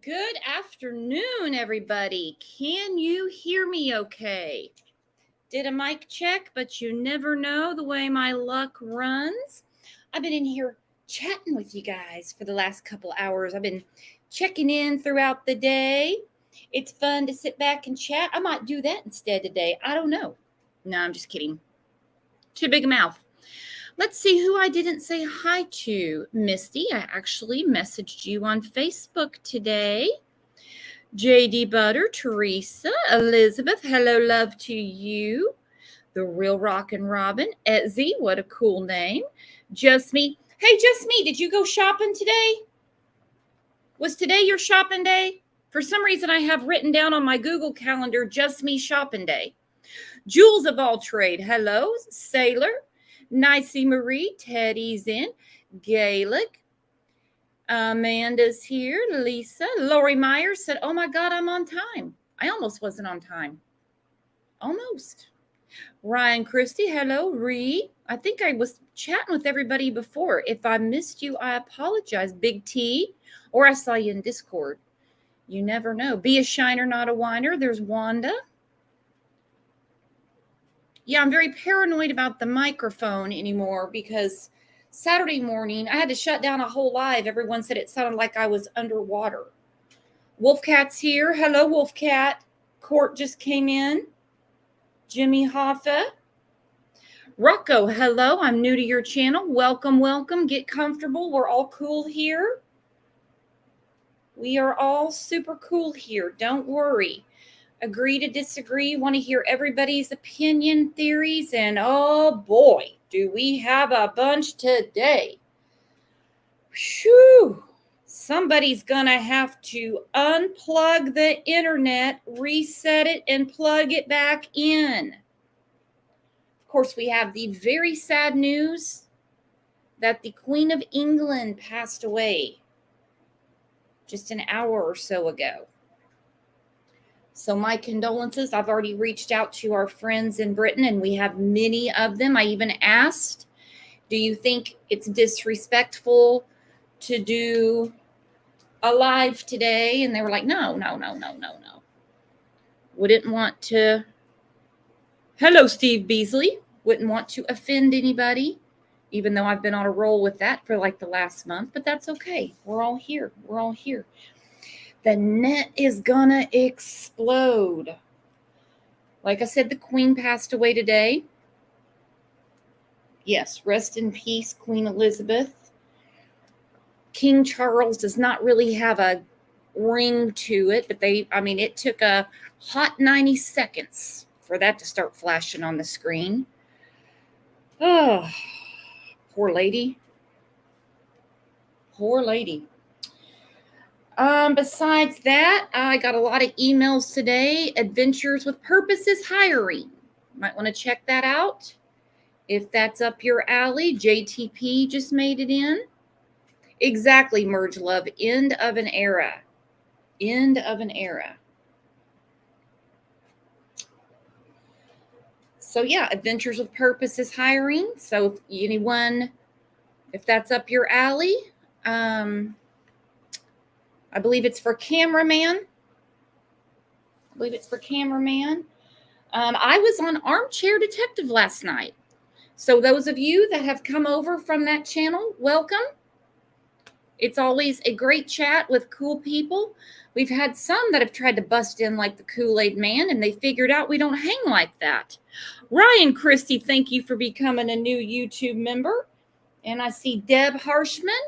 Good afternoon, everybody. Can you hear me okay? Did a mic check, but you never know the way my luck runs. I've been in here chatting with you guys for the last couple hours. I've been checking in throughout the day. It's fun to sit back and chat. I might do that instead today. I don't know. No, I'm just kidding. Too big a mouth. Let's see who I didn't say hi to. Misty, I actually messaged you on Facebook today. JD Butter, Teresa, Elizabeth, hello, love to you. The Real Rockin' Robin, Etsy, what a cool name. Just Me. Hey, Just Me, did you go shopping today? Was today your shopping day? For some reason, I have written down on my Google Calendar, Just Me shopping day. Jules of All Trade, hello. Sailor, Nicey Marie, Teddy's in. Gaelic, Amanda's here. Lisa. Lori Myers said, oh my God, I'm on time. I almost wasn't on time. Almost. Ryan Christie. Hello. Ree. I think I was chatting with everybody before. If I missed you, I apologize. Big T. Or I saw you in Discord. You never know. Be a shiner, not a whiner. There's Wanda. Yeah, I'm very paranoid about the microphone anymore because Saturday morning, I had to shut down a whole live. Everyone said it sounded like I was underwater. Wolfcat's here. Hello, Wolfcat. Court just came in. Jimmy Hoffa. Rocco, hello. I'm new to your channel. Welcome, welcome. Get comfortable. We're all cool here. We are all super cool here. Don't worry. Agree to disagree. Want to hear everybody's opinion, theories, and oh boy, do we have a bunch today. Whew. Somebody's going to have to unplug the internet, reset it, and plug it back in. Of course, we have the very sad news that the Queen of England passed away just an hour or so ago. So my condolences. I've already reached out to our friends in Britain, and we have many of them. I even asked, do you think it's disrespectful to do a live today? And they were like, no. Wouldn't want to. Hello, Steve Beasley. Wouldn't want to offend anybody, even though I've been on a roll with that for like the last month, but that's okay. We're all here. We're all here. The net is gonna explode. Like I said, the Queen passed away today. Yes, rest in peace, Queen Elizabeth. King Charles does not really have a ring to it, but it took a hot 90 seconds for that to start flashing on the screen. Oh, poor lady. Poor lady. Besides that, I got a lot of emails today. Adventures with Purpose is hiring. Might want to check that out. If that's up your alley, JTP just made it in. Exactly, Merge Love. End of an era. End of an era. So yeah, Adventures with Purpose is hiring. So if that's up your alley, I believe it's for cameraman. I was on Armchair Detective last night. So those of you that have come over from that channel, welcome. It's always a great chat with cool people. We've had some that have tried to bust in like the Kool-Aid Man, and they figured out we don't hang like that. Ryan Christie, thank you for becoming a new YouTube member. And I see Deb Harshman.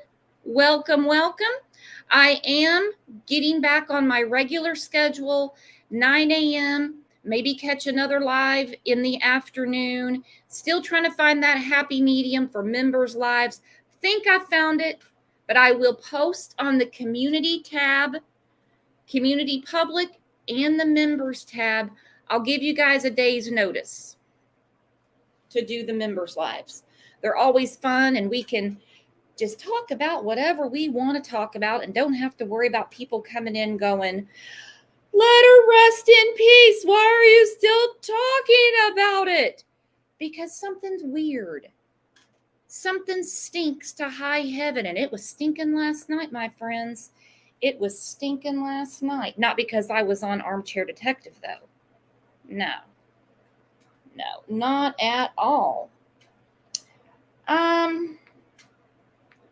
Welcome, welcome. I am getting back on my regular schedule, 9 a.m., maybe catch another live in the afternoon. Still trying to find that happy medium for members' lives. Think I found it, but I will post on the community tab, community public, and the members tab. I'll give you guys a day's notice to do the members' lives. They're always fun, and we can just talk about whatever we want to talk about and don't have to worry about people coming in going, let her rest in peace. Why are you still talking about it? Because something's weird. Something stinks to high heaven, and it was stinking last night, my friends. It was stinking last night. Not because I was on Armchair Detective, though. No, not at all.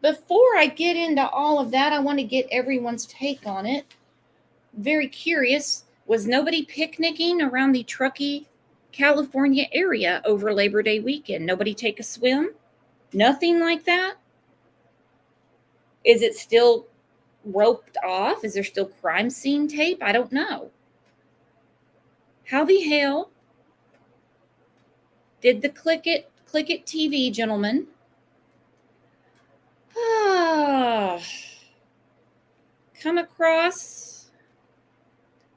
Before I get into all of that, I want to get everyone's take on it. Very curious. Was nobody picnicking around the Truckee, California area over Labor Day weekend? Nobody take a swim? Nothing like that? Is it still roped off? Is there still crime scene tape? I don't know. How the hell did the Click It TV gentleman come across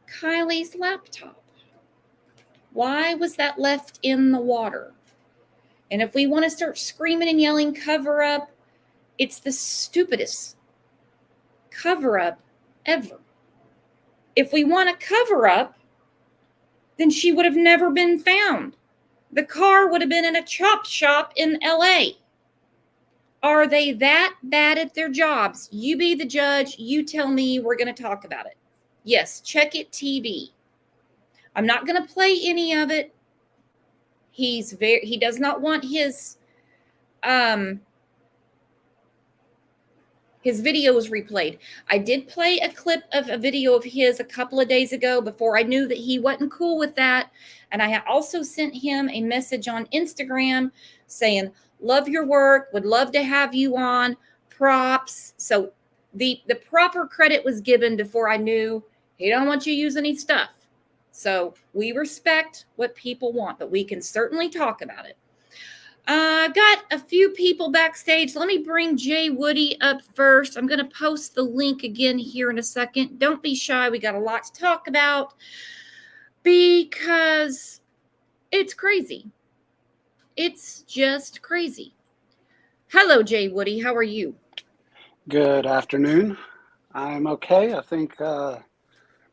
Kylie's laptop? Why was that left in the water? And if we want to start screaming and yelling cover up, it's the stupidest cover up ever. If we want a cover up, then she would have never been found. The car would have been in a chop shop in LA. Are they that bad at their jobs? You be the judge. You tell me. We're going to talk about it. Yes, Check It TV. I'm not going to play any of it. He does not want his videos replayed. I did play a clip of a video of his a couple of days ago before I knew that he wasn't cool with that. And I also sent him a message on Instagram saying, love your work, would love to have you on, props. So the proper credit was given before I knew he don't want you to use any stuff. So we respect what people want, but we can certainly talk about it. Got a few people backstage. Let me bring Jay Woody up first. I'm going to post the link again here in a second. Don't be shy. We got a lot to talk about because it's crazy. It's just crazy. Hello, Jay Woody. How are you? Good afternoon. I'm okay. I think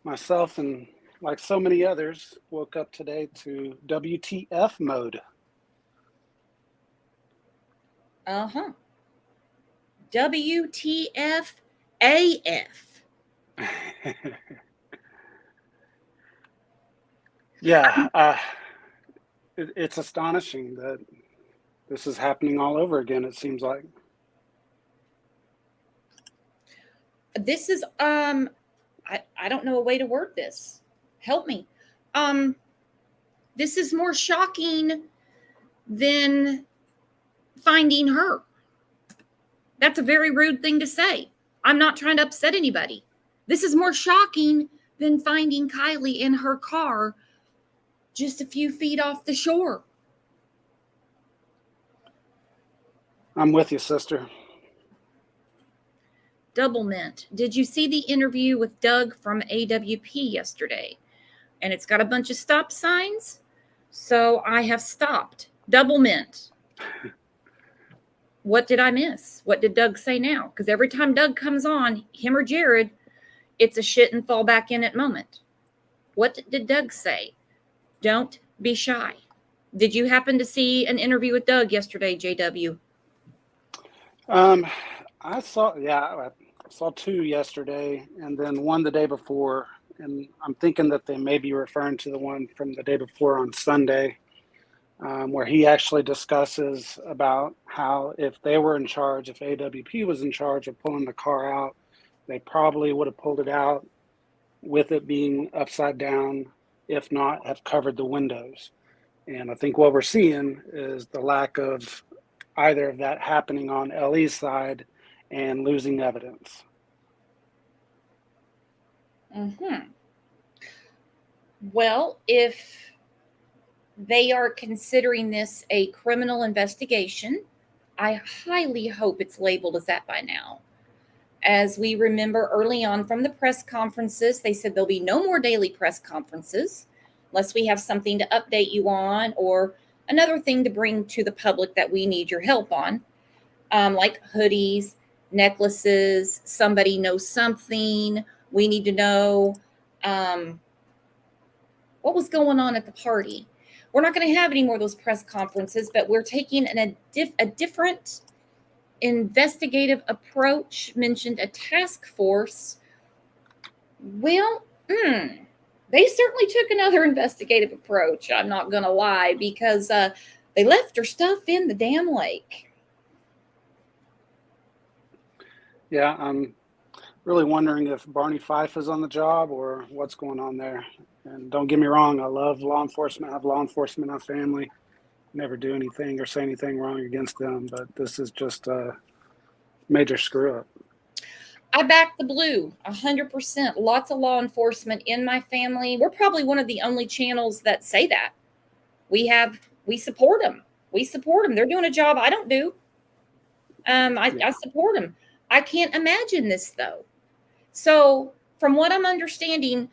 myself and like so many others woke up today to WTF mode. WTF AF. Yeah, it's astonishing that this is happening all over again, it seems like. This is I don't know a way to word this. Help me. This is more shocking than finding her. That's a very rude thing to say. I'm not trying to upset anybody. This is more shocking than finding Kylie in her car just a few feet off the shore. I'm with you, sister. Double mint. Did you see the interview with Doug from AWP yesterday? And it's got a bunch of stop signs. So I have stopped. Double mint. What did I miss? What did Doug say now? Because every time Doug comes on, him or Jared, it's a shit and fall back in it moment. What did Doug say? Don't be shy. Did you happen to see an interview with Doug yesterday, JW? I saw two yesterday and then one the day before. And I'm thinking that they may be referring to the one from the day before on Sunday. Where he actually discusses about how if they were in charge, if AWP was in charge of pulling the car out, they probably would have pulled it out with it being upside down, if not have covered the windows. And I think what we're seeing is the lack of either of that happening on LE's side and losing evidence. Well, if they are considering this a criminal investigation, I highly hope it's labeled as that by now. As we remember early on from the press conferences, they said there'll be no more daily press conferences unless we have something to update you on or another thing to bring to the public that we need your help on, like hoodies, necklaces, somebody knows something, we need to know what was going on at the party. We're not going to have any more of those press conferences, but we're taking a different investigative approach. Mentioned a task force Well, they certainly took another investigative approach. I'm not going to lie, because they left her stuff in the damn lake. Yeah, I'm really wondering if Barney Fife is on the job or what's going on there. And don't get me wrong, I love law enforcement. I have law enforcement in my family. Never do anything or say anything wrong against them, but this is just a major screw up. I back the blue 100%. Lots of law enforcement in my family. We're probably one of the only channels that say that. We support them. We support them. They're doing a job I don't do. I support them. I can't imagine this though. So, from what I'm understanding,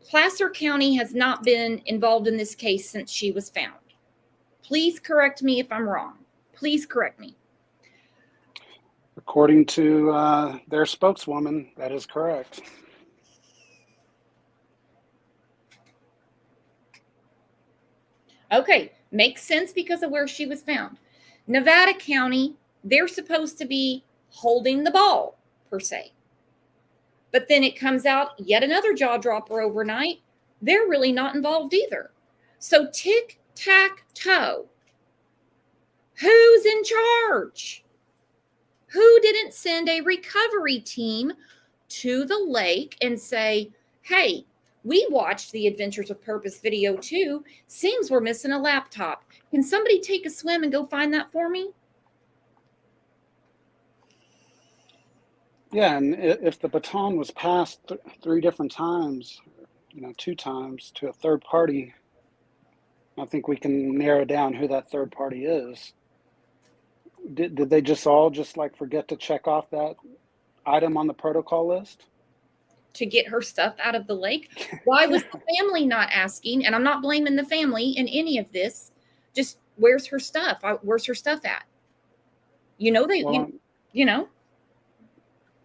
Placer County has not been involved in this case since she was found. Please correct me if I'm wrong. Please correct me. According to their spokeswoman, that is correct. Okay, makes sense because of where she was found. Nevada County, they're supposed to be holding the ball, per se. But then it comes out yet another jaw dropper overnight. They're really not involved either. So tic-tac-toe. Who's in charge? Who didn't send a recovery team to the lake and say, hey, we watched the Adventures with Purpose video too. Seems we're missing a laptop. Can somebody take a swim and go find that for me? Yeah, and if the baton was passed 3 different times, 2 times to a third party, I think we can narrow down who that third party is. Did they just all like forget to check off that item on the protocol list? To get her stuff out of the lake? Why was the family not asking? And I'm not blaming the family in any of this. Just where's her stuff? Where's her stuff at?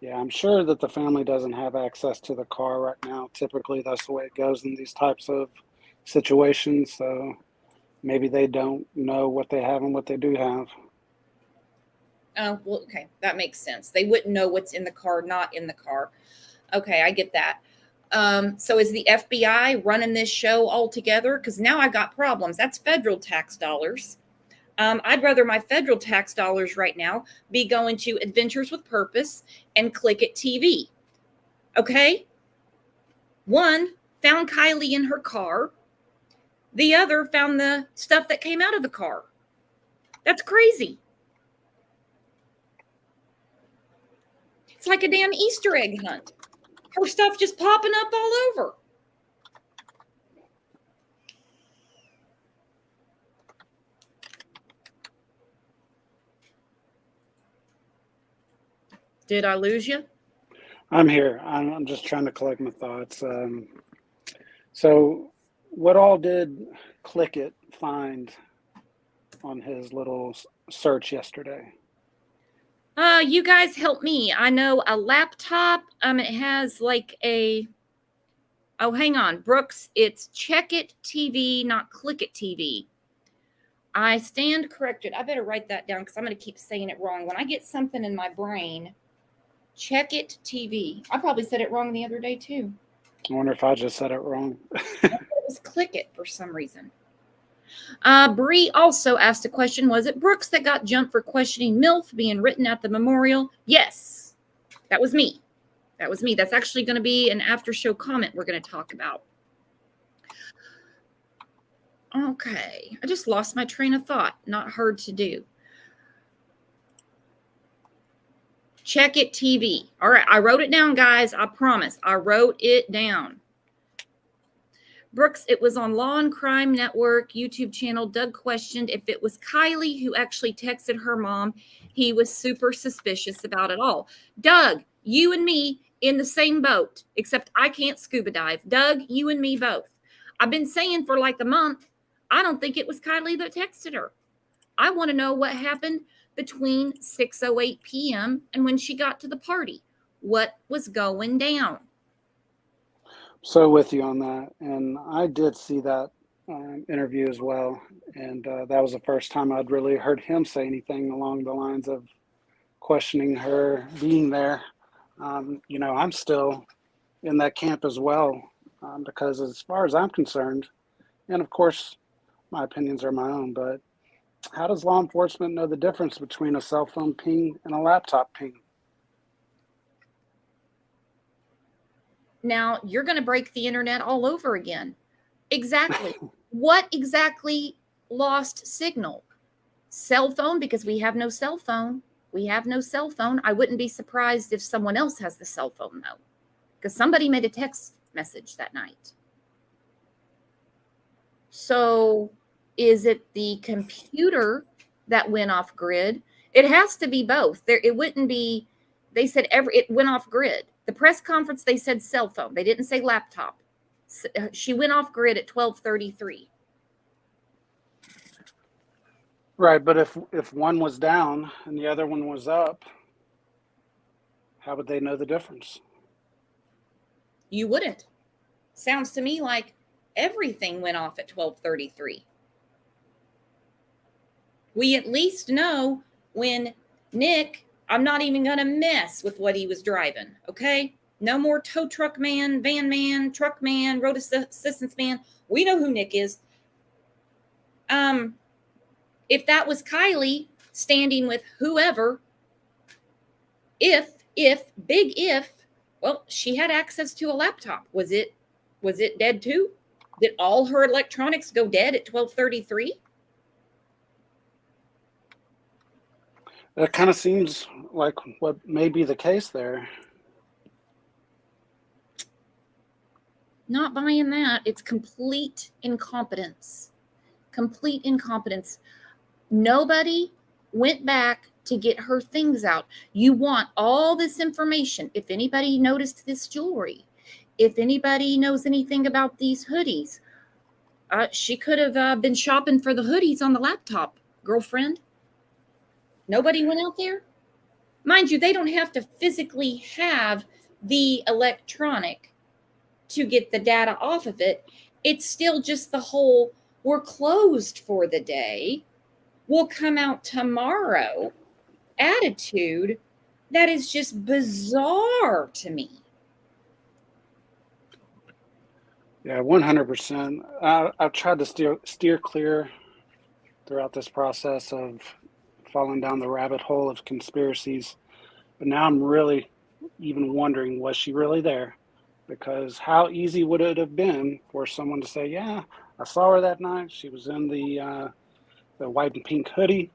Yeah, I'm sure that the family doesn't have access to the car right now. Typically, that's the way it goes in these types of situations. So maybe they don't know what they have and what they do have. Oh, well, okay. That makes sense. They wouldn't know what's in the car, not in the car. Okay, I get that. So is the FBI running this show altogether? Because now I got problems. That's federal tax dollars. I'd rather my federal tax dollars right now be going to Adventures with Purpose and Click It TV. Okay? One found Kylie in her car. The other found the stuff that came out of the car. That's crazy. It's like a damn Easter egg hunt. Her stuff just popping up all over. Did I lose you? I'm here. I'm just trying to collect my thoughts. So what all did Click It find on his little search yesterday? You guys help me. I know a laptop. It has like a. Oh, hang on, Brooks. It's Check It TV, not Click It TV. I stand corrected. I better write that down because I'm going to keep saying it wrong. When I get something in my brain, Check It TV. I probably said it wrong the other day too. I wonder if I just said it wrong. It was Click It for some reason. Bree also asked a question. Was it Brooks that got jumped for questioning MILF being written at the memorial? Yes, that was me. That was me. That's actually going to be an after show comment we're going to talk about. Okay. I just lost my train of thought. Not hard to do. Check It TV. All right. I wrote it down, guys. I promise. I wrote it down. Brooks, it was on Law and Crime Network YouTube channel. Doug questioned if it was Kylie who actually texted her mom. He was super suspicious about it all. Doug, you and me in the same boat, except I can't scuba dive. Doug, you and me both. I've been saying for like a month, I don't think it was Kylie that texted her. I want to know what happened between 6:08 p.m. and when she got to the party. What was going down? So with you on that, and I did see that interview as well, and that was the first time I'd really heard him say anything along the lines of questioning her being there. I'm still in that camp as well, because as far as I'm concerned, and of course, my opinions are my own, but how does law enforcement know the difference between a cell phone ping and a laptop ping? Now you're going to break the internet all over again. Exactly. What exactly lost signal? Cell phone, because we have no cell phone. We have no cell phone. I wouldn't be surprised if someone else has the cell phone, though, because somebody made a text message that night. So is it the computer that went off grid? It has to be both. It wouldn't be, they said it went off grid. The press conference, they said cell phone. They didn't say laptop. She went off grid at 12:33. Right, but if one was down and the other one was up, how would they know the difference? You wouldn't. Sounds to me like everything went off at 12:33. We at least know when Nick, I'm not even going to mess with what he was driving, okay? No more tow truck man, van man, truck man, road assistance man. We know who Nick is. If that was Kylie standing with whoever, big if, well, she had access to a laptop. Was it dead too? Did all her electronics go dead at 12:33? That kind of seems like what may be the case there. Not buying that. It's complete incompetence. Complete incompetence. Nobody went back to get her things out. You want all this information. If anybody noticed this jewelry, if anybody knows anything about these hoodies, she could have been shopping for the hoodies on the laptop, girlfriend. Nobody went out there. Mind you, they don't have to physically have the electronic to get the data off of it. It's still just the whole, we're closed for the day, we'll come out tomorrow attitude that is just bizarre to me. Yeah, 100%. I've tried to steer clear throughout this process of falling down the rabbit hole of conspiracies, but now I'm really even wondering, was she really there? Because how easy would it have been for someone to say, "Yeah, I saw her that night. She was in the white and pink hoodie."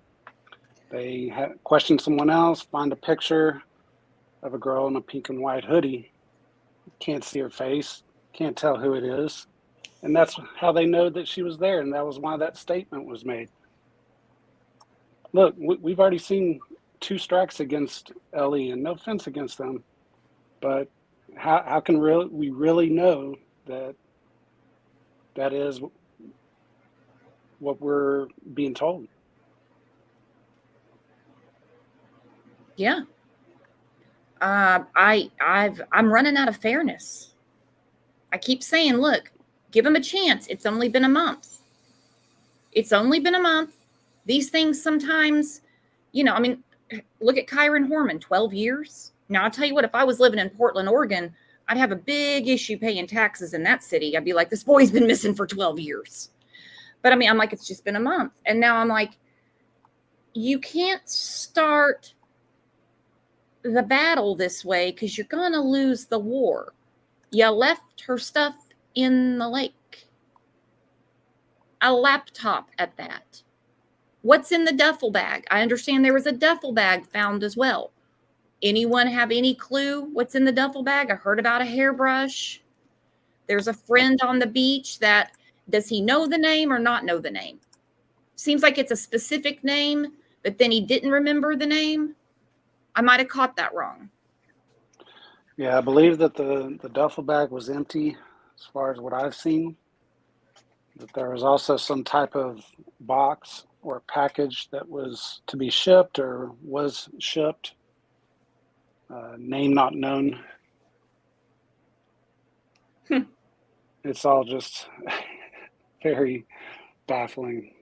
They had questioned someone else, find a picture of a girl in a pink and white hoodie. Can't see her face, can't tell who it is. And that's how they know that she was there. And that was why that statement was made. Look, we've already seen 2 strikes against Ellie, and no offense against them, but how can we really know that that is what we're being told? Yeah. I'm running out of fairness. I keep saying, look, give them a chance. It's only been a month. It's only been a month. These things sometimes, I mean, look at Kyron Horman, 12 years. Now, I'll tell you what, if I was living in Portland, Oregon, I'd have a big issue paying taxes in that city. I'd be like, this boy's been missing for 12 years. But I mean, I'm like, it's just been a month. And now I'm like, you can't start the battle this way because you're going to lose the war. You left her stuff in the lake. A laptop at that. What's in the duffel bag? I understand there was a duffel bag found as well. Anyone have any clue what's in the duffel bag? I heard about a hairbrush. There's a friend on the beach that, does he know the name or not know the name? Seems like it's a specific name, but then he didn't remember the name. I might have caught that wrong. Yeah, I believe that the duffel bag was empty as far as what I've seen. That there was also some type of box or package that was to be shipped or was shipped. Name not known. It's all just very baffling.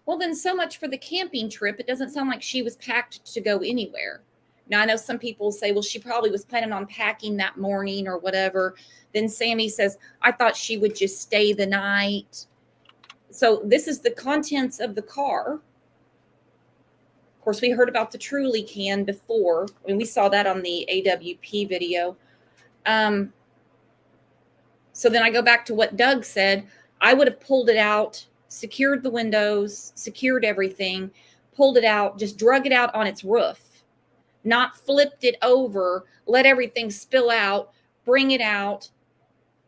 Well, then so much for the camping trip. It doesn't sound like she was packed to go anywhere. Now, I know some people say, well, she probably was planning on packing that morning or whatever. Then Sammy says, I thought she would just stay the night. So this is the contents of the car. Of course, we heard about the Truly can before, and we saw that on the AWP video. So then I go back to what Doug said. I would have pulled it out, secured the windows, secured everything, pulled it out, just drug it out on its roof. Not flipped it over, let everything spill out, bring it out,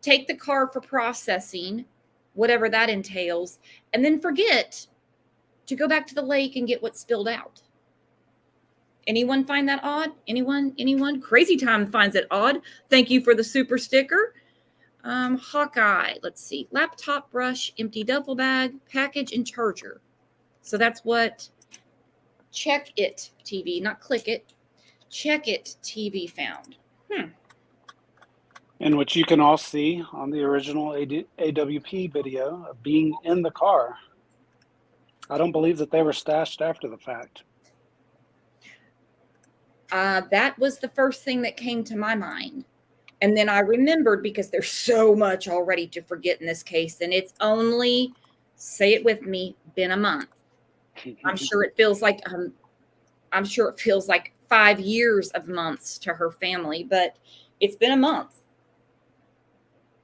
take the car for processing, whatever that entails, and then forget to go back to the lake and get what spilled out. Anyone find that odd? Anyone? Crazy Time finds it odd. Thank you for the super sticker. Hawkeye, let's see. Laptop, brush, empty duffel bag, package, and charger. So that's what Check It TV, not Click It. Check It TV found. And which you can all see on the original AWP video of being in the car. I don't believe that they were stashed after the fact. That was the first thing that came to my mind. And then I remembered, because there's so much already to forget in this case, and it's only, say it with me, been a month. I'm sure it feels like 5 years of months to her family, but it's been a month.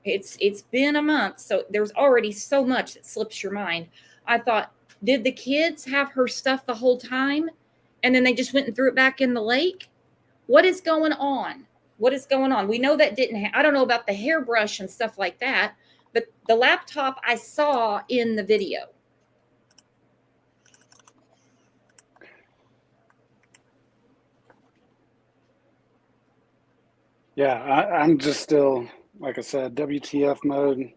It's been a month. So there's already so much that slips your mind. I thought, did the kids have her stuff the whole time? And then they just went and threw it back in the lake? What is going on? What is going on? We know that didn't I don't know about the hairbrush and stuff like that, but the laptop I saw in the video. Yeah, I'm just still, like I said, WTF mode.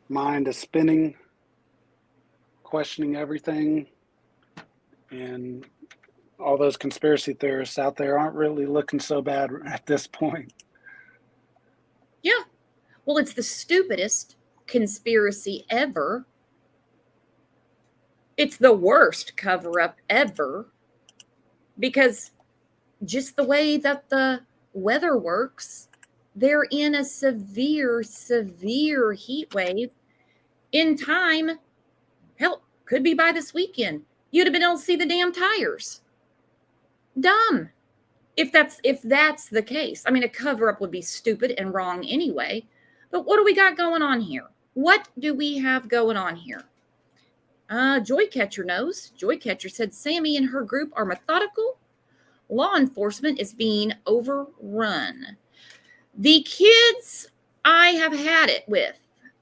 Mind is spinning, questioning everything, and all those conspiracy theorists out there aren't really looking so bad at this point. Yeah. Well, it's the stupidest conspiracy ever. It's the worst cover-up ever, because just the way that the weather works, they're in a severe heat wave in time. Hell, could be by this weekend. You'd have been able to see the damn tires. Dumb. If that's the case. I mean, a cover-up would be stupid and wrong anyway. But what do we got going on here? What do we have going on here? Joycatcher knows. Joycatcher said Sammy and her group are methodical. Law enforcement is being overrun. The kids, I have had it with.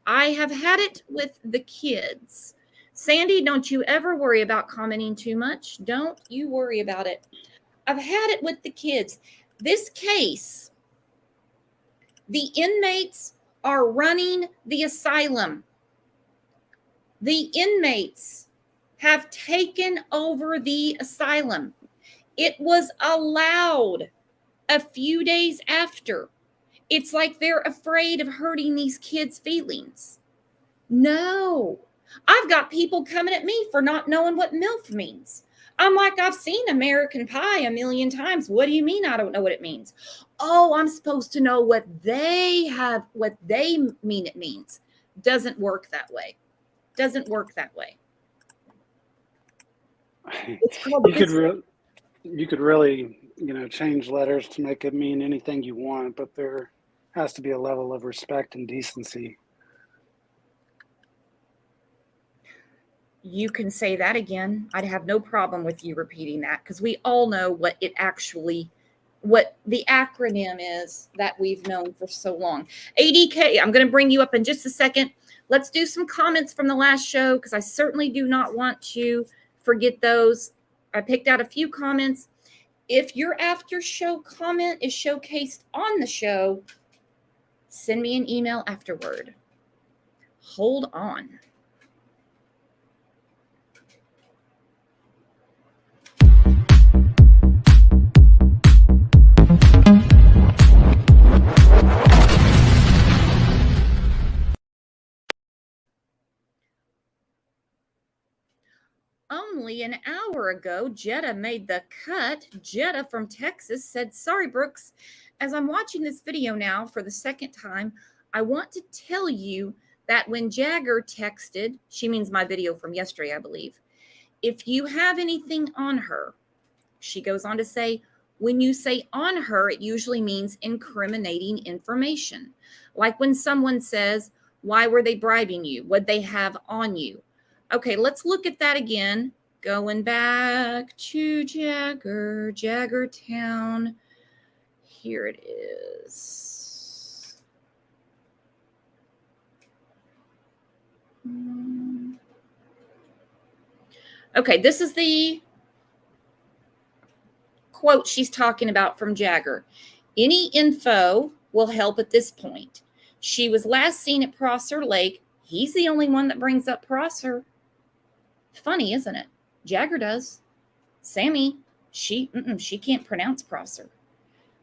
I have had it with the kids. Sandy, don't you ever worry about commenting too much. Don't you worry about it. I've had it with the kids. This case, the inmates are running the asylum. The inmates have taken over the asylum. It was allowed a few days after. It's like they're afraid of hurting these kids' feelings. No. I've got people coming at me for not knowing what MILF means. I'm like, I've seen American Pie a million times. What do you mean I don't know what it means? Oh, I'm supposed to know what they mean it means. Doesn't work that way. Doesn't work that way. You could really, change letters to make it mean anything you want, but there has to be a level of respect and decency. You can say that again. I'd have no problem with you repeating that, because we all know what the acronym is that we've known for so long. ADK, I'm going to bring you up in just a second. Let's do some comments from the last show, because I certainly do not want to forget those. I picked out a few comments. If your after show comment is showcased on the show, send me an email afterward. Hold on. Oh only an hour ago, Jetta made the cut. Jetta from Texas said, sorry, Brooks. As I'm watching this video now for the second time, I want to tell you that when Jagger texted, she means my video from yesterday, I believe, if you have anything on her, she goes on to say, when you say on her, it usually means incriminating information. Like when someone says, why were they bribing you? What'd they have on you? Okay, let's look at that again. Going back to Jagger Town. Here it is. Okay, this is the quote she's talking about from Jagger. Any info will help at this point. She was last seen at Prosser Lake. He's the only one that brings up Prosser. Funny, isn't it? Jagger does. Sammy, she can't pronounce Prosser.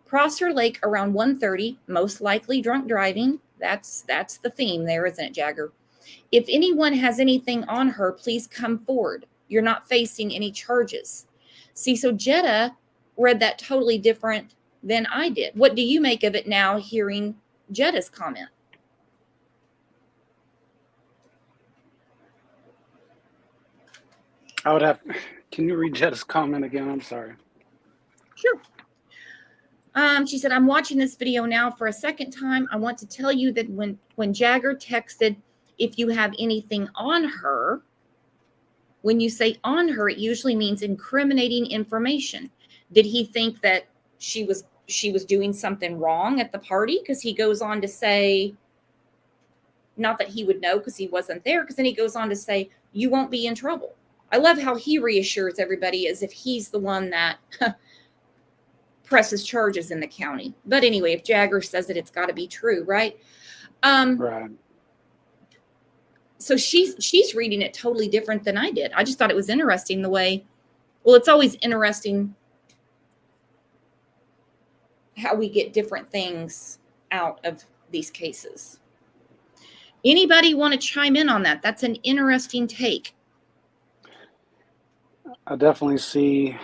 Prosser Lake around 1:30, most likely drunk driving. That's the theme there, isn't it, Jagger? If anyone has anything on her, please come forward. You're not facing any charges. See, so Jetta read that totally different than I did. What do you make of it now, hearing Jetta's comment? I would have. Can you read Jetta's comment again? I'm sorry. Sure. She said, I'm watching this video now for a second time. I want to tell you that when Jagger texted, if you have anything on her, when you say on her, it usually means incriminating information. Did he think that she was doing something wrong at the party? Because he goes on to say, not that he would know because he wasn't there, because then he goes on to say, you won't be in trouble. I love how he reassures everybody as if he's the one that presses charges in the county. But anyway, if Jagger says it, it's got to be true, right? Right. So she's reading it totally different than I did. I just thought it was interesting the way, well, it's always interesting how we get different things out of these cases. Anybody want to chime in on that? That's an interesting take. I definitely see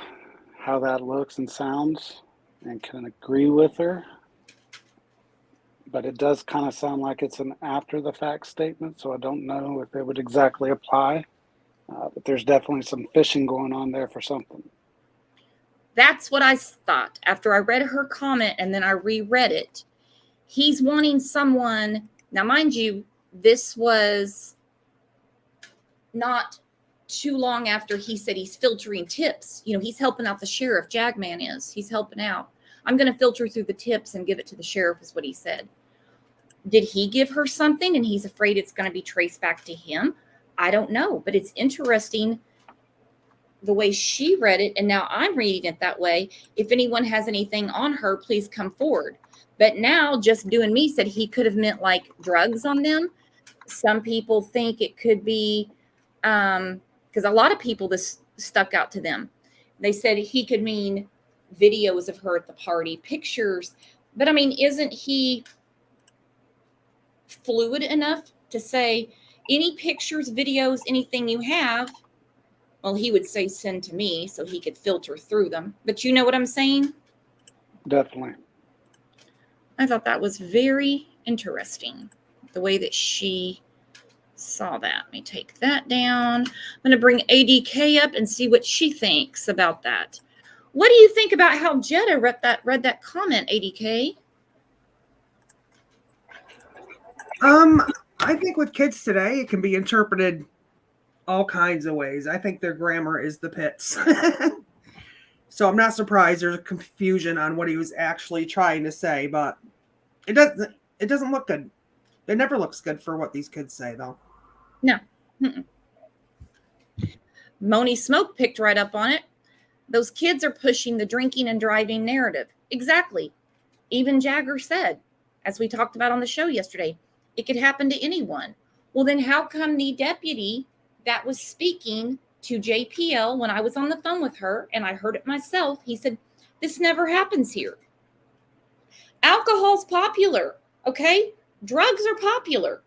how that looks and sounds and can agree with her. But it does kind of sound like it's an after the fact statement, so I don't know if it would exactly apply. But there's definitely some fishing going on there for something. That's what I thought after I read her comment and then I reread it. He's wanting someone. Now, mind you, this was not too long after he said he's filtering tips. You know, he's helping out the sheriff. Jagman is. He's helping out. I'm going to filter through the tips and give it to the sheriff is what he said. Did he give her something and he's afraid it's going to be traced back to him? I don't know, but it's interesting the way she read it, and now I'm reading it that way. If anyone has anything on her, please come forward. But now Just Doing Me said he could have meant like drugs on them. Some people think it could be, because a lot of people this stuck out to them. They said he could mean videos of her at the party, pictures. But I mean, isn't he fluid enough to say any pictures, videos, anything you have? Well, he would say send to me so he could filter through them. But you know what I'm saying? Definitely. I thought that was very interesting, the way that she saw that. Let me take that down. I'm going to bring ADK up and see what she thinks about that. What do you think about how Jetta read that comment, ADK? I think with kids today, it can be interpreted all kinds of ways. I think their grammar is the pits. So I'm not surprised there's a confusion on what he was actually trying to say, but it doesn't look good. It never looks good for what these kids say, though. No. Moni Smoke picked right up on it. Those kids are pushing the drinking and driving narrative. Exactly. Even Jagger said, as we talked about on the show yesterday, it could happen to anyone. Well, then how come the deputy that was speaking to JPL when I was on the phone with her, and I heard it myself, he said, this never happens here. Alcohol's popular, okay? Drugs are popular.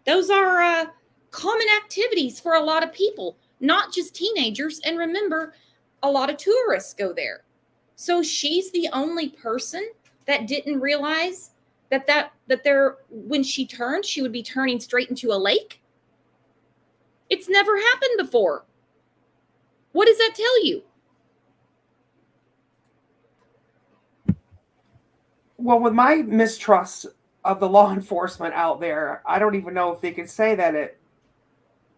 Those are common activities for a lot of people. not just teenagers. And remember, a lot of tourists go there. So she's the only person that didn't realize that there, when she turned, she would be turning straight into a lake. It's never happened before. What does that tell you? Well, with my mistrust of the law enforcement out there, I don't even know if they can say that it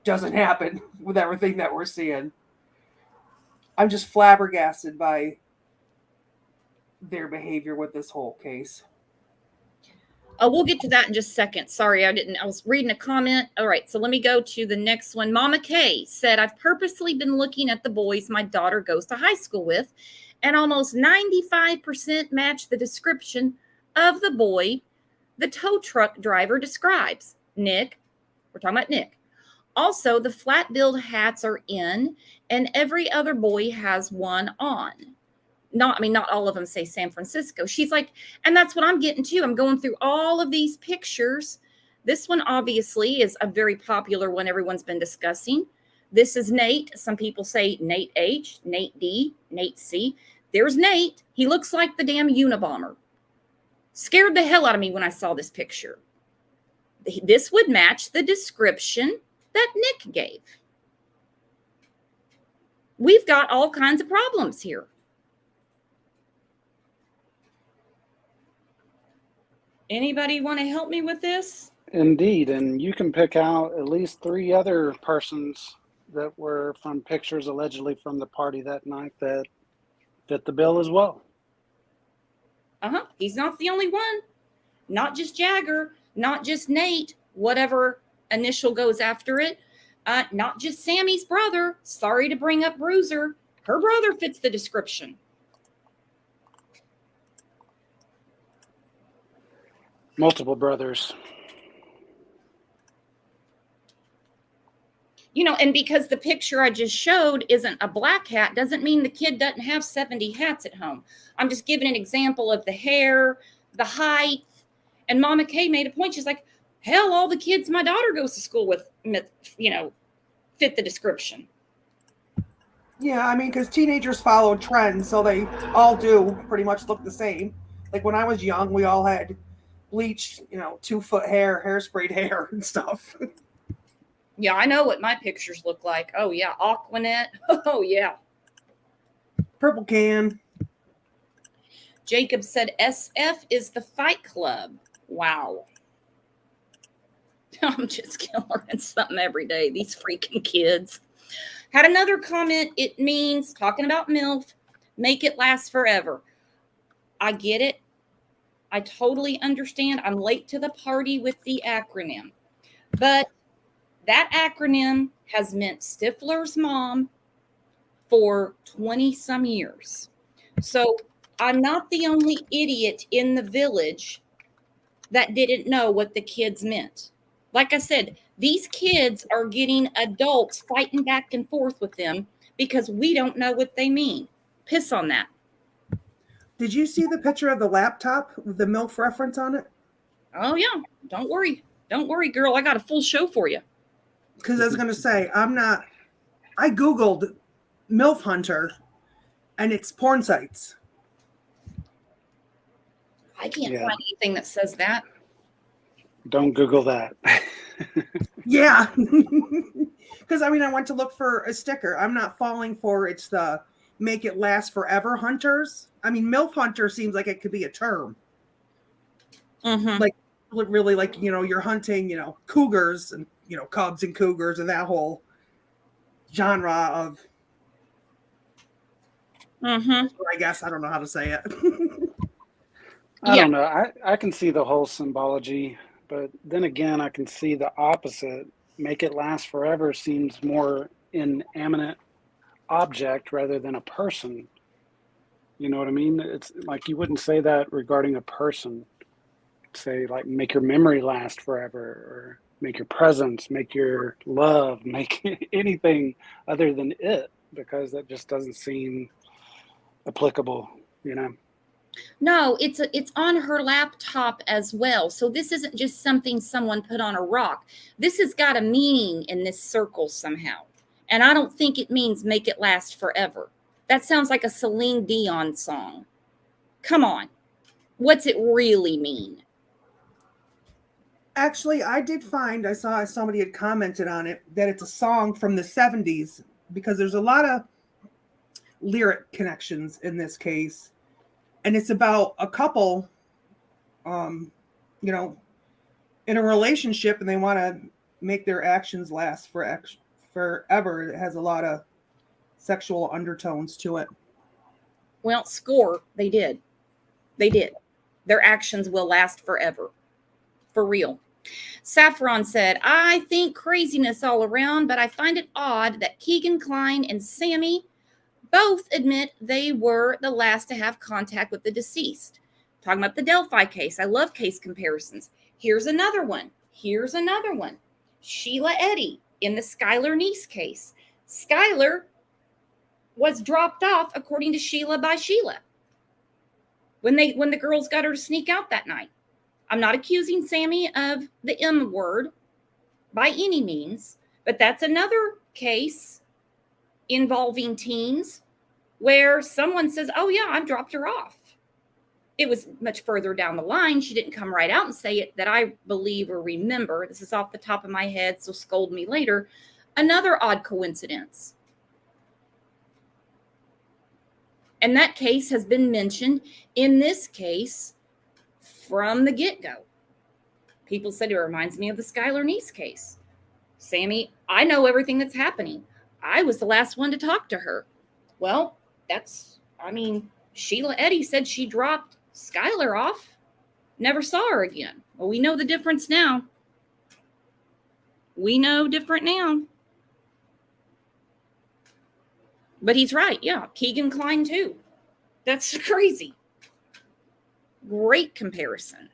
doesn't happen with everything that we're seeing. I'm just flabbergasted by their behavior with this whole case. We'll get to that in just a second. Sorry, I was reading a comment. All right, so let me go to the next one. Mama Kay said, I've purposely been looking at the boys my daughter goes to high school with, and almost 95% match the description of the boy the tow truck driver describes. Nick, we're talking about Nick. Also, the flat-billed hats are in, and every other boy has one on. Not all of them say San Francisco. She's like, and that's what I'm getting to. I'm going through all of these pictures. This one obviously is a very popular one everyone's been discussing. This is Nate. Some people say Nate H, Nate D, Nate C. There's Nate. He looks like the damn Unabomber. Scared the hell out of me when I saw this picture. This would match the description that Nick gave. We've got all kinds of problems here. Anybody want to help me with this? Indeed, and you can pick out at least 3 other persons that were from pictures allegedly from the party that night that fit the bill as well. He's not the only one. Not just Jagger, not just Nate, whatever initial goes after it. Not just Sammy's brother. Sorry to bring up Bruiser. Her brother fits the description. Multiple brothers. And because the picture I just showed isn't a black hat, doesn't mean the kid doesn't have 70 hats at home. I'm just giving an example of the hair, the height. And Mama Kay made a point. She's like, hell, all the kids my daughter goes to school with, fit the description. Yeah, because teenagers follow trends, so they all do pretty much look the same. Like when I was young, we all had bleached, 2-foot hair, hairsprayed hair and stuff. Yeah, I know what my pictures look like. Oh, yeah. Aquanet. Oh, yeah. Purple can. Jacob said SF is the Fight Club. Wow. I'm just learning something every day. These freaking kids. Had another comment. It means, talking about MILF, make it last forever. I get it. I totally understand. I'm late to the party with the acronym. But that acronym has meant Stifler's mom for 20-some years. So I'm not the only idiot in the village that didn't know what the kids meant. Like I said, these kids are getting adults fighting back and forth with them because we don't know what they mean. Piss on that. Did you see the picture of the laptop with the MILF reference on it? Oh, yeah. Don't worry. Don't worry, girl. I got a full show for you. Because I was going to say, I Googled MILF Hunter, and it's porn sites. I can't find anything that says that. Don't Google that. Yeah. Because, I went to look for a sticker. I'm not falling for it's the make it last forever hunters. MILF Hunter seems like it could be a term. Mm-hmm. Like, really, like, you're hunting, cougars and, cubs and cougars and that whole genre of, I guess, I don't know how to say it. I don't know. I can see the whole symbology, but then again, I can see the opposite. Make it last forever seems more inanimate object rather than a person. You know what I mean? It's like you wouldn't say that regarding a person. Say like make your memory last forever, or make your presence, make your love, make anything other than it, because that just doesn't seem applicable, No, it's on her laptop as well. So this isn't just something someone put on a rock. This has got a meaning in this circle somehow. And I don't think it means make it last forever. That sounds like a Celine Dion song. Come on. What's it really mean? Actually, I did find, I saw somebody had commented on it, that it's a song from the 70s, because there's a lot of lyric connections in this case. And it's about a couple, you know, in a relationship, and they want to make their actions last forever. It has a lot of sexual undertones to it. Well, score, they did. They did. Their actions will last forever. For real. Saffron said, I think craziness all around, but I find it odd that Keegan Kline and Sammy both admit they were the last to have contact with the deceased. Talking about the Delphi case. I love case comparisons. Here's another one. Sheila Eddy in the Skylar Niece case. Skylar was dropped off, according to Sheila, by Sheila when the girls got her to sneak out that night. I'm not accusing Sammy of the M word by any means, but that's another case involving teens where someone says, oh yeah, I've dropped her off. It was much further down the line. She didn't come right out and say it that I believe or remember. This is off the top of my head, so scold me later. Another odd coincidence. And that case has been mentioned in this case from the get-go. People said it reminds me of the Skylar Niece case. Sammy, I know everything that's happening. I was the last one to talk to her. Well, Sheila Eddy said she dropped Skylar off, never saw her again. Well, we know the difference now. We know different now. But he's right. Yeah, Keegan Kline too. That's crazy. Great comparison.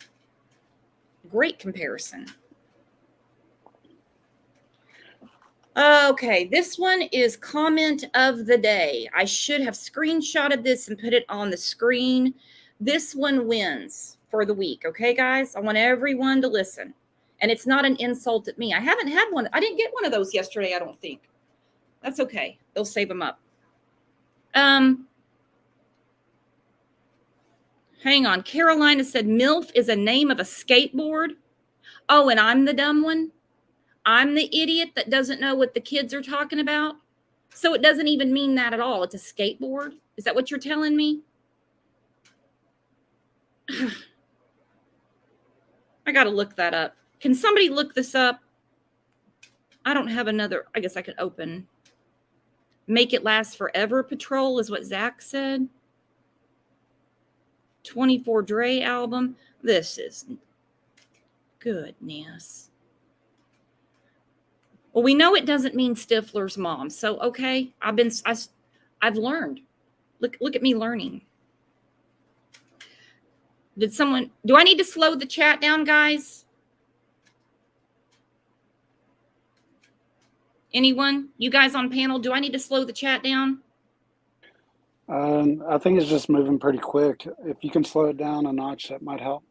Okay, this one is comment of the day. I should have screenshotted this and put it on the screen. This one wins for the week. Okay, guys? I want everyone to listen. And it's not an insult at me. I haven't had one. I didn't get one of those yesterday, I don't think. That's okay. They'll save them up. Hang on. Carolina said MILF is a name of a skateboard. Oh, and I'm the dumb one? I'm the idiot that doesn't know what the kids are talking about? So it doesn't even mean that at all. It's a skateboard? Is that what you're telling me? I got to look that up. Can somebody look this up? I don't have another. I guess I could open. Make It Last Forever Patrol is what Zach said. 24 Dre album. This is goodness. Well, we know it doesn't mean Stifler's mom. So, okay, I've learned. Look at me learning. Do I need to slow the chat down, guys? Anyone? You guys on panel, do I need to slow the chat down? I think it's just moving pretty quick. If you can slow it down a notch, that might help.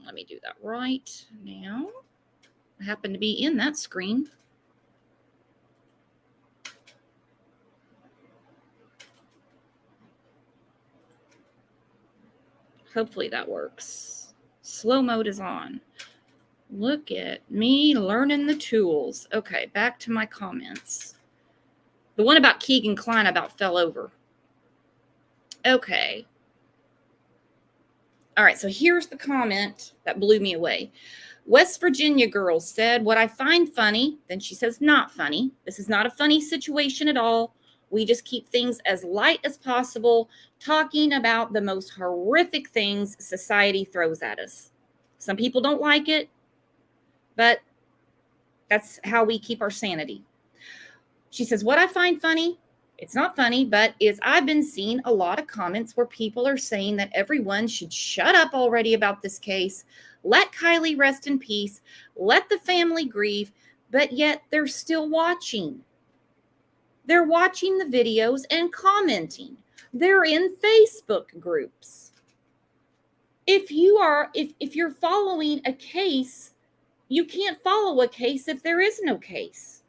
Let me do that right now. I happen to be in that screen. Hopefully that works. Slow mode is on. Look at me learning the tools. Okay, back to my comments. The one about Keegan Kline about fell over. Okay. All right, so here's the comment that blew me away. West Virginia girl said, what I find funny, then she says not funny. This is not a funny situation at all. We just keep things as light as possible, talking about the most horrific things society throws at us. Some people don't like it, but that's how we keep our sanity. She says, what I find funny, it's not funny, but is I've been seeing a lot of comments where people are saying that everyone should shut up already about this case, let Kylie rest in peace, let the family grieve, but yet they're still watching. They're watching the videos and commenting. They're in Facebook groups. If you're following a case, you can't follow a case if there is no case.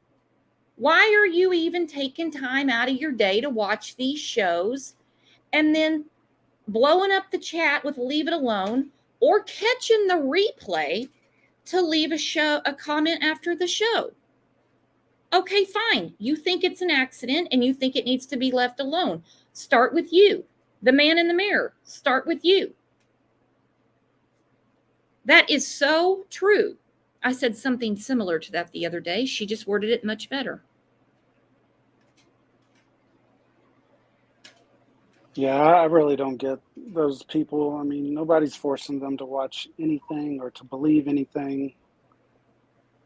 Why are you even taking time out of your day to watch these shows and then blowing up the chat with leave it alone, or catching the replay to leave a comment after the show? Okay, fine. You think it's an accident and you think it needs to be left alone. Start with you. The man in the mirror. Start with you. That is so true. I said something similar to that the other day. She just worded it much better. Yeah, I really don't get those people. I mean, nobody's forcing them to watch anything or to believe anything.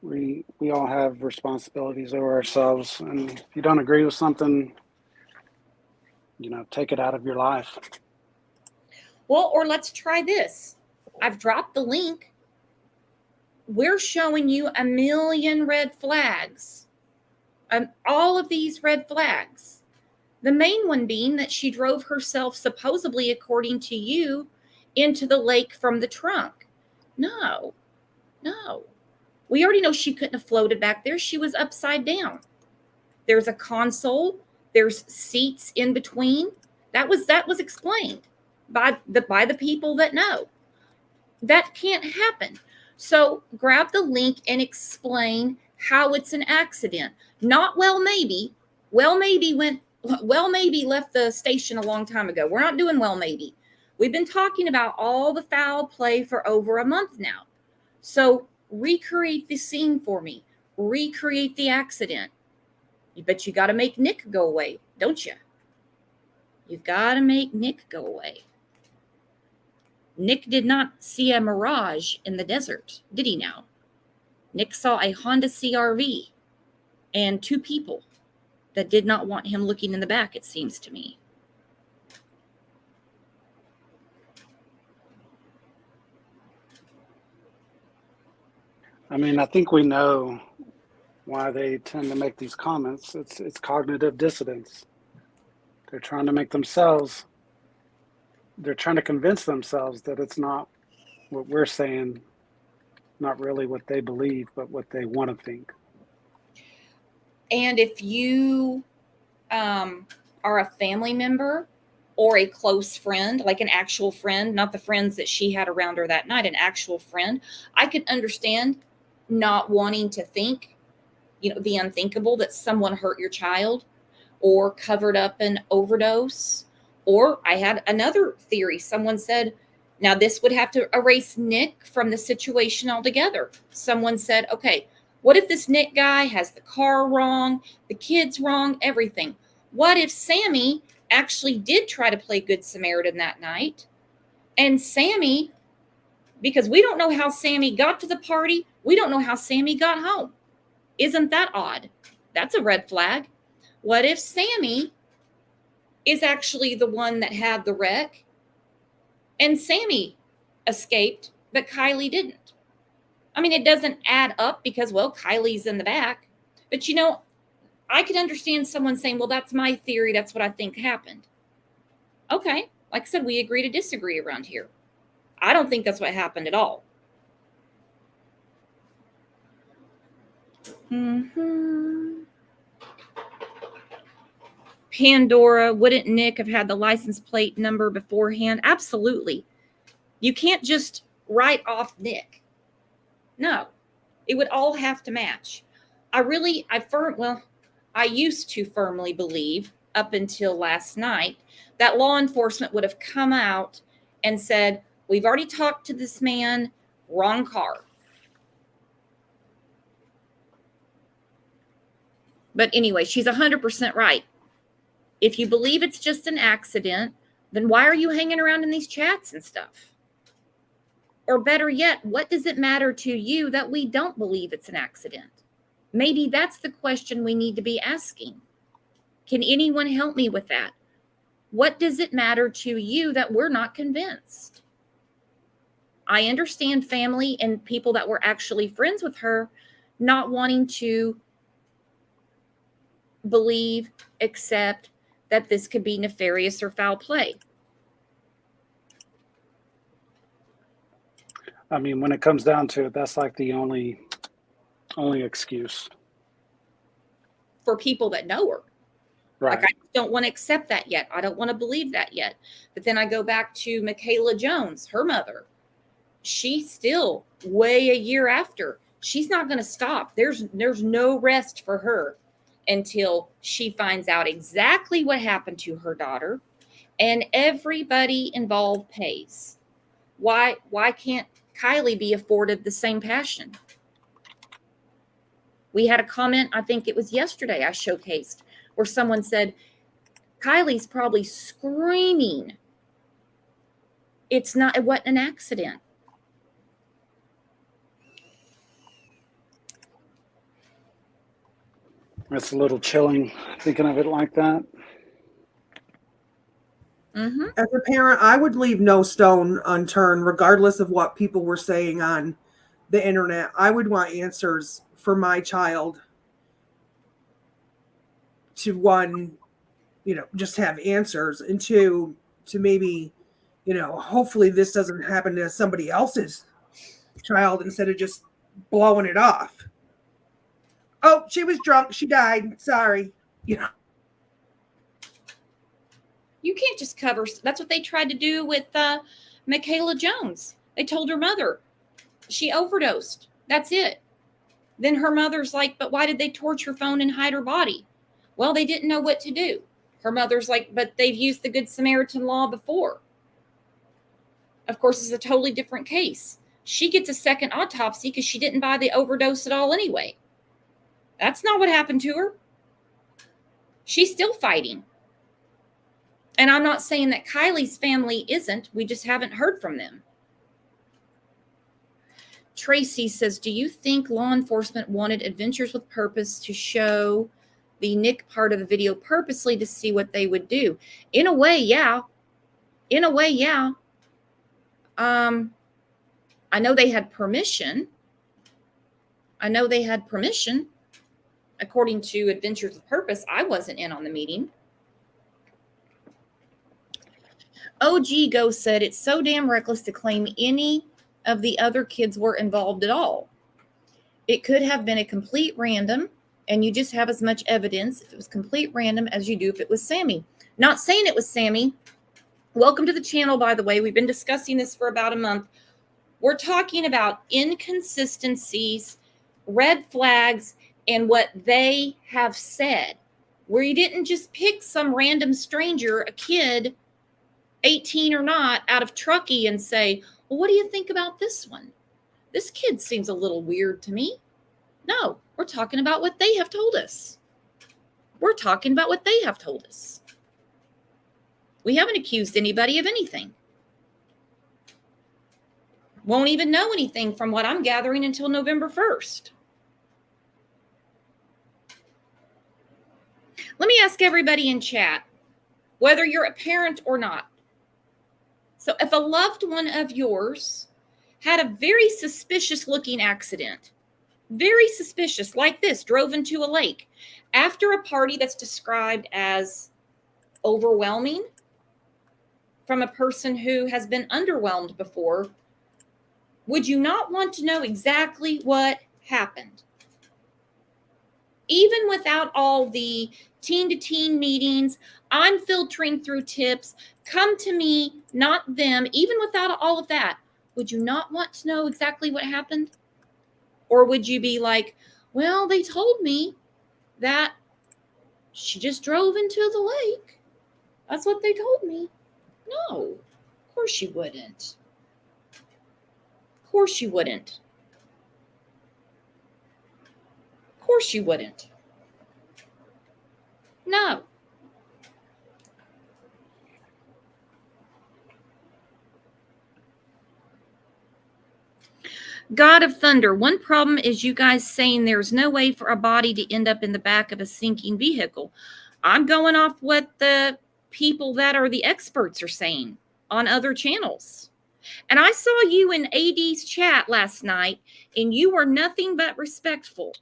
We all have responsibilities over ourselves, and if you don't agree with something, take it out of your life. Well, or let's try this. I've dropped the link. We're showing you a million red flags. All of these red flags. The main one being that she drove herself, supposedly, according to you, into the lake from the trunk. No. We already know she couldn't have floated back there. She was upside down. There's a console. There's seats in between. That was explained by the people that know. That can't happen. So grab the link and explain how it's an accident. Not maybe. Maybe left the station a long time ago. We're not doing maybe. We've been talking about all the foul play for over a month now. So recreate the scene for me. Recreate the accident. But you got to make Nick go away, don't you? You've got to make Nick go away. Nick did not see a mirage in the desert, did he now? Nick saw a Honda CR-V and two people that did not want him looking in the back, it seems to me. I mean, I think we know why they tend to make these comments. It's cognitive dissonance. They're trying to convince themselves that it's not what we're saying, not really what they believe, but what they want to think. And if you are a family member or a close friend, like an actual friend, not the friends that she had around her that night, an actual friend, I can understand not wanting to think, the unthinkable, that someone hurt your child or covered up an overdose. Or I had another theory. Someone said, now this would have to erase Nick from the situation altogether. Someone said, okay, what if this Nick guy has the car wrong, the kids wrong, everything? What if Sammy actually did try to play Good Samaritan that night? And Sammy, because we don't know how Sammy got to the party, we don't know how Sammy got home. Isn't that odd? That's a red flag. What if Sammy is actually the one that had the wreck and Sammy escaped, but Kylie didn't? I mean, it doesn't add up because, Kylie's in the back. But, I could understand someone saying, well, that's my theory. That's what I think happened. Okay. Like I said, we agree to disagree around here. I don't think that's what happened at all. Pandora, wouldn't Nick have had the license plate number beforehand? Absolutely. You can't just write off Nick. No, it would all have to match. I used to firmly believe up until last night that law enforcement would have come out and said, we've already talked to this man, wrong car. But anyway, she's 100% right. If you believe it's just an accident, then why are you hanging around in these chats and stuff? Or better yet, what does it matter to you that we don't believe it's an accident? Maybe that's the question we need to be asking. Can anyone help me with that? What does it matter to you that we're not convinced? I understand family and people that were actually friends with her not wanting to believe, accept that this could be nefarious or foul play. I mean, when it comes down to it, that's like the only excuse. for people that know her. Right. Like, I don't want to accept that yet. I don't want to believe that yet. But then I go back to Michaela Jones, her mother. She's still way a year after. She's not going to stop. There's no rest for her until she finds out exactly what happened to her daughter, and everybody involved pays. Why can't Kylie be afforded the same passion? We had a comment, I think it was yesterday I showcased, where someone said, Kylie's probably screaming. It wasn't an accident. That's a little chilling thinking of it like that. Mm-hmm. As a parent, I would leave no stone unturned, regardless of what people were saying on the internet. I would want answers for my child to, one, just have answers, and two, to maybe, hopefully this doesn't happen to somebody else's child instead of just blowing it off. Oh, she was drunk. She died. Sorry. You can't just cover. That's what they tried to do with Michaela Jones. They told her mother she overdosed. That's it. Then her mother's like, but why did they torch her phone and hide her body? Well, they didn't know what to do. Her mother's like, but they've used the Good Samaritan law before. Of course, it's a totally different case. She gets a second autopsy because she didn't buy the overdose at all anyway. That's not what happened to her. She's still fighting. And I'm not saying that Kylie's family isn't. We just haven't heard from them. Tracy says, do you think law enforcement wanted Adventures with Purpose to show the Nick part of the video purposely to see what they would do? In a way, yeah. I know they had permission. According to Adventures with Purpose, I wasn't in on the meeting. OG Go said, it's so damn reckless to claim any of the other kids were involved at all. It could have been a complete random, and you just have as much evidence if it was complete random as you do if it was Sammy. Not saying it was Sammy. Welcome to the channel, by the way. We've been discussing this for about a month. We're talking about inconsistencies, red flags, and what they have said. Where you didn't just pick some random stranger, a kid, 18 or not, out of Truckee and say, well, what do you think about this one? This kid seems a little weird to me. No, we're talking about what they have told us. We haven't accused anybody of anything. Won't even know anything from what I'm gathering until November 1st. Let me ask everybody in chat, whether you're a parent or not. So if a loved one of yours had a very suspicious looking accident, very suspicious, like this, drove into a lake, after a party that's described as overwhelming from a person who has been underwhelmed before, would you not want to know exactly what happened? Even without all the teen-to-teen meetings, I'm filtering through tips, come to me, not them, even without all of that, would you not want to know exactly what happened? Or would you be like, well, they told me that she just drove into the lake. That's what they told me. No, of course you wouldn't. Of course you wouldn't. Of course you wouldn't. No. God of Thunder, one problem is you guys saying there's no way for a body to end up in the back of a sinking vehicle. I'm going off what the people that are the experts are saying on other channels. And I saw you in AD's chat last night, and you were nothing but respectful.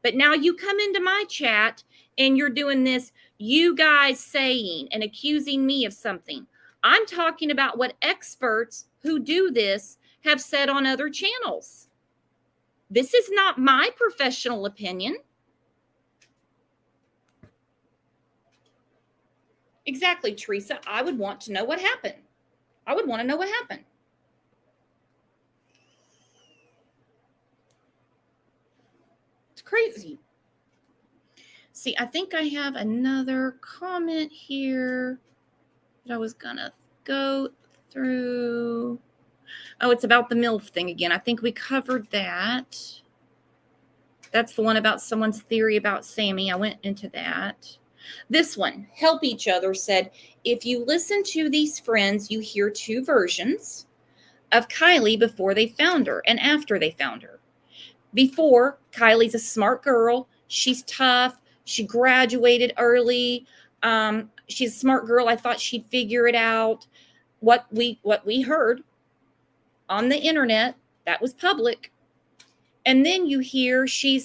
But now you come into my chat, and you're doing this, you guys saying and accusing me of something. I'm talking about what experts who do this have said on other channels. This is not my professional opinion. Exactly, Teresa. I would want to know what happened. I would want to know what happened. It's crazy. See, I think I have another comment here that I was going to go through. Oh, it's about the MILF thing again. I think we covered that. That's the one about someone's theory about Sammy. I went into that. This one, Help Each Other, said, if you listen to these friends, you hear two versions of Kylie before they found her and after they found her. Before, Kylie's a smart girl. She's tough. She graduated early. She's a smart girl. I thought she'd figure it out. What we heard on the internet, that was public. And then you hear she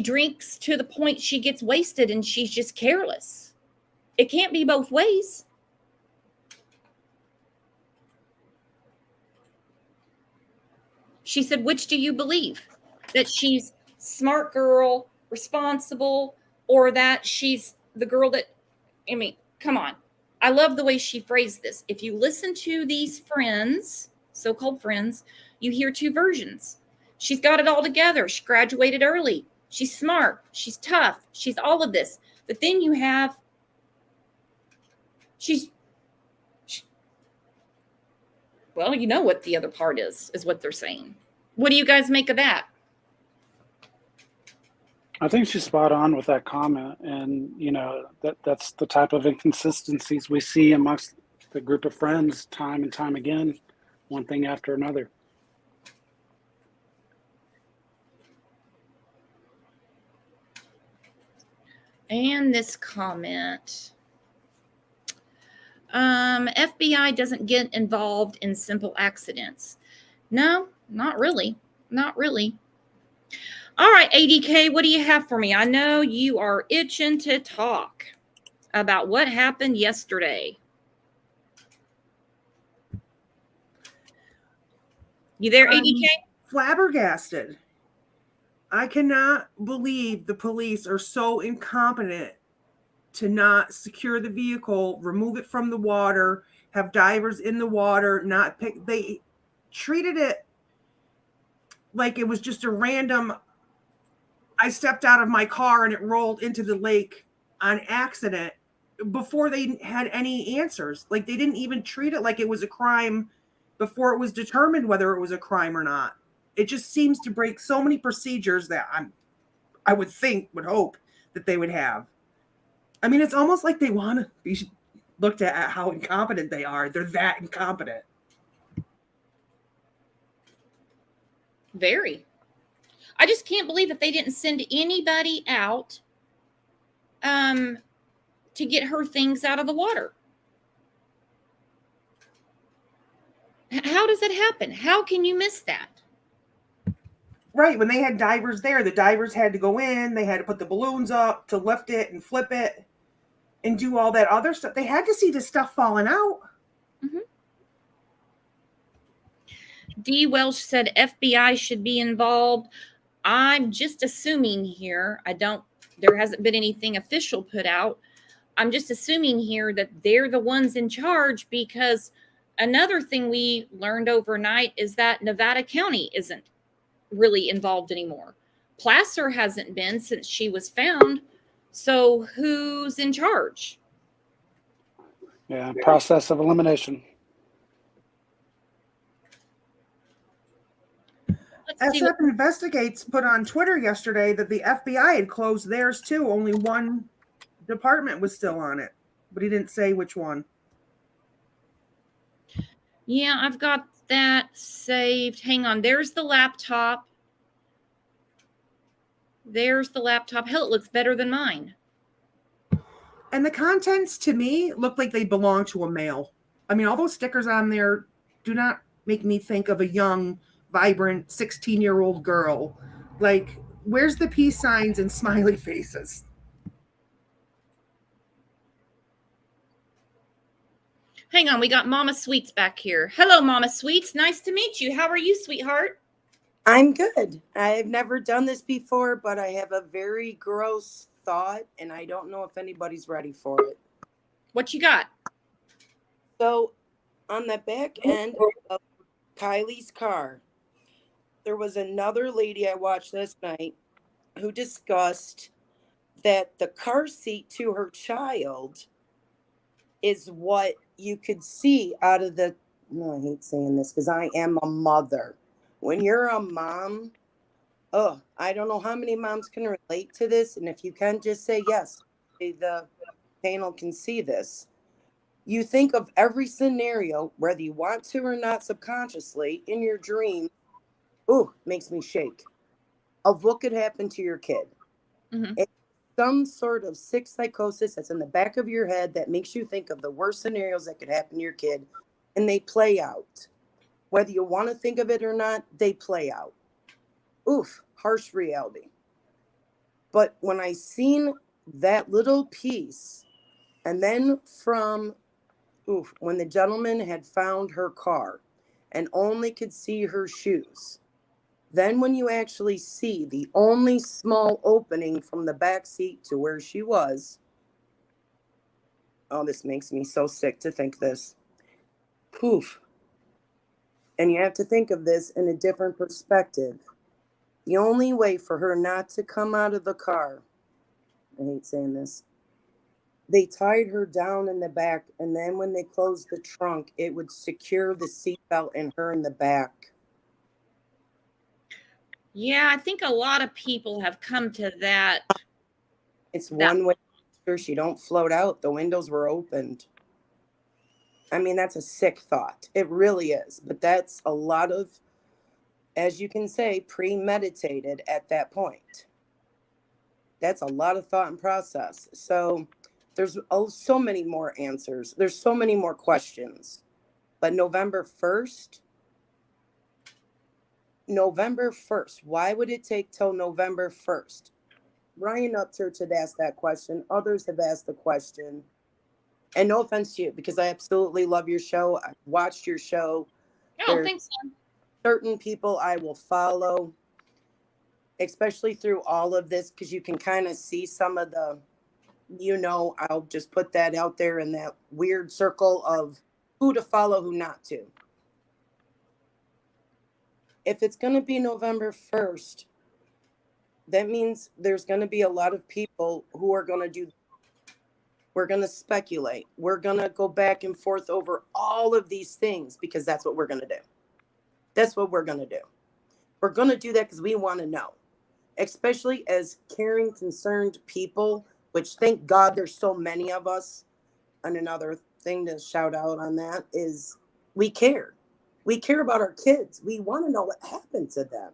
drinks to the point she gets wasted and she's just careless. It can't be both ways. She said, which do you believe? That she's smart girl, responsible, or that she's the girl that, I mean, come on. I love the way she phrased this. If you listen to these friends, so-called friends, you hear two versions. She's got it all together. She graduated early. She's smart. She's tough. She's all of this. But then you have, well, you know what the other part is what they're saying. What do you guys make of that? I think she's spot on with that comment. And, you know, that's the type of inconsistencies we see amongst the group of friends time and time again, one thing after another. And this comment. FBI doesn't get involved in simple accidents. No, not really. Not really. All right, ADK, what do you have for me? I know you are itching to talk about what happened yesterday. You there, ADK? Flabbergasted. I cannot believe the police are so incompetent to not secure the vehicle, remove it from the water, have divers in the water, not pick. They treated it like it was just a random, I stepped out of my car and it rolled into the lake on accident before they had any answers. Like they didn't even treat it like it was a crime before it was determined whether it was a crime or not. It just seems to break so many procedures that I would hope that they would have. I mean, it's almost like they want to be looked at how incompetent they are. They're that incompetent. Very. I just can't believe that they didn't send anybody out to get her things out of the water. How does that happen? How can you miss that? Right. When they had divers there, the divers had to go in. They had to put the balloons up to lift it and flip it and do all that other stuff. They had to see the stuff falling out. Mm-hmm. D. Welsh said FBI should be involved. I'm just assuming here, there hasn't been anything official put out. I'm just assuming here that they're the ones in charge, because another thing we learned overnight is that Nevada County isn't really involved anymore. Placer hasn't been since she was found. So who's in charge? Yeah, process of elimination. SF Investigates put on Twitter yesterday that the FBI had closed theirs too. Only one department was still on it, but he didn't say which one. Yeah, I've got that saved. Hang on. There's the laptop. There's the laptop. Hell, it looks better than mine. And the contents to me look like they belong to a male. I mean, all those stickers on there do not make me think of a young, vibrant 16-year-old girl. Like, where's the peace signs and smiley faces? Hang on, we got Mama Sweets back here. Hello, Mama Sweets. Nice to meet you. How are you, sweetheart? I'm good. I've never done this before, but I have a very gross thought, and I don't know if anybody's ready for it. What you got? So on the back end of Kylie's car, there was another lady I watched this night who discussed that the car seat to her child is what you could see out of the, no, I hate saying this because I am a mother. When you're a mom, oh, I don't know how many moms can relate to this. And if you can, just say yes. The panel can see this. You think of every scenario, whether you want to or not subconsciously, in your dream. Ooh, makes me shake. Of what could happen to your kid. Mm-hmm. It's some sort of sick psychosis that's in the back of your head that makes you think of the worst scenarios that could happen to your kid, and they play out. Whether you want to think of it or not, they play out. Oof, harsh reality. But when I seen that little piece, and then from when the gentleman had found her car and only could see her shoes, then when you actually see the only small opening from the back seat to where she was, oh, this makes me so sick to think this. Poof. And you have to think of this in a different perspective. The only way for her not to come out of the car, I hate saying this, they tied her down in the back, and then when they closed the trunk, it would secure the seatbelt and her in the back. Yeah, I think a lot of people have come to that. It's one way sure she don't float out. The windows were opened. I mean, that's a sick thought. It really is. But that's a lot of, as you can say, premeditated at that point. That's a lot of thought and process. So there's so many more answers. There's so many more questions. But November 1st, why would it take till November 1st? Ryan Upchurch had asked that question. Others have asked the question. And no offense to you, because I absolutely love your show. I've watched your show. Oh, There's thanks, Sam. certain people I will follow, especially through all of this, because you can kind of see some of the, I'll just put that out there in that weird circle of who to follow, who not to. If it's going to be November 1st, that means there's going to be a lot of people who are going to do, we're going to speculate. We're going to go back and forth over all of these things because that's what we're going to do. That's what we're going to do. We're going to do that because we want to know, especially as caring, concerned people, which thank God there's so many of us. And another thing to shout out on that is we care. We care about our kids. We want to know what happened to them.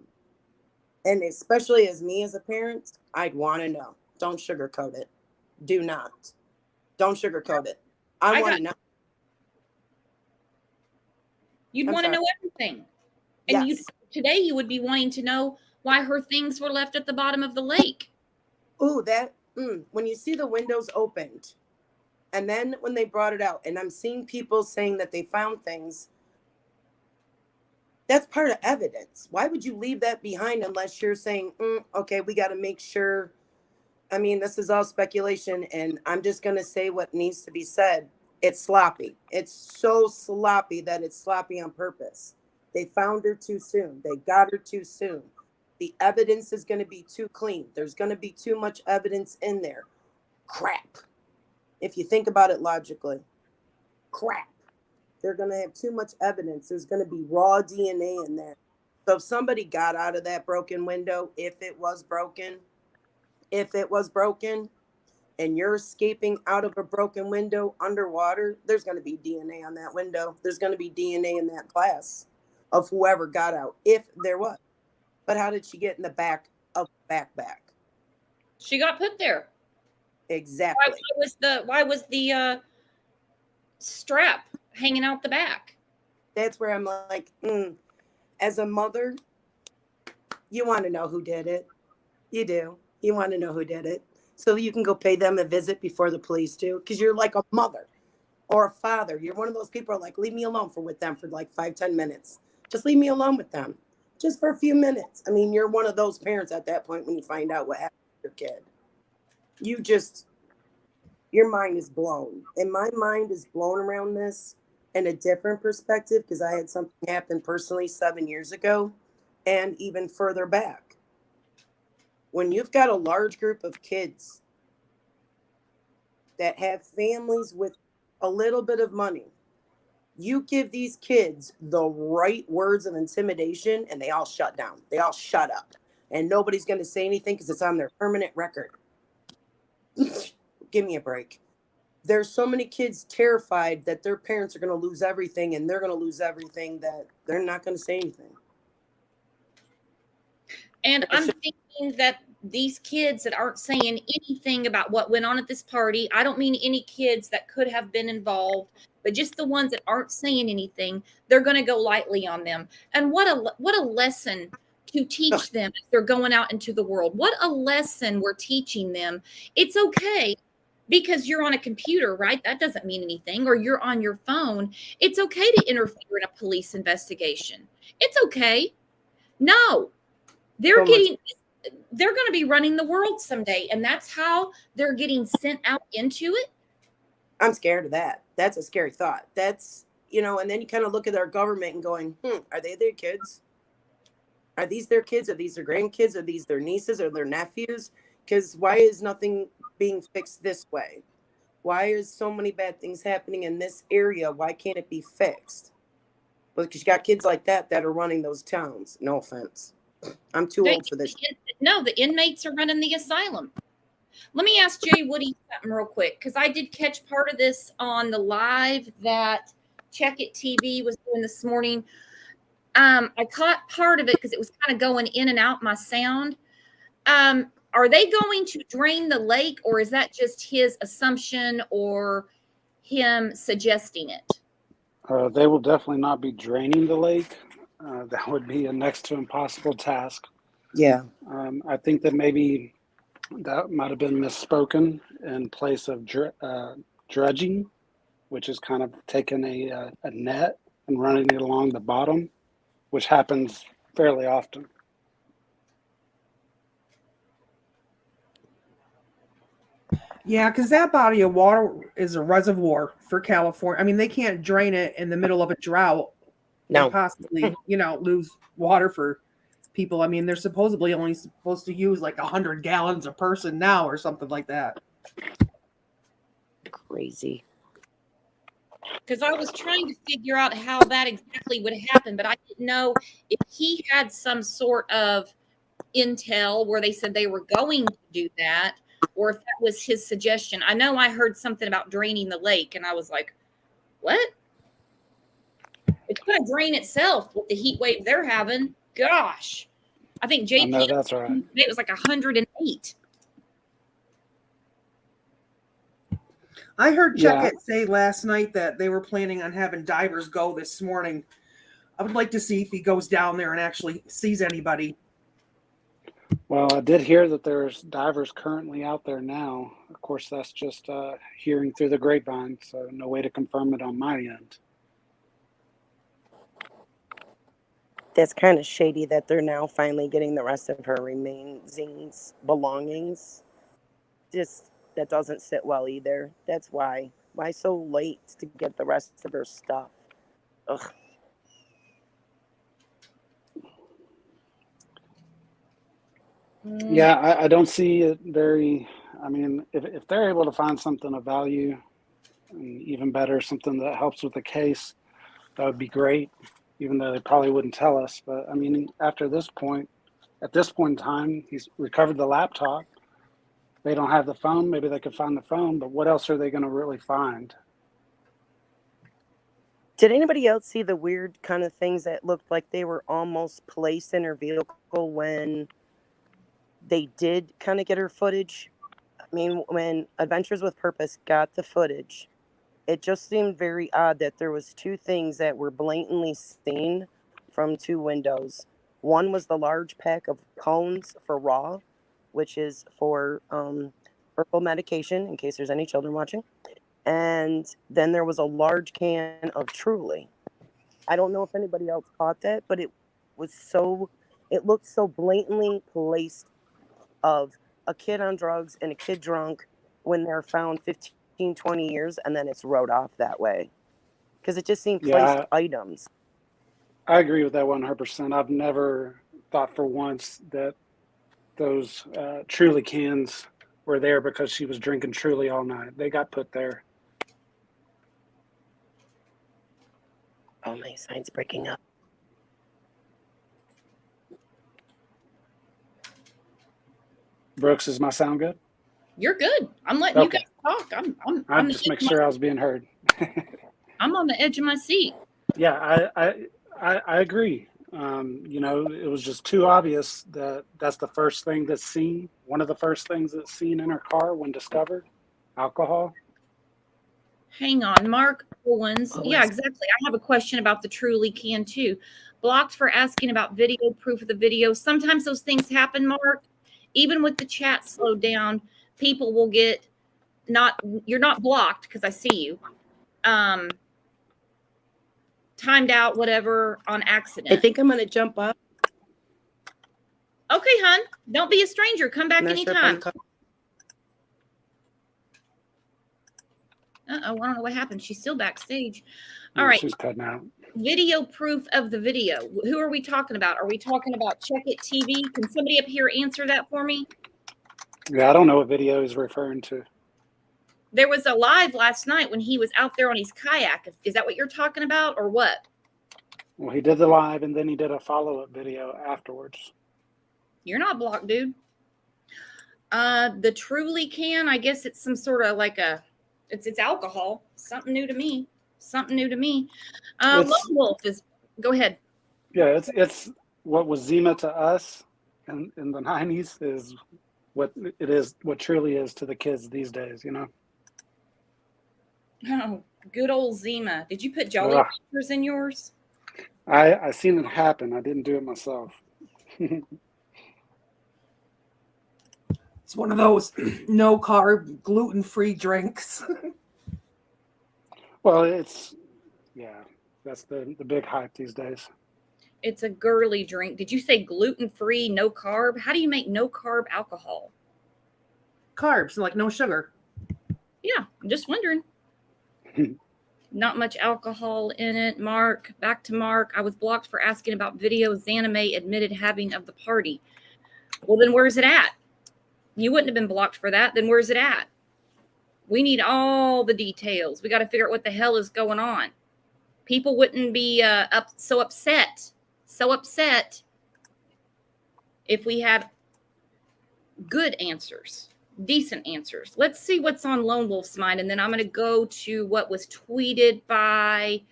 And especially as me as a parent, I'd want to know. Don't sugarcoat it. Do not. Don't sugarcoat it. I want to know. You'd want to know everything. And yes. Today you would be wanting to know why her things were left at the bottom of the lake. Ooh, when you see the windows opened, and then when they brought it out, and I'm seeing people saying that they found things, that's part of evidence. Why would you leave that behind unless you're saying, okay, we got to make sure. I mean, this is all speculation, and I'm just going to say what needs to be said. It's sloppy. It's so sloppy that it's sloppy on purpose. They found her too soon. They got her too soon. The evidence is going to be too clean. There's going to be too much evidence in there. Crap. If you think about it logically, crap. They're going to have too much evidence. There's going to be raw DNA in there. So if somebody got out of that broken window, if it was broken, and you're escaping out of a broken window underwater, there's going to be DNA on that window. There's going to be DNA in that glass of whoever got out, if there was. But how did she get in the back of the backpack? She got put there. Exactly. Why was the strap hanging out the back? That's where I'm like, as a mother, you want to know who did it. You do. You want to know who did it. So you can go pay them a visit before the police do. Because you're like a mother or a father. You're one of those people who are like, leave me alone with them for like 5-10 minutes. Just leave me alone with them. Just for a few minutes. I mean, you're one of those parents at that point when you find out what happened to your kid. your mind is blown. And my mind is blown around this in a different perspective because I had something happen personally 7 years ago and even further back. When you've got a large group of kids that have families with a little bit of money, you give these kids the right words of intimidation and they all shut down. They all shut up. And nobody's going to say anything because it's on their permanent record. Give me a break. There's so many kids terrified that their parents are going to lose everything and they're going to lose everything that they're not going to say anything. And I'm thinking that these kids that aren't saying anything about what went on at this party, I don't mean any kids that could have been involved, but just the ones that aren't saying anything, they're going to go lightly on them. And what a lesson to teach them as they're going out into the world. What a lesson we're teaching them. It's okay because you're on a computer, right? That doesn't mean anything. Or you're on your phone. It's okay to interfere in a police investigation. It's okay. No, they're going to be running the world someday. And that's how they're getting sent out into it. I'm scared of that. That's a scary thought. That's, and then you kind of look at our government and going, are they their kids? Are these their kids? Are these their grandkids? Are these their nieces or their nephews? Because why is nothing being fixed this way? Why is so many bad things happening in this area? Why can't it be fixed? Well, because you got kids like that are running those towns. No offense. I'm too old for this. No, the inmates are running the asylum. Let me ask Jay Woody something real quick, because I did catch part of this on the live that Check It TV was doing this morning. I caught part of it because it was kind of going in and out my sound. Are they going to drain the lake, or is that just his assumption or him suggesting it? They will definitely not be draining the lake. That would be a next to impossible task. Yeah. I think that maybe that might have been misspoken in place of dredging, which is kind of taking a net and running it along the bottom, which happens fairly often. Yeah, because that body of water is a reservoir for California. I mean, they can't drain it in the middle of a drought and possibly, lose water for people. I mean, they're supposedly only supposed to use like 100 gallons a person now or something like that. Crazy. Because I was trying to figure out how that exactly would happen, but I didn't know if he had some sort of intel where they said they were going to do that, or if that was his suggestion. I know I heard something about draining the lake, and I was like, what? It's going to drain itself with the heat wave they're having. Gosh. I think JP, I know that's right. It was like 108. I heard Check It say last night that they were planning on having divers go this morning. I would like to see if he goes down there and actually sees anybody. Well, I did hear that there's divers currently out there now. Of course, that's just hearing through the grapevine, so no way to confirm it on my end. That's kind of shady that they're now finally getting the rest of her belongings. Just, that doesn't sit well either. That's why. Why so late to get the rest of her stuff? Ugh. Yeah, I don't see it very. I mean, if they're able to find something of value, and even better, something that helps with the case, that would be great, even though they probably wouldn't tell us. But I mean, at this point in time, he's recovered the laptop. They don't have the phone. Maybe they could find the phone, but what else are they going to really find? Did anybody else see the weird kind of things that looked like they were almost placed in her vehicle when they did kind of get her footage? I mean, when Adventures with Purpose got the footage, it just seemed very odd that there was two things that were blatantly seen from two windows. One was the large pack of cones for raw, which is for herbal medication, in case there's any children watching. And then there was a large can of Truly. I don't know if anybody else caught that, but it looked so blatantly placed of a kid on drugs and a kid drunk when they're found 15 20 years, and then it's wrote off that way. Because it just seemed Yeah, placed items. I agree with that 100%. I've never thought for once that those Truly cans were there because she was drinking Truly all night. They got put there. Oh, my sign's breaking up. Brooks, is my sound good? You're good. I'm letting you Okay. guys talk. I'm I on the just edge make of my- sure I was being heard. I'm on the edge of my seat. Yeah, I agree. You know, it was just too obvious that that's the first thing that's seen. One of the first things that's seen in her car when discovered, alcohol. Hang on, Mark Owens. Oh, Yeah, exactly. I have a question about the Truly can too. Blocked for asking about video proof of the video. Sometimes those things happen, Mark. Even with the chat slowed down, people will get you're not blocked because I see you. Timed out, whatever, on accident. I think I'm going to jump up. Okay, hon. Don't be a stranger. Come back Not sure if anytime. I'm I don't know what happened. She's still backstage. Yeah, All right. she's cutting out. Video proof of the video. Who are we talking about? Are we talking about Check It TV? Can somebody up here answer that for me? Yeah, I don't know what video he's referring to. There was a live last night when he was out there on his kayak. Is that what you're talking about or what? Well, he did the live and then he did a follow-up video afterwards. You're not blocked, dude. The Truly can, I guess it's some sort of like it's alcohol. Something new to me. Something new to me. Lone Wolf is, go ahead. Yeah, it's what was Zima to us in the 90s is what it is, what Truly is to the kids these days, you know? Oh, good old Zima. Did you put Jolly Ugh. Ranchers in yours? I seen it happen. I didn't do it myself. It's one of those no carb, gluten free drinks. Well, that's the big hype these days. It's a girly drink. Did you say gluten-free, no carb? How do you make no carb alcohol? Carbs, like no sugar. Yeah, I'm just wondering. Not much alcohol in it. Mark, back to Mark. I was blocked for asking about video Zanime admitted having of the party. Well, then where's it at? You wouldn't have been blocked for that. Then where's it at? We need all the details. We got to figure out what the hell is going on. People wouldn't be so upset if we had good answers, decent answers. Let's see what's on Lone Wolf's mind, and then I'm going to go to what was tweeted by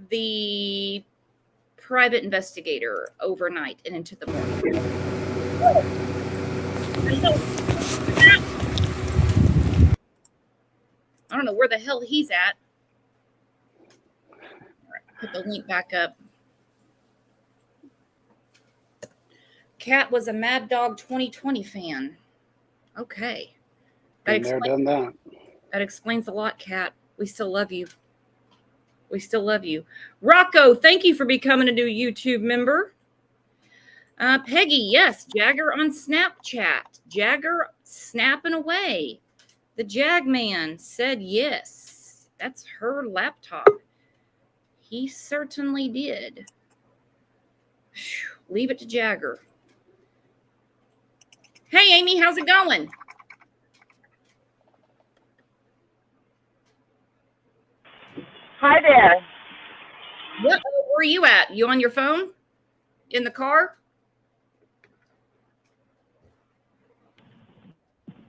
the private investigator overnight and into the morning. I don't know where the hell he's at. All right, put the link back up. Cat was a Mad Dog 2020 fan. Okay. Been there, done that. That explains a lot, Cat. We still love you. We still love you. Rocco, thank you for becoming a new YouTube member. Peggy, yes. Jagger on Snapchat. Jagger snapping away. The Jag Man said yes. That's her laptop. He certainly did. Whew, leave it to Jagger. Hey, Amy, how's it going? Hi there. Where are you at? You on your phone? In the car?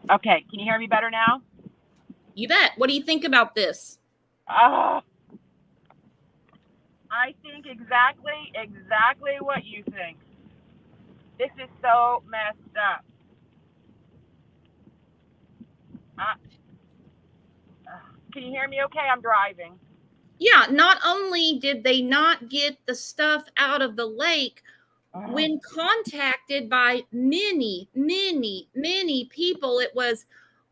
Okay, can you hear me better now? You bet. What do you think about this? I think exactly what you think. This is so messed up. Can you hear me okay? I'm driving. Yeah, not only did they not get the stuff out of the lake, when contacted by many people, it was,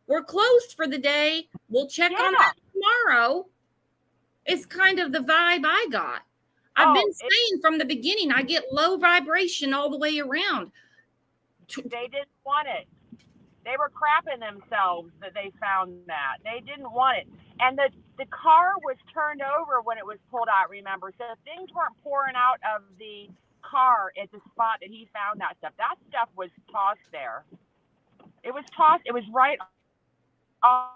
we're closed for the day. We'll check on that tomorrow. It's kind of the vibe I got. I've been saying from the beginning, I get low vibration all the way around. They didn't want it. They were crapping themselves that they found that. They didn't want it. And the car was turned over when it was pulled out, remember? So things weren't pouring out of the car at the spot that he found that stuff. That stuff was tossed there. It was tossed. It was right off.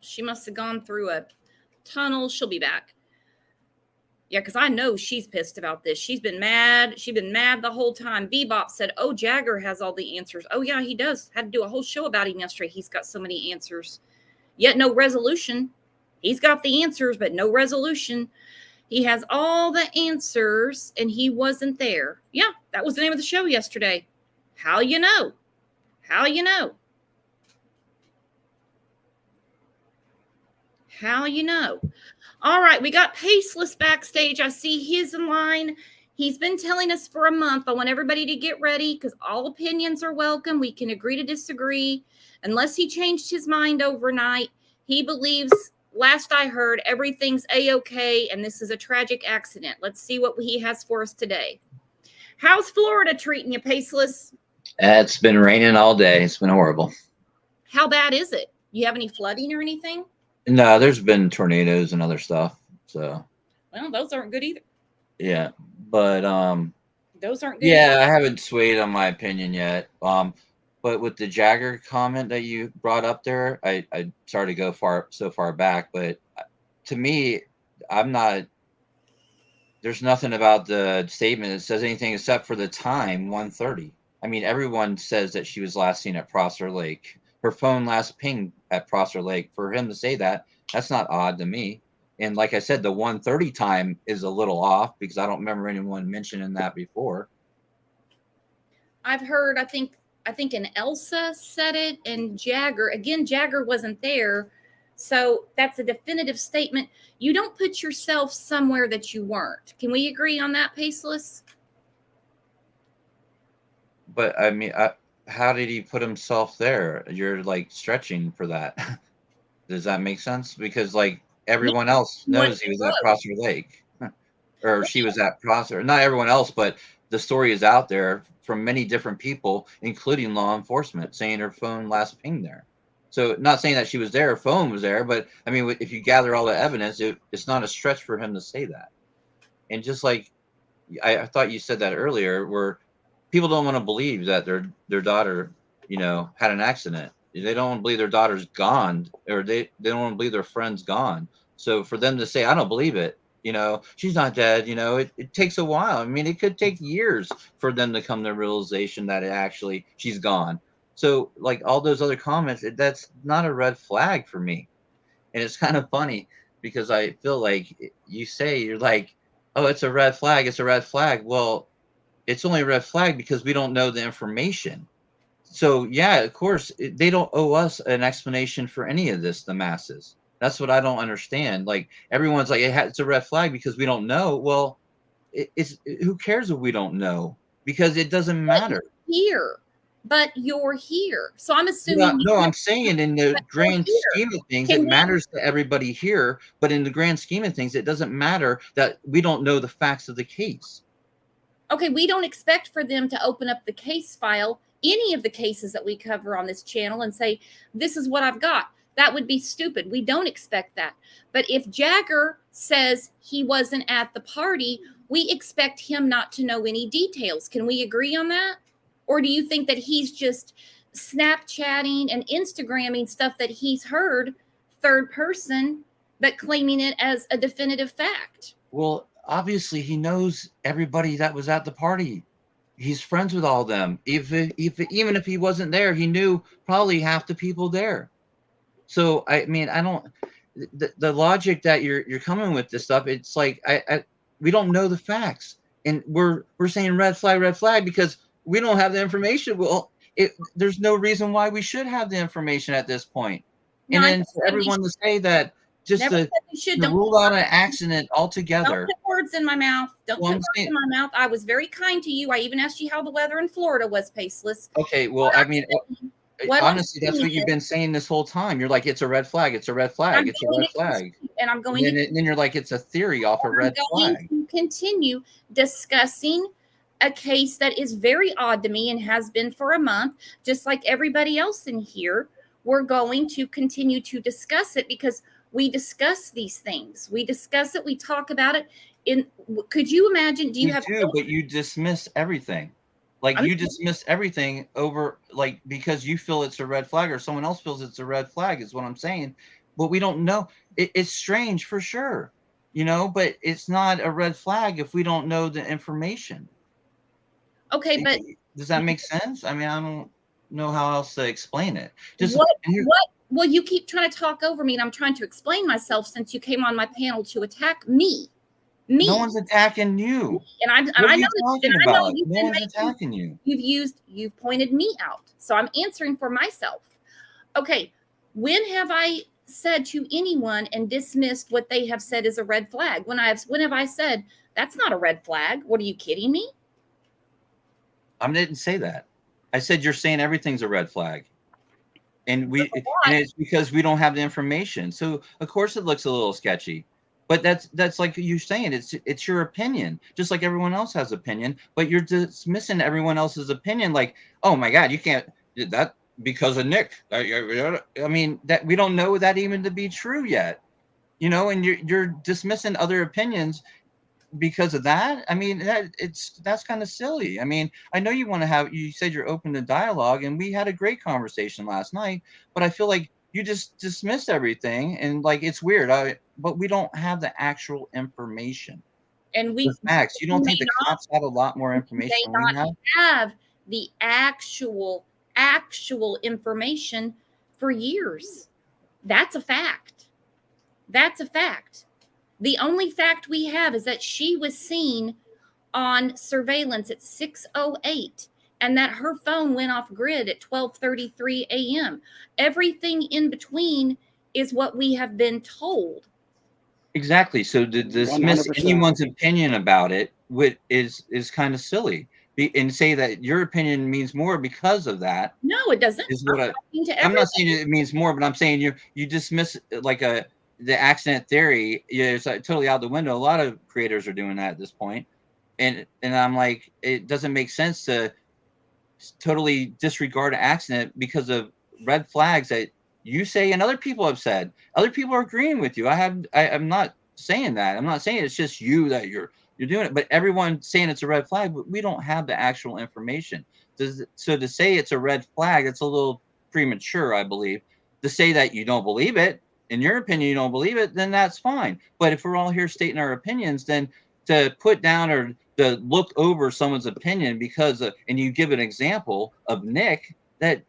She must have gone through a tunnel. She'll be back. Yeah, because I know she's pissed about this. She's been mad. She's been mad the whole time. Bebop said, oh, Jagger has all the answers. Oh, yeah, he does. Had to do a whole show about him yesterday. He's got so many answers. Yet no resolution. He's got the answers, but no resolution. He has all the answers, and he wasn't there. Yeah, that was the name of the show yesterday. How you know? How you know? How you know? All right, we got Paceless backstage. I see his in line. He's been telling us for a month. I want everybody to get ready because all opinions are welcome. We can agree to disagree. Unless he changed his mind overnight, he believes, last I heard, everything's A-okay, and this is a tragic accident. Let's see what he has for us today. How's Florida treating you, Paceless? It's been raining all day. It's been horrible. How bad is it? You have any flooding or anything? No, there's been tornadoes and other stuff. So, well, those aren't good either. Yeah, but those aren't good. Yeah, I haven't swayed on my opinion yet. But with the Jagger comment that you brought up there, I sorry to go so far back, but to me, I'm not. There's nothing about the statement that says anything except for the time, 1:30. I mean, everyone says that she was last seen at Prosser Lake. Her phone last pinged at Prosser Lake. For him to say that, that's not odd to me. And like I said, the 1:30 time is a little off because I don't remember anyone mentioning that before. I've heard, I think an Elsa said it, and Jagger. Again, Jagger wasn't there. So that's a definitive statement. You don't put yourself somewhere that you weren't. Can we agree on that, Paceless? But I mean, how did he put himself there? You're like stretching for that. Does that make sense? Because like everyone else knows he was at Prosser Lake, or she was at Prosser. Not everyone else, but the story is out there from many different people, including law enforcement, saying her phone last pinged there. So not saying that she was there, her phone was there, but I mean, if you gather all the evidence, it's not a stretch for him to say that. And just like I thought you said that earlier, where people don't want to believe that their daughter, had an accident. They don't want to believe their daughter's gone, or they don't want to believe their friend's gone. So for them to say, I don't believe it, she's not dead, it takes a while. I mean, it could take years for them to come to realization that she's gone. So like all those other comments, that's not a red flag for me. And it's kind of funny because I feel like you're like, oh, it's a red flag. It's a red flag. Well, it's only a red flag because we don't know the information. So yeah, of course, they don't owe us an explanation for any of this, the masses. That's what I don't understand. Like everyone's like, it's a red flag because we don't know. Well, who cares if we don't know? Because it doesn't matter. But you're here. So I'm assuming. No, I'm saying in the grand scheme of things, it matters to everybody here. But in the grand scheme of things, it doesn't matter that we don't know the facts of the case. Okay, we don't expect for them to open up the case file, any of the cases that we cover on this channel, and say, this is what I've got. That would be stupid. We don't expect that. But if Jagger says he wasn't at the party, we expect him not to know any details. Can we agree on that? Or do you think that he's just Snapchatting and Instagramming stuff that he's heard third person, but claiming it as a definitive fact? Well, obviously he knows everybody that was at the party. He's friends with all of them. Even if he wasn't there, he knew probably half the people there. So I mean, I don't. The logic that you're coming with this stuff, it's like we don't know the facts, and we're saying red flag because we don't have the information. Well, there's no reason why we should have the information at this point. And then for everyone to say that. Just to rule out an accident altogether. Don't put words in my mouth. Don't put words in my mouth. I was very kind to you. I even asked you how the weather in Florida was, Paceless. Okay, well, I mean, honestly, that's what you've been saying this whole time. You're like, it's a red flag. It's a red flag. It's a red flag. And I'm going then you're like, it's a theory off a red flag. I'm going to continue discussing a case that is very odd to me and has been for a month, just like everybody else in here. We're going to continue to discuss it because we discuss these things. We discuss it. We talk about it. Could you imagine? Do you have? But you dismiss everything. Like you dismiss everything over, like, because you feel it's a red flag or someone else feels it's a red flag is what I'm saying. But we don't know. It's strange for sure, but it's not a red flag if we don't know the information. Okay, but does that make sense? I mean, I don't know how else to explain it. Well, you keep trying to talk over me, and I'm trying to explain myself since you came on my panel to attack me. No one's attacking you. And I know no one's attacking you. You've pointed me out. So I'm answering for myself. Okay. When have I said to anyone and dismissed what they have said is a red flag? When have I said that's not a red flag? What, are you kidding me? I didn't say that. I said you're saying everything's a red flag. And it's because we don't have the information. So of course it looks a little sketchy. But that's like you're saying, it's your opinion, just like everyone else has opinion, but you're dismissing everyone else's opinion like, oh my God, you can't do that because of Nick. I mean, that we don't know that even to be true yet, and you're dismissing other opinions because of that. I mean, that's kind of silly. I mean, I know you said you're open to dialogue, and we had a great conversation last night, but I feel like you just dismissed everything, and like it's weird. But we don't have the actual information. And the facts. You don't think the cops have a lot more information than we have the actual information for years. That's a fact. That's a fact. The only fact we have is that she was seen on surveillance at 6:08 and that her phone went off grid at 12:33 a.m. Everything in between is what we have been told. Exactly. So to dismiss 100%. Anyone's opinion about it is kind of silly, and say that your opinion means more because of that. No, it doesn't. I'm not saying it means more, but I'm saying you dismiss like the accident theory. It's totally out the window. A lot of creators are doing that at this point, and I'm like, it doesn't make sense to totally disregard an accident because of red flags that you say and other people have said. Other people are agreeing with you. I'm not saying that. I'm not saying it's just you that you're doing it, but everyone's saying it's a red flag, but we don't have the actual information. So to say it's a red flag, it's a little premature, I believe. To say that you don't believe it, in your opinion, you don't believe it, then that's fine. But if we're all here stating our opinions, then to put down or to look over someone's opinion and you give an example of Nick, that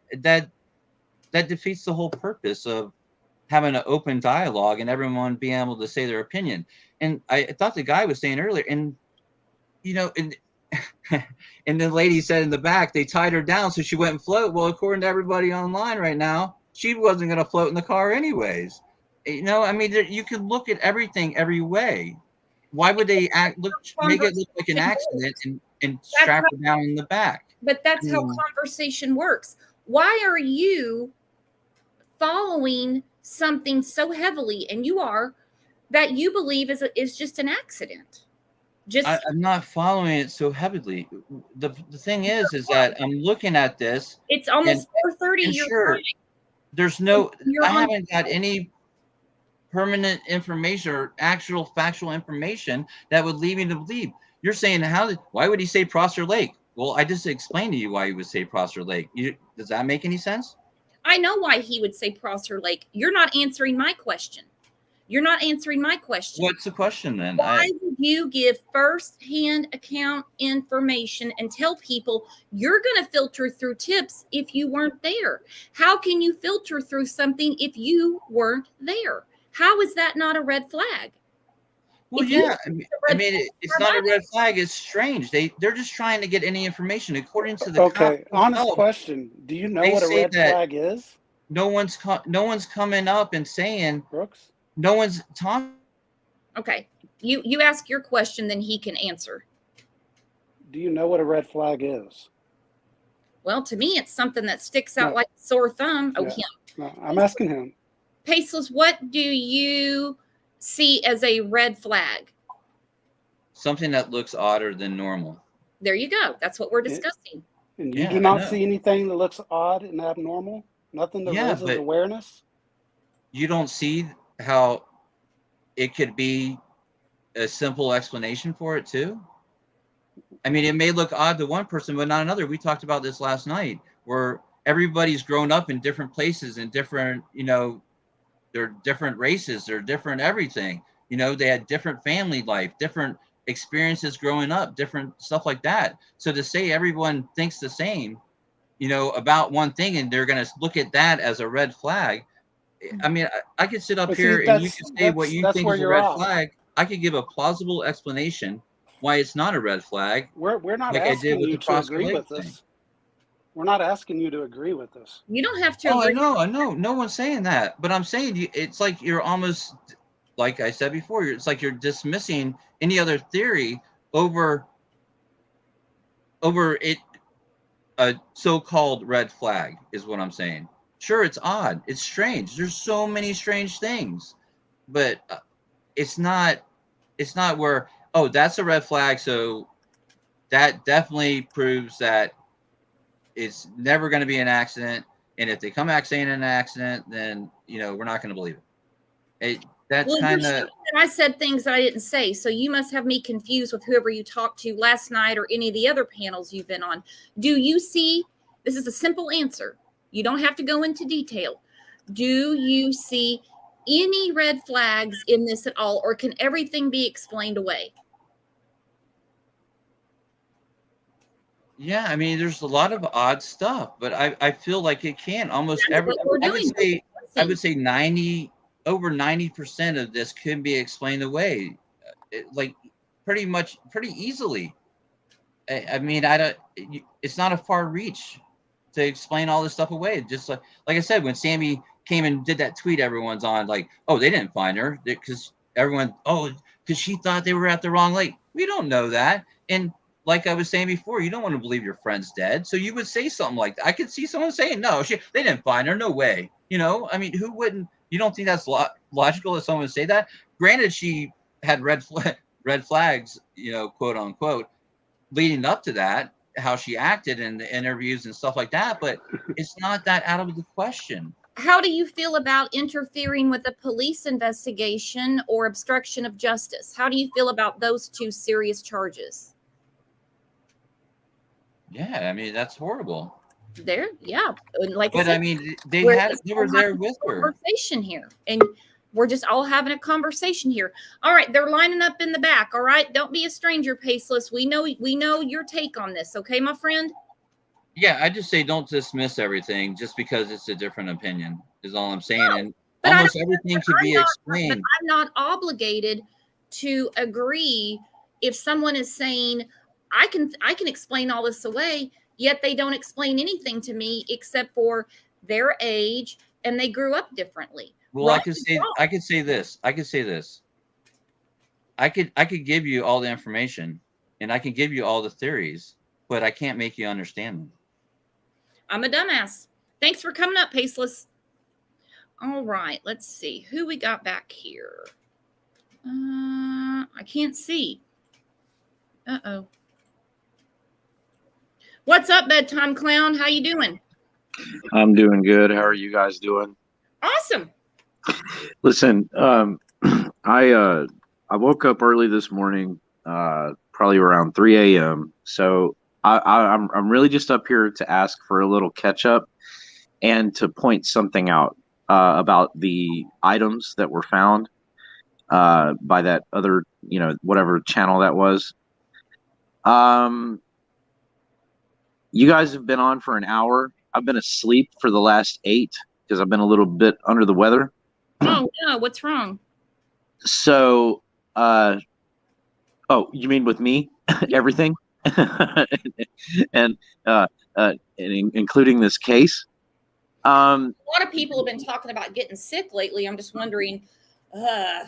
defeats the whole purpose of having an open dialogue and everyone being able to say their opinion. And I thought the guy was saying earlier, and and the lady said in the back, they tied her down so she wouldn't float. Well, according to everybody online right now, she wasn't going to float in the car anyways. I mean, you can look at everything every way. Why would they make it look like an accident and strap her down in the back? But that's how conversation works. Why are you following something so heavily, and you are, that you believe is just an accident? I'm not following it so heavily. The thing is that I'm looking at this. It's almost 4:30. Sure, I haven't got any permanent information or actual factual information that would lead me to believe. You're saying why would he say Prosser Lake? Well, I just explained to you why he would say Prosser Lake. Does that make any sense? I know why he would say Prosser Lake. You're not answering my question. You're not answering my question. What's the question then? Why would you give first-hand account information and tell people you're going to filter through tips if you weren't there? How can you filter through something if you weren't there? How is that not a red flag? Well, yeah. I mean, it's not a red flag. It's strange. They're just trying to get any information according to the Okay, honest question. Do you know what a red flag is? No one's coming up and saying, Brooks? No one's talking. Okay. You ask your question, then he can answer. Do you know what a red flag is? Well, to me, it's something that sticks out like a sore thumb. Oh, him. No, I'm asking him. Paceless, what do you see as a red flag? Something that looks odder than normal. There you go. That's what we're And, discussing. and you Yeah, do I not know. see anything that looks odd and abnormal? Nothing that Yeah, raises but awareness? you don't see how it could be a simple explanation for it too? I mean, it may look odd to one person, but not another. We talked about this last night, where everybody's grown up in different places and different, they're different races, they're different everything. They had different family life, different experiences growing up, different stuff like that. So to say everyone thinks the same, about one thing, and they're going to look at that as a red flag. I mean, I could sit up But see, here and you could say what you that's think where is a you're red off. flag. I could give a plausible explanation why it's not a red flag, We're not like I did asking with you the to Prosper agree Lake with thing. this. We're not asking you to agree with this. You don't have to Oh, I agree. know. No one's saying that, but I'm saying it's like you're almost, like I said before, it's like you're dismissing any other theory over it. A so-called red flag is what I'm saying. Sure, it's odd, it's strange. There's so many strange things, but it's not. It's not where, oh, that's a red flag, so that definitely proves that it's never going to be an accident. And if they come back saying an accident, then we're not going to believe it. That's Well, you're kind showing of, that I said things that I didn't say, so you must have me confused with whoever you talked to last night or any of the other panels you've been on. Do you see? This is a simple answer. You don't have to go into detail. Do you see any red flags in this at all, or can everything be explained away? yeah. I mean, there's a lot of odd stuff, but I feel like it can almost That's every. what we're I would doing. say I would say 90% of this can be explained away, like pretty easily. I mean, I don't. It's not a far reach to explain all this stuff away. Just like I said, when Sammy came and did that tweet, everyone's on like, oh, they didn't find her because everyone, oh, because she thought they were at the wrong lake. We don't know that. And like I was saying before, you don't want to believe your friend's dead, so you would say something like that. I could see someone saying, no, they didn't find her. No way. I mean, who wouldn't? You don't think that's logical that someone would say that? Granted, she had red flags, quote unquote, leading up to that, how she acted in the interviews and stuff like that, but it's not that out of the question. How do you feel about interfering with a police investigation or obstruction of justice? How do you feel about those two serious charges? Yeah, I mean, that's horrible. There, yeah. And like I But said, I mean, they we're just all were there having with a her. conversation here, and we're just all having a conversation here. All right, they're lining up in the back. All right, don't be a stranger, Paceless. We know your take on this. Okay, my friend. Yeah, I just say don't dismiss everything just because it's a different opinion is all I'm saying. No, And but almost everything could be but explained. I'm not obligated to agree if someone is saying I can explain all this away, yet they don't explain anything to me except for their age and they grew up differently. Well, Wrong I could is say wrong. I could say this. I could give you all the information and I can give you all the theories, but I can't make you understand them. I'm a dumbass. Thanks for coming up, Paceless. All right, let's see who we got back here. I can't see. Uh-oh. What's up, bedtime clown? How you doing? I'm doing good. How are you guys doing? Awesome. Listen, I woke up early this morning, probably around 3 a.m. So I'm really just up here to ask for a little catch up and to point something out about the items that were found by that other, whatever channel that was. You guys have been on for an hour. I've been asleep for the last 8 because I've been a little bit under the weather. Oh no, what's wrong? So, oh, you mean with me? Everything, and including this case. A lot of people have been talking about getting sick lately. I'm just wondering. I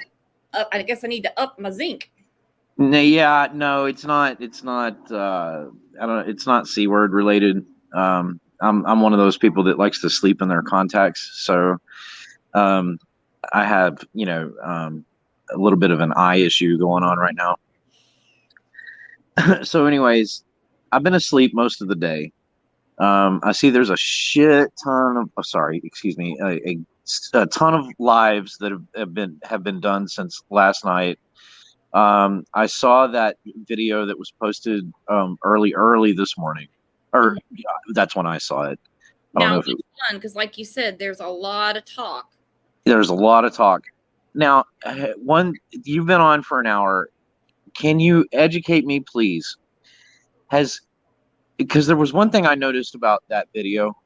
guess I need to up my zinc. Yeah, no, it's not. It's not. I don't. It's not C word related. I'm one of those people that likes to sleep in their contacts. So, I have a little bit of an eye issue going on right now. So, anyways, I've been asleep most of the day. I see there's a shit ton of, excuse me, a ton of lives that have been done since last night. I saw that video that was posted early this morning, or yeah, that's when I saw it. I don't know if it's fun because, like you said, there's a lot of talk. There's a lot of talk. Now, you've been on for an hour. Can you educate me, please? Because there was one thing I noticed about that video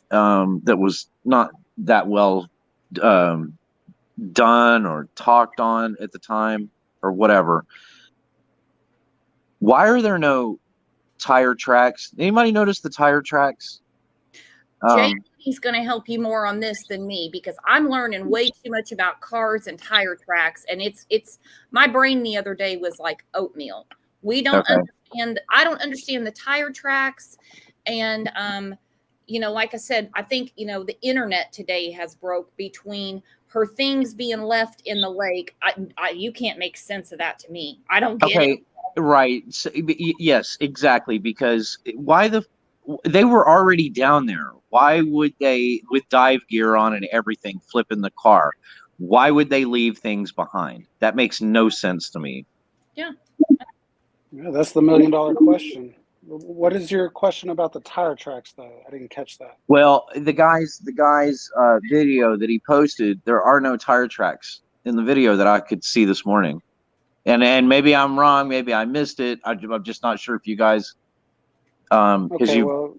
that was not that well done or talked on at the time or whatever. Why are there no tire tracks? Anybody notice the tire tracks? He's going to help you more on this than me because I'm learning way too much about cars and tire tracks. And it's my brain the other day was like oatmeal. We don't understand. I don't understand the tire tracks. And, like I said, I think, the internet today has broke between her things being left in the lake. You can't make sense of that to me. I don't get it. Right. So, yes, exactly. Because they were already down there. Why would they, with dive gear on and everything, flip in the car? Why would they leave things behind? That makes no sense to me. Yeah. Yeah, that's the $1 million question. What is your question about the tire tracks, though? I didn't catch that. Well, the guy's video that he posted, there are no tire tracks in the video that I could see this morning. And maybe I'm wrong. Maybe I missed it. I'm just not sure if you guys. Okay, well,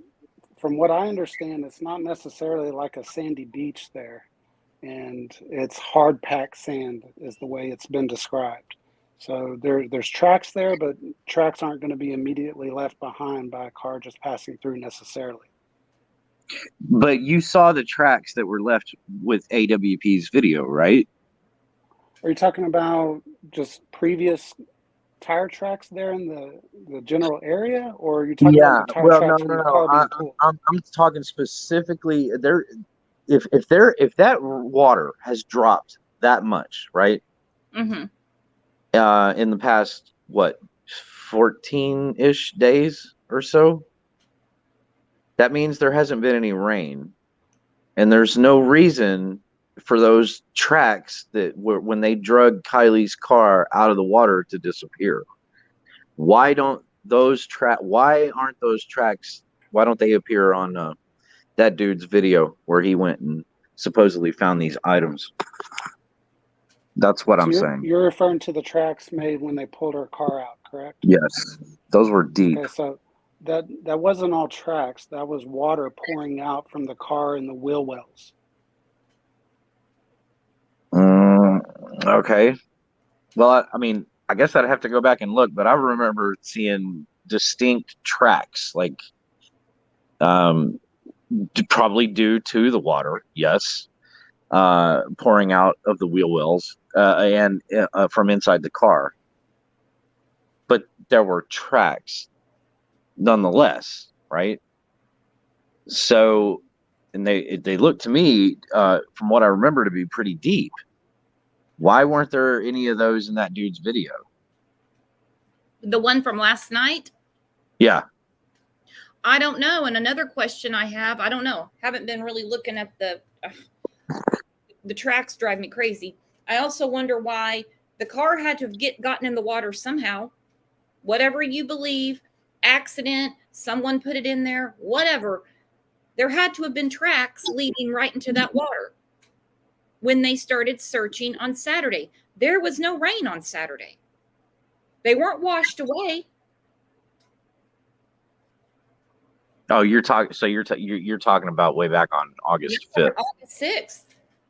from what I understand, it's not necessarily like a sandy beach there, and it's hard packed sand is the way it's been described. So there's tracks there, but tracks aren't going to be immediately left behind by a car just passing through necessarily. But you saw the tracks that were left with AWP's video, right? Are you talking about just previous tire tracks there in the general area, or are you talking about the tire tracks from the car being pulled? I'm talking specifically there. If that water has dropped that much, right? Mm-hmm. In the past, 14-ish days or so, that means there hasn't been any rain, and there's no reason for those tracks that were when they drug Kylie's car out of the water to disappear. Why aren't those tracks? Why don't they appear on that dude's video where he went and supposedly found these items? That's what I'm saying. You're referring to the tracks made when they pulled her car out, correct? Yes, those were deep. Okay, so that wasn't all tracks. That was water pouring out from the car in the wheel wells. Okay. Well, I guess I'd have to go back and look, but I remember seeing distinct tracks, like probably due to the water, yes, pouring out of the wheel wells and from inside the car. But there were tracks nonetheless, right? So, and they looked to me, from what I remember, to be pretty deep. Why weren't there any of those in that dude's video? The one from last night? Yeah. I don't know. And another question I have, I don't know. Haven't been really looking at the tracks drive me crazy. I also wonder why the car had to have gotten in the water somehow. Whatever you believe, accident, someone put it in there, whatever. There had to have been tracks leading right into that water when they started searching on Saturday. There was no rain on Saturday. They weren't washed away. Oh, you're talking. So you're talking about way back on August 5th. August 6th.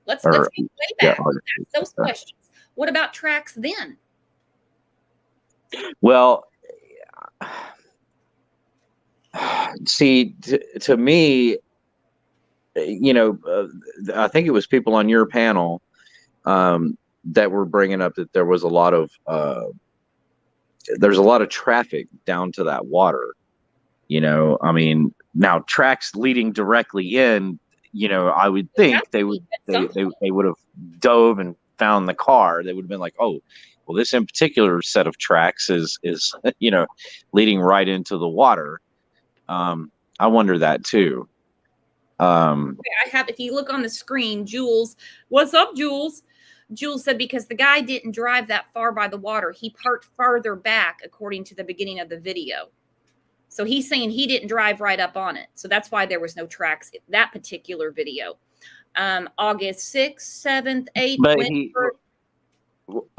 Let's get way back. Ask those questions. What about tracks then? Well, see, to me, I think it was people on your panel that were bringing up that there's a lot of traffic down to that water. Now tracks leading directly in, I would think they would have dove and found the car. They would have been like, oh, well, this in particular set of tracks is leading right into the water. I wonder that too. I have, if you look on the screen, Jules, what's up, Jules? Jules said because the guy didn't drive that far by the water, he parked farther back, according to the beginning of the video. So he's saying he didn't drive right up on it. So that's why there was no tracks in that particular video. August 6th, 7th, 8th.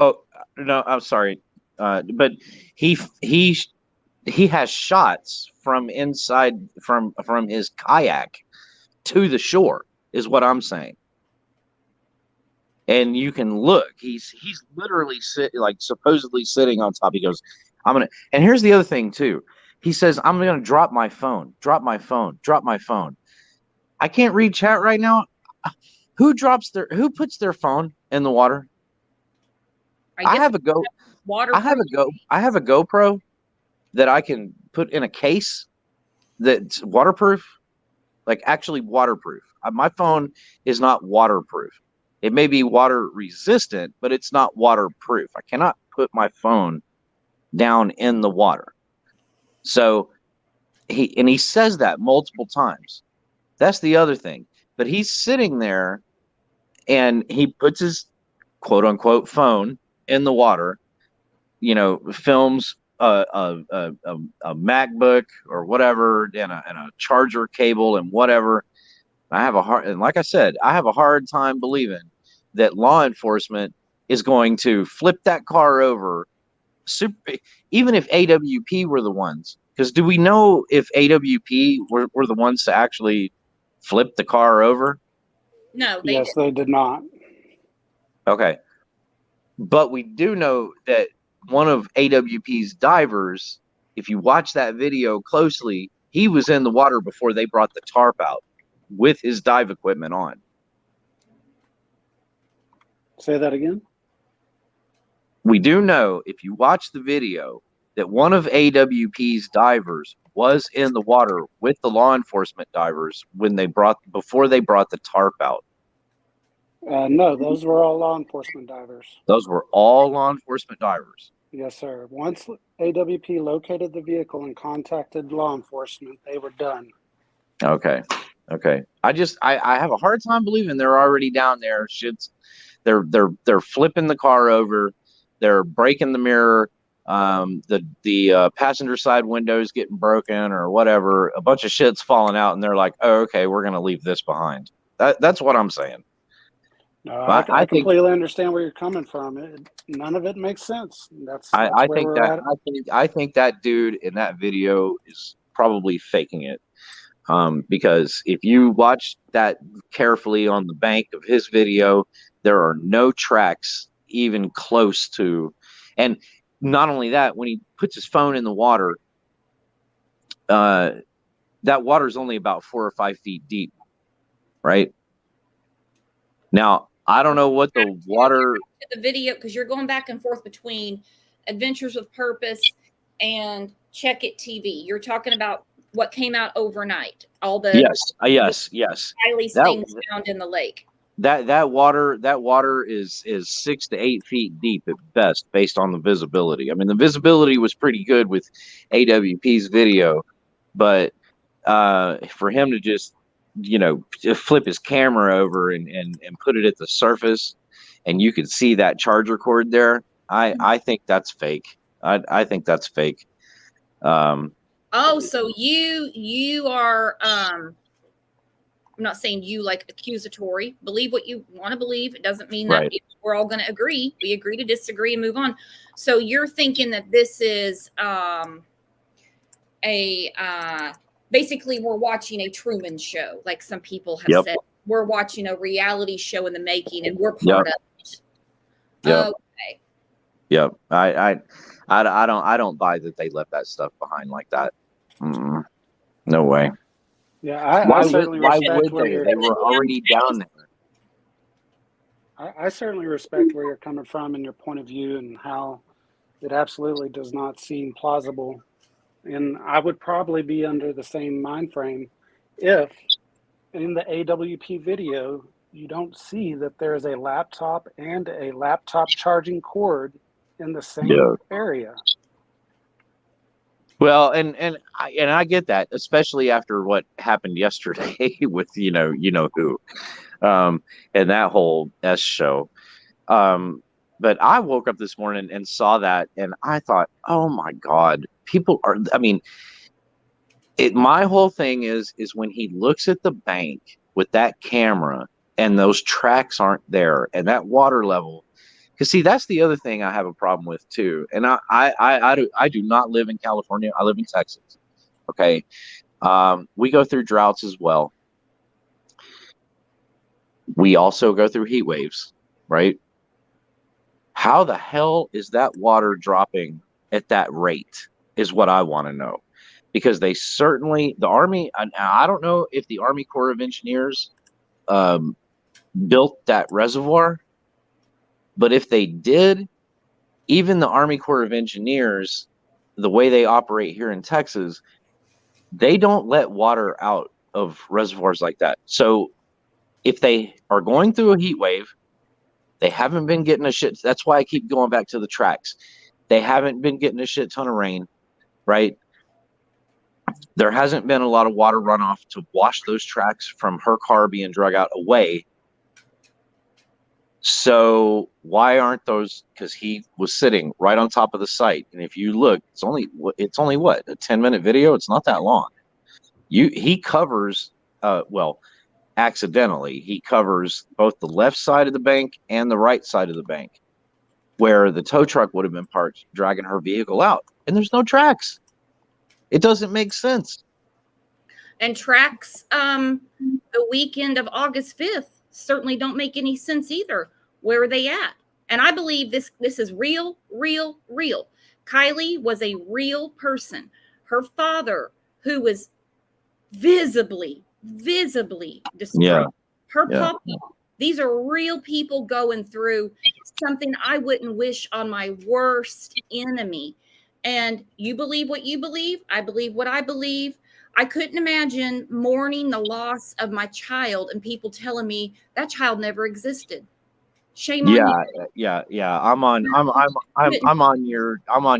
Oh no, I'm sorry, but he has shots from inside from his kayak to the shore, is what I'm saying. And you can look. He's literally supposedly sitting on top. He goes, "I'm gonna." And here's the other thing too. He says, "I'm gonna drop my phone. Drop my phone. Drop my phone." I can't read chat right now. Who puts their phone in the water? I have a GoPro that I can put in a case that's waterproof, like actually waterproof. My phone is not waterproof. It may be water resistant, but it's not waterproof. I cannot put my phone down in the water. So he says that multiple times. That's the other thing. But he's sitting there and he puts his quote unquote phone in the water, films a MacBook or whatever, and a charger cable and whatever. Like I said, I have a hard time believing that law enforcement is going to flip that car over, even if AWP were the ones. Because do we know if AWP were the ones to actually flip the car over? No, they did not. Okay. But we do know that one of AWP's divers, if you watch that video closely, he was in the water before they brought the tarp out with his dive equipment on. Say that again? We do know, if you watch the video, that one of AWP's divers was in the water with the law enforcement divers before they brought the tarp out. No, those were all law enforcement divers. Those were all law enforcement divers. Yes, sir. Once AWP located the vehicle and contacted law enforcement, they were done. Okay. I have a hard time believing they're already down there. They're flipping the car over. They're breaking the mirror. The passenger side windows getting broken or whatever. A bunch of shit's falling out, and they're like, "Oh, okay, we're gonna leave this behind." That's what I'm saying. No, I completely understand where you're coming from. None of it makes sense. I think that dude in that video is probably faking it. Because if you watch that carefully on the bank of his video, there are no tracks even close to. And not only that, when he puts his phone in the water, that water is only about 4 or 5 feet deep, right? Now, I don't know what the water. The video, because you're going back and forth between Adventures with Purpose and Check It TV. You're talking about what came out overnight. All the yes. things found in the lake. That water is 6 to 8 feet deep at best, based on the visibility. I mean, the visibility was pretty good with AWP's video, but for him to just flip his camera over and put it at the surface, and you could see that charger cord there. I think that's fake. I think that's fake. Oh, so you are I'm not saying you like accusatory. Believe what you want to believe. It doesn't mean that we're all going to agree. We agree to disagree and move on. So you're thinking that this is basically we're watching a Truman Show, like some people have said. We're watching a reality show in the making, and we're part of it. Yep. Okay. Yep. I don't buy that they left that stuff behind like that. No way. Yeah, why certainly would respect where they? They were already down there. I certainly respect where you're coming from and your point of view, and how it absolutely does not seem plausible. And I would probably be under the same mind frame if in the AWP video you don't see that there is a laptop and a laptop charging cord in the same area. Well, and I get that, especially after what happened yesterday with who, and that whole S show. But I woke up this morning and saw that, and I thought, oh my God, people are. I mean, my whole thing is when he looks at the bank with that camera and those tracks aren't there and that water level. Because see, that's the other thing I have a problem with too. And I do not live in California. I live in Texas. Okay, we go through droughts as well. We also go through heat waves, right? How the hell is that water dropping at that rate? Is what I want to know. Because they certainly, the Army. I don't know if the Army Corps of Engineers built that reservoir. But if they did, even the Army Corps of Engineers, the way they operate here in Texas, they don't let water out of reservoirs like that. So if they are going through a heat wave, they haven't been getting a shit. That's why I keep going back to the tracks. They haven't been getting a shit ton of rain, right? There hasn't been a lot of water runoff to wash those tracks from her car being drug out away. So why aren't those? Because he was sitting right on top of the site, and if you look, it's only what, a 10-minute video. It's not that long. He covers accidentally he covers both the left side of the bank and the right side of the bank, where the tow truck would have been parked, dragging her vehicle out, and there's no tracks. It doesn't make sense. And tracks the weekend of August 5th certainly don't make any sense either. Where are they at? And I believe this is real. Kylie was a real person. Her father, who was visibly destroyed. Her puppy. These are real people going through something I wouldn't wish on my worst enemy. And you believe what you believe. I believe what I believe. I couldn't imagine mourning the loss of my child and people telling me that child never existed. Shame on you. Yeah. I'm on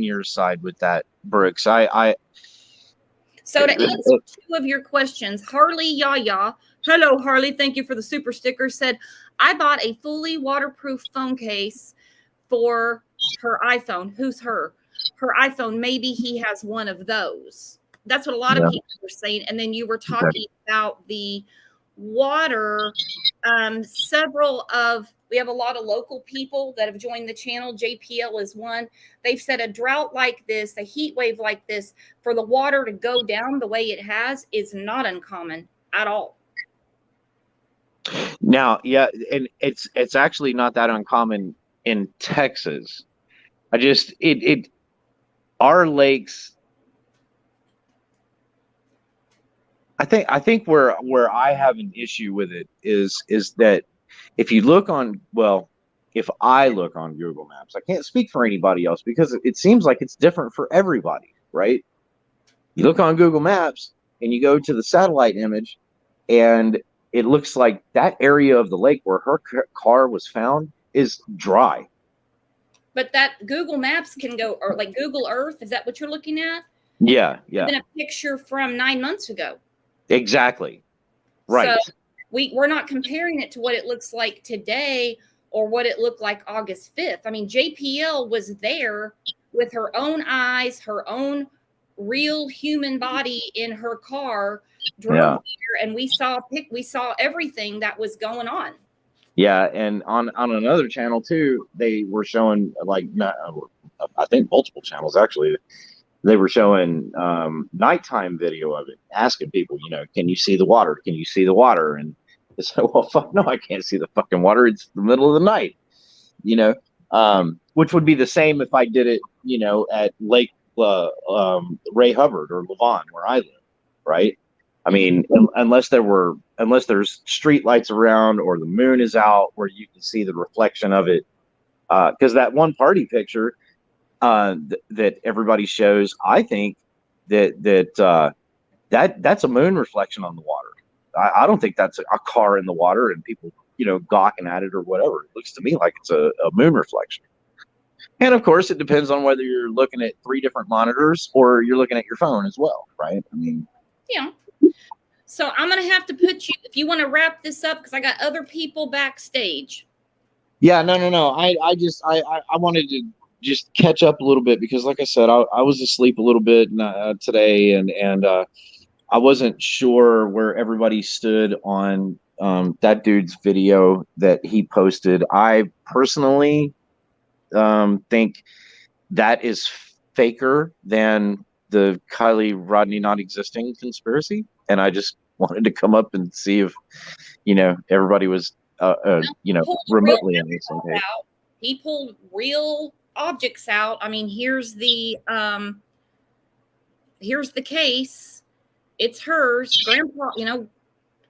your side with that, Brooks. So to answer two of your questions, Harley Yaya, hello Harley, thank you for the super sticker, said, I bought a fully waterproof phone case for her iPhone. Who's her? Her iPhone, maybe he has one of those. That's what a lot of people were saying. And then you were talking about the water. We have a lot of local people that have joined the channel. JPL is one. They've said a drought like this, a heat wave like this, for the water to go down the way it has is not uncommon at all. Now, and it's actually not that uncommon in Texas. Our lakes. I think where I have an issue with it is that if I look on Google Maps, I can't speak for anybody else because it seems like it's different for everybody, right? You look on Google Maps and you go to the satellite image and it looks like that area of the lake where her car was found is dry. But that Google Maps can go, or like Google Earth, is that what you're looking at? Yeah. Even a picture from 9 months ago. Exactly. Right. So we're not comparing it to what it looks like today or what it looked like August 5th. I mean, JPL was there with her own eyes, her own real human body in her car, drove here, and we saw everything that was going on. Yeah, and on another channel too, they were showing I think multiple channels actually. They were showing nighttime video of it, asking people, can you see the water? Can you see the water? And they said, well, fuck no, I can't see the fucking water. It's the middle of the night, which would be the same if I did it, at Lake Ray Hubbard or Levon, where I live, right? I mean, unless there's street lights around or the moon is out where you can see the reflection of it. Because that one party picture that everybody shows, I think that's a moon reflection on the water. I don't think that's a car in the water and people, gawking at it or whatever. It looks to me like it's a moon reflection. And of course, it depends on whether you're looking at 3 different monitors or you're looking at your phone as well, right? I mean, yeah. So I'm going to have to put you, if you want to wrap this up, because I got other people backstage. yeah, no. I wanted to just catch up a little bit because, like I said, I was asleep a little bit today, and I wasn't sure where everybody stood on that dude's video that he posted. I personally think that is faker than the Kylie Rodney not existing conspiracy, and I just wanted to come up and see if everybody was remotely on the same page. He pulled real objects out. I mean, here's the case. It's hers. Grandpa,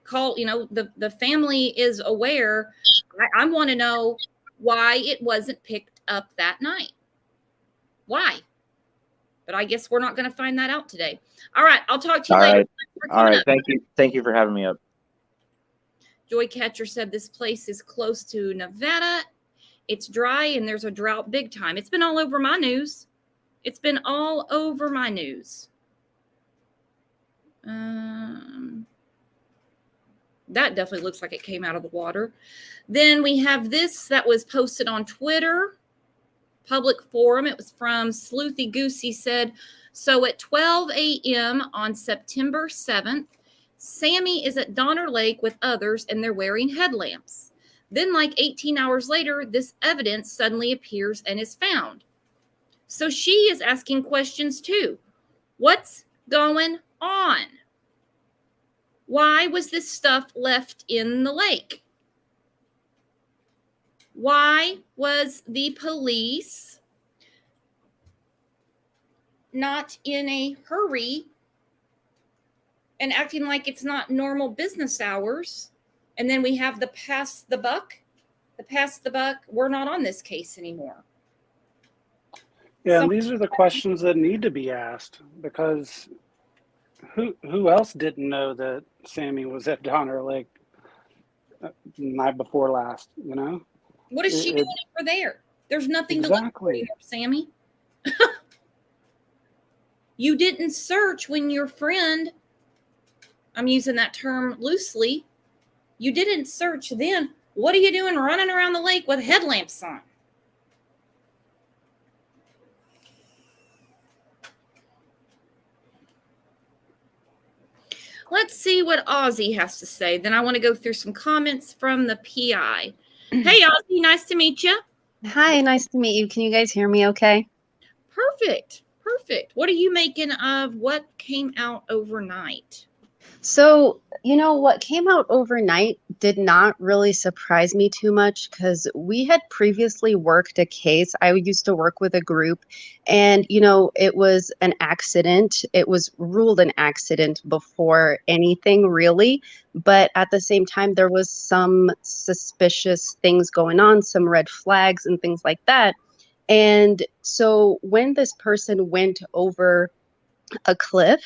the family is aware. I want to know why it wasn't picked up that night. Why? But I guess we're not going to find that out today. All right. I'll talk to you later. All right. Thank you. Thank you for having me up. Joy Catcher said this place is close to Nevada. It's dry and there's a drought big time. It's been all over my news. It's been all over my news. That definitely looks like it came out of the water. Then we have this that was posted on Twitter, public forum. It was from Sleuthy Goosey said, so at 12 a.m. on September 7th, Sammy is at Donner Lake with others and they're wearing headlamps. Then like 18 hours later, this evidence suddenly appears and is found. So she is asking questions too. What's going on? Why was this stuff left in the lake? Why was the police not in a hurry and acting like it's not normal business hours? And then we have the pass the buck. The pass the buck, we're not on this case anymore. Yeah, and these are the questions that need to be asked, because who else didn't know that Sammy was at Donner Lake the night before last, What is she doing over there? There's nothing exactly to look for, Sammy. You didn't search when your friend, I'm using that term loosely, you didn't search then. What are you doing running around the lake with headlamps on? Let's see what Ozzy has to say. Then I want to go through some comments from the PI. Hey, Ozzy, nice to meet you. Hi, nice to meet you. Can you guys hear me okay? Perfect. What are you making of what came out overnight? So, what came out overnight did not really surprise me too much because we had previously worked a case. I used to work with a group and, it was an accident. It was ruled an accident before anything really. But at the same time, there was some suspicious things going on, some red flags and things like that. And so when this person went over a cliff,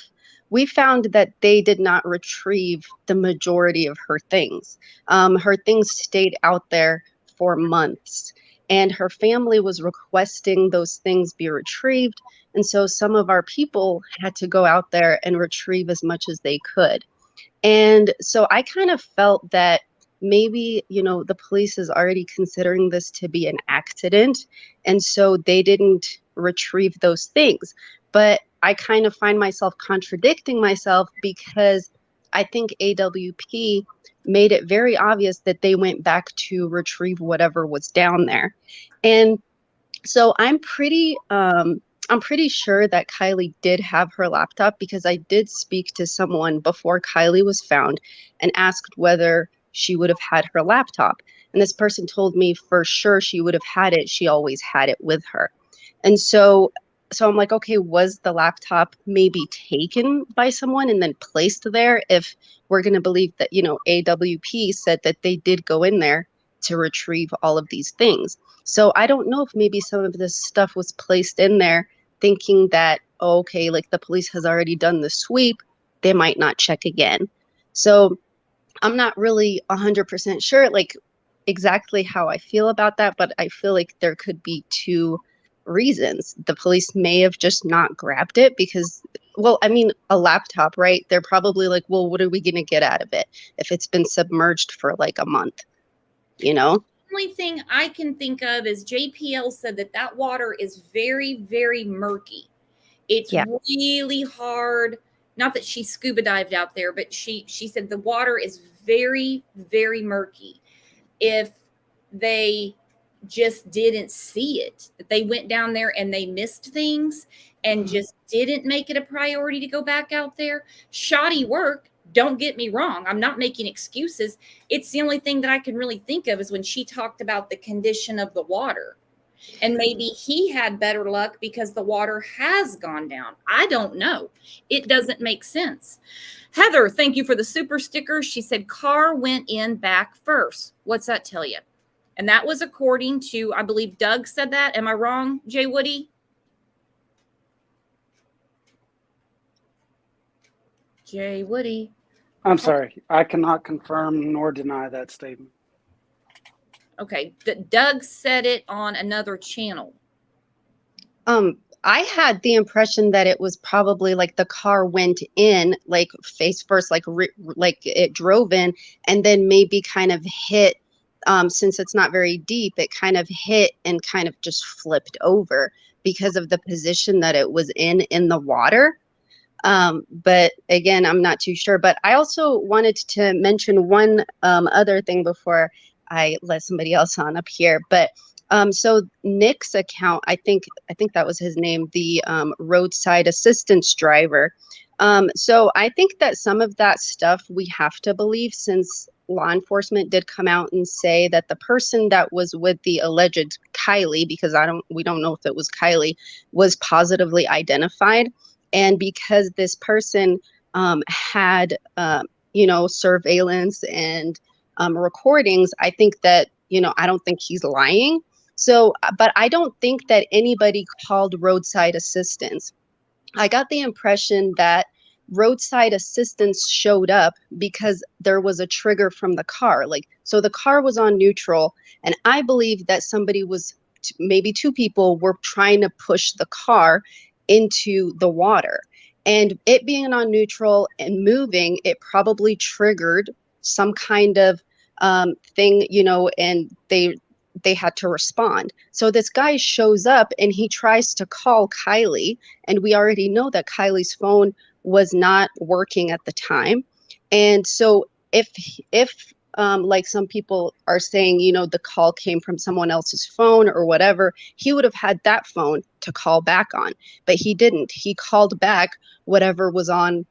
we found that they did not retrieve the majority of her things. Her things stayed out there for months, and her family was requesting those things be retrieved. And so some of our people had to go out there and retrieve as much as they could. And so I kind of felt that maybe, the police is already considering this to be an accident. And so they didn't retrieve those things. But I kind of find myself contradicting myself because I think AWP made it very obvious that they went back to retrieve whatever was down there. And so I'm pretty sure that Kylie did have her laptop because I did speak to someone before Kylie was found and asked whether she would have had her laptop. And this person told me for sure she would have had it. She always had it with her. And so I'm like, okay, was the laptop maybe taken by someone and then placed there? If we're going to believe that, AWP said that they did go in there to retrieve all of these things. So I don't know if maybe some of this stuff was placed in there thinking that, okay, like the police has already done the sweep, they might not check again. So I'm not really 100% sure like exactly how I feel about that, but I feel like there could be two reasons. The police may have just not grabbed it because, well, I mean, a laptop, right? They're probably like, well, what are we going to get out of it if it's been submerged for like a month, you know? The only thing I can think of is JPL said that water is very, very murky. It's really hard. Not that she scuba dived out there, but she said the water is very, very murky. If they just didn't see it, that they went down there and they missed things and just didn't make it a priority to go back out there, shoddy work. Don't get me wrong. I'm not making excuses. It's the only thing that I can really think of is when she talked about the condition of the water. And maybe he had better luck because the water has gone down. I don't know. It doesn't make sense. Heather, thank you for the super sticker. She said car went in back first. What's that tell you? And that was according to, I believe Doug said that. Am I wrong, Jay Woody? Jay Woody. I'm sorry. I cannot confirm nor deny that statement. Okay. Doug said it on another channel. I had the impression that it was probably like the car went in like face first, like it drove in and then maybe kind of hit. Since it's not very deep, it kind of hit and kind of just flipped over because of the position that it was in the water. But again, I'm not too sure. But I also wanted to mention one other thing before I let somebody else on up here. But so Nick's account, I think that was his name, the roadside assistance driver. So I think that some of that stuff we have to believe, since law enforcement did come out and say that the person that was with the alleged Kylie, because we don't know if it was Kylie, was positively identified. And because this person had, surveillance and recordings, I think that, I don't think he's lying. So, but I don't think that anybody called roadside assistance. I got the impression that roadside assistance showed up because there was a trigger from the car. So the car was on neutral, and I believe that maybe two people were trying to push the car into the water. And it being on neutral and moving, it probably triggered some kind of thing, and they had to respond. So this guy shows up and he tries to call Kylie, and we already know that Kylie's phone was not working at the time. And so if like some people are saying, the call came from someone else's phone or whatever, he would have had that phone to call back on, but he didn't. He called back whatever was on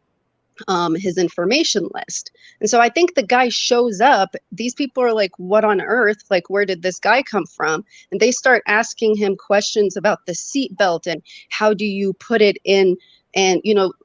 his information list. And so I think the guy shows up. These people are like, what on earth? Like, where did this guy come from? And they start asking him questions about the seatbelt and how do you put it in. And,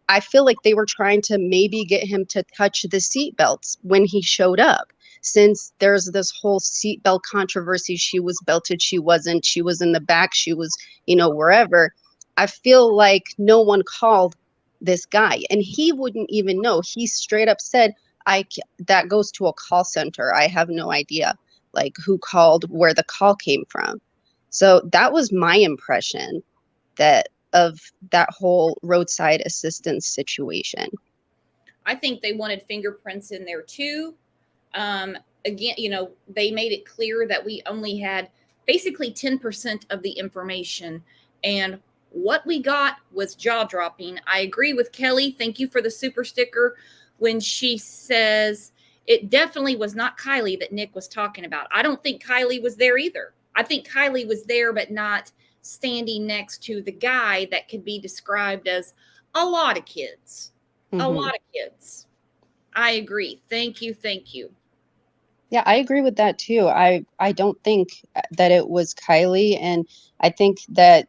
I feel like they were trying to maybe get him to touch the seatbelts when he showed up. Since there's this whole seatbelt controversy, she was belted, she wasn't, she was in the back, she was, wherever. I feel like no one called this guy, and he wouldn't even know. He straight up said, that goes to a call center. I have no idea like who called, where the call came from. So that was my impression of that whole roadside assistance situation. I think they wanted fingerprints in there too. Again, they made it clear that we only had basically 10% of the information, and what we got was jaw-dropping. I agree with Kelly. Thank you for the super sticker when she says it definitely was not Kylie that Nick was talking about. I don't think Kylie was there either. I think Kylie was there, but not standing next to the guy that could be described as a lot of kids. Mm-hmm. A lot of kids. I agree. Thank you. Thank you. Yeah, I agree with that too. I don't think that it was Kylie, and I think that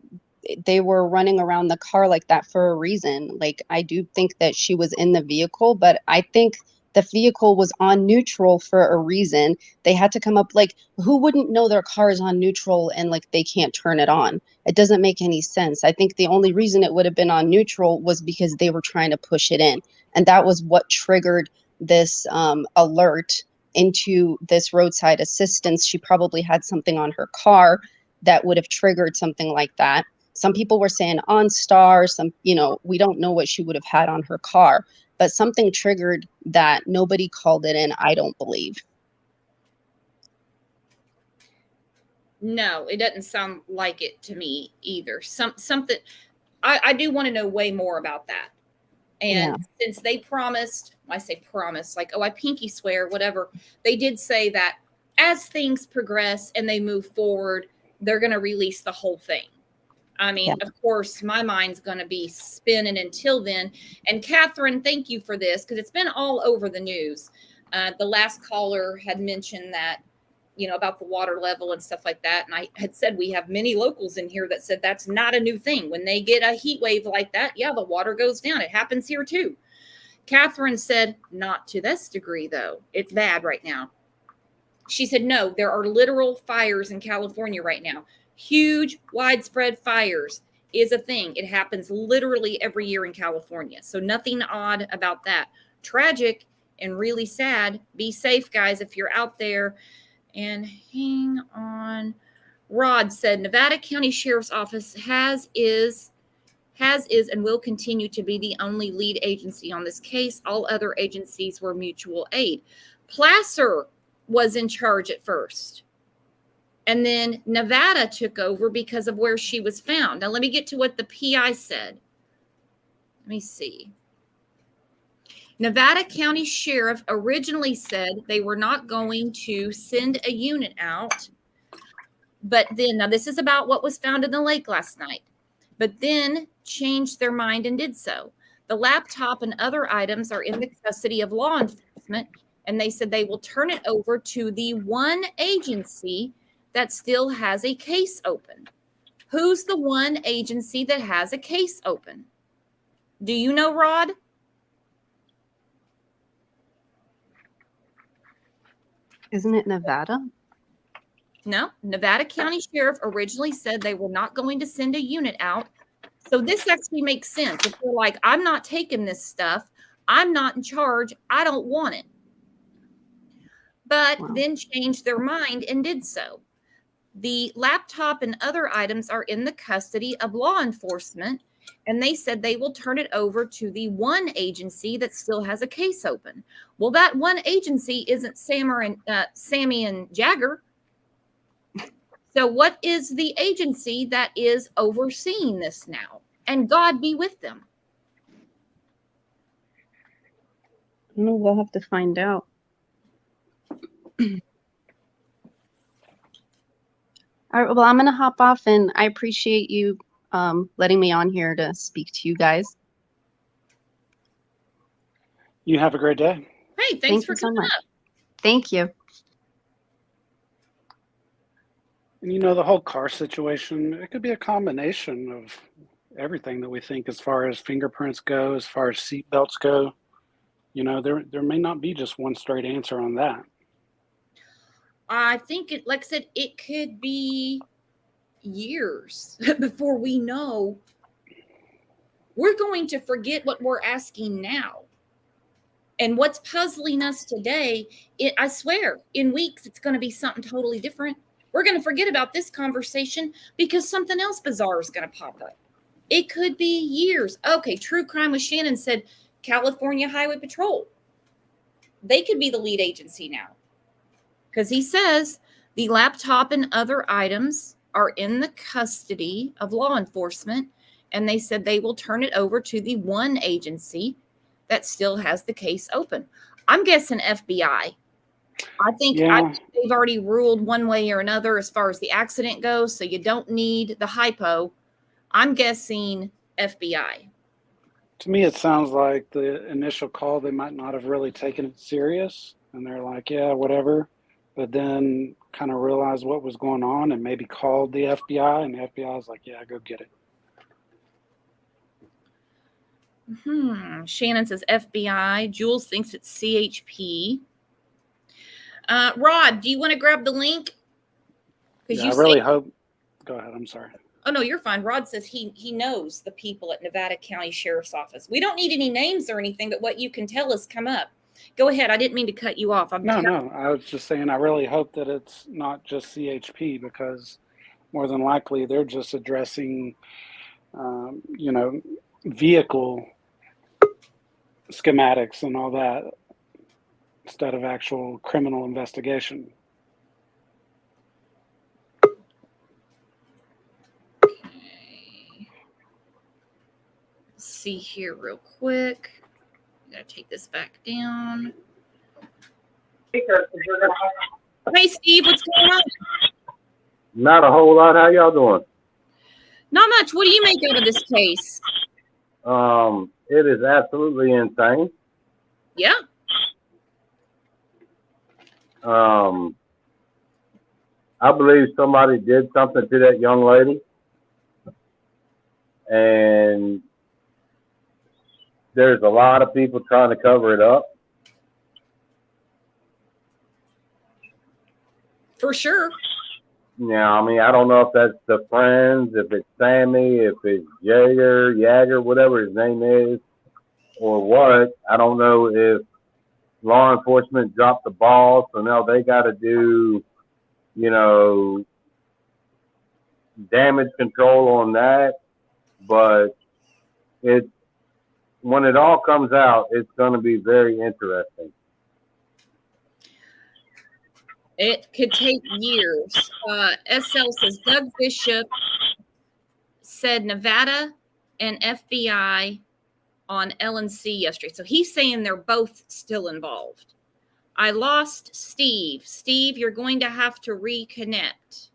they were running around the car like that for a reason. Like, I do think that she was in the vehicle, but I think the vehicle was on neutral for a reason. They had to come up, like, who wouldn't know their car is on neutral and like they can't turn it on? It doesn't make any sense. I think the only reason it would have been on neutral was because they were trying to push it in. And that was what triggered this alert into this roadside assistance. She probably had something on her car that would have triggered something like that. Some people were saying OnStar, some, we don't know what she would have had on her car, but something triggered that. Nobody called it in, I don't believe. No, it doesn't sound like it to me either. Something I do want to know way more about that. And since they promised, I say promise, like, oh, I pinky swear, whatever, they did say that as things progress and they move forward, they're going to release the whole thing. I mean, of course, my mind's going to be spinning until then. And Catherine, thank you for this, because it's been all over the news. The last caller had mentioned that, about the water level and stuff like that. And I had said we have many locals in here that said that's not a new thing. When they get a heat wave like that, yeah, the water goes down. It happens here too. Catherine said, not to this degree, though. It's bad right now. She said, no, there are literal fires in California right now. Huge, widespread fires is a thing. It happens literally every year in California. So nothing odd about that. Tragic and really sad. Be safe, guys, if you're out there. And hang on. Rod said, Nevada County Sheriff's Office is, and will continue to be the only lead agency on this case. All other agencies were mutual aid. Placer was in charge at first. And then Nevada took over because of where she was found. Now, let me get to what the PI said. Let me see. Nevada County Sheriff originally said they were not going to send a unit out. But then, now this is about what was found in the lake last night, but then changed their mind and did so. The laptop and other items are in the custody of law enforcement, and they said they will turn it over to the one agency that still has a case open. Who's the one agency that has a case open? Do you know, Rod? Isn't it Nevada? No, Nevada County Sheriff originally said they were not going to send a unit out. So this actually makes sense. If they're like, I'm not taking this stuff, I'm not in charge, I don't want it. But then changed their mind and did so. The laptop and other items are in the custody of law enforcement, and they said they will turn it over to the one agency that still has a case open. Well, that one agency isn't Sammy and Jagger. So what is the agency that is overseeing this now? And God be with them. No, we'll have to find out. All right, well, I'm going to hop off, and I appreciate you letting me on here to speak to you guys. You have a great day. Hey, thanks for coming up. Thank you. And the whole car situation, it could be a combination of everything that we think as far as fingerprints go, as far as seat belts go. There may not be just one straight answer on that. I think like I said, it could be years before we know. We're going to forget what we're asking now. And what's puzzling us today, I swear, in weeks, it's going to be something totally different. We're going to forget about this conversation because something else bizarre is going to pop up. It could be years. Okay, True Crime with Shannon said California Highway Patrol. They could be the lead agency now. Because he says the laptop and other items are in the custody of law enforcement, and they said they will turn it over to the one agency that still has the case open. I'm guessing FBI. I think they've already ruled one way or another as far as the accident goes, so you don't need the hypo. I'm guessing FBI. To me, it sounds like the initial call, they might not have really taken it serious, and they're like, yeah, whatever. But then kind of realized what was going on and maybe called the FBI, and the FBI was like, yeah, go get it. Shannon says FBI. Jules thinks it's CHP. Rod, do you want to grab the link? Yeah, I really hope. Go ahead. I'm sorry. Oh, no, you're fine. Rod says he knows the people at Nevada County Sheriff's Office. We don't need any names or anything, but what you can tell us come up. Go ahead. I didn't mean to cut you off. No. I was just saying I really hope that it's not just CHP, because more than likely they're just addressing, vehicle schematics and all that instead of actual criminal investigation. See here real quick. Gotta take this back down. Hey Steve, what's going on? Not a whole lot. How y'all doing? Not much. What do you make out of this case? It is absolutely insane. Yeah. I believe somebody did something to that young lady, and there's a lot of people trying to cover it up. For sure. Yeah, I mean, I don't know if that's the friends, if it's Sammy, if it's Jaeger, whatever his name is, or what. I don't know if law enforcement dropped the ball, so now they got to do, damage control on that. But when it all comes out, it's going to be very interesting. It could take years. SL says Doug Bishop said Nevada and FBI on LNC yesterday. So he's saying they're both still involved. I lost Steve. Steve, you're going to have to reconnect.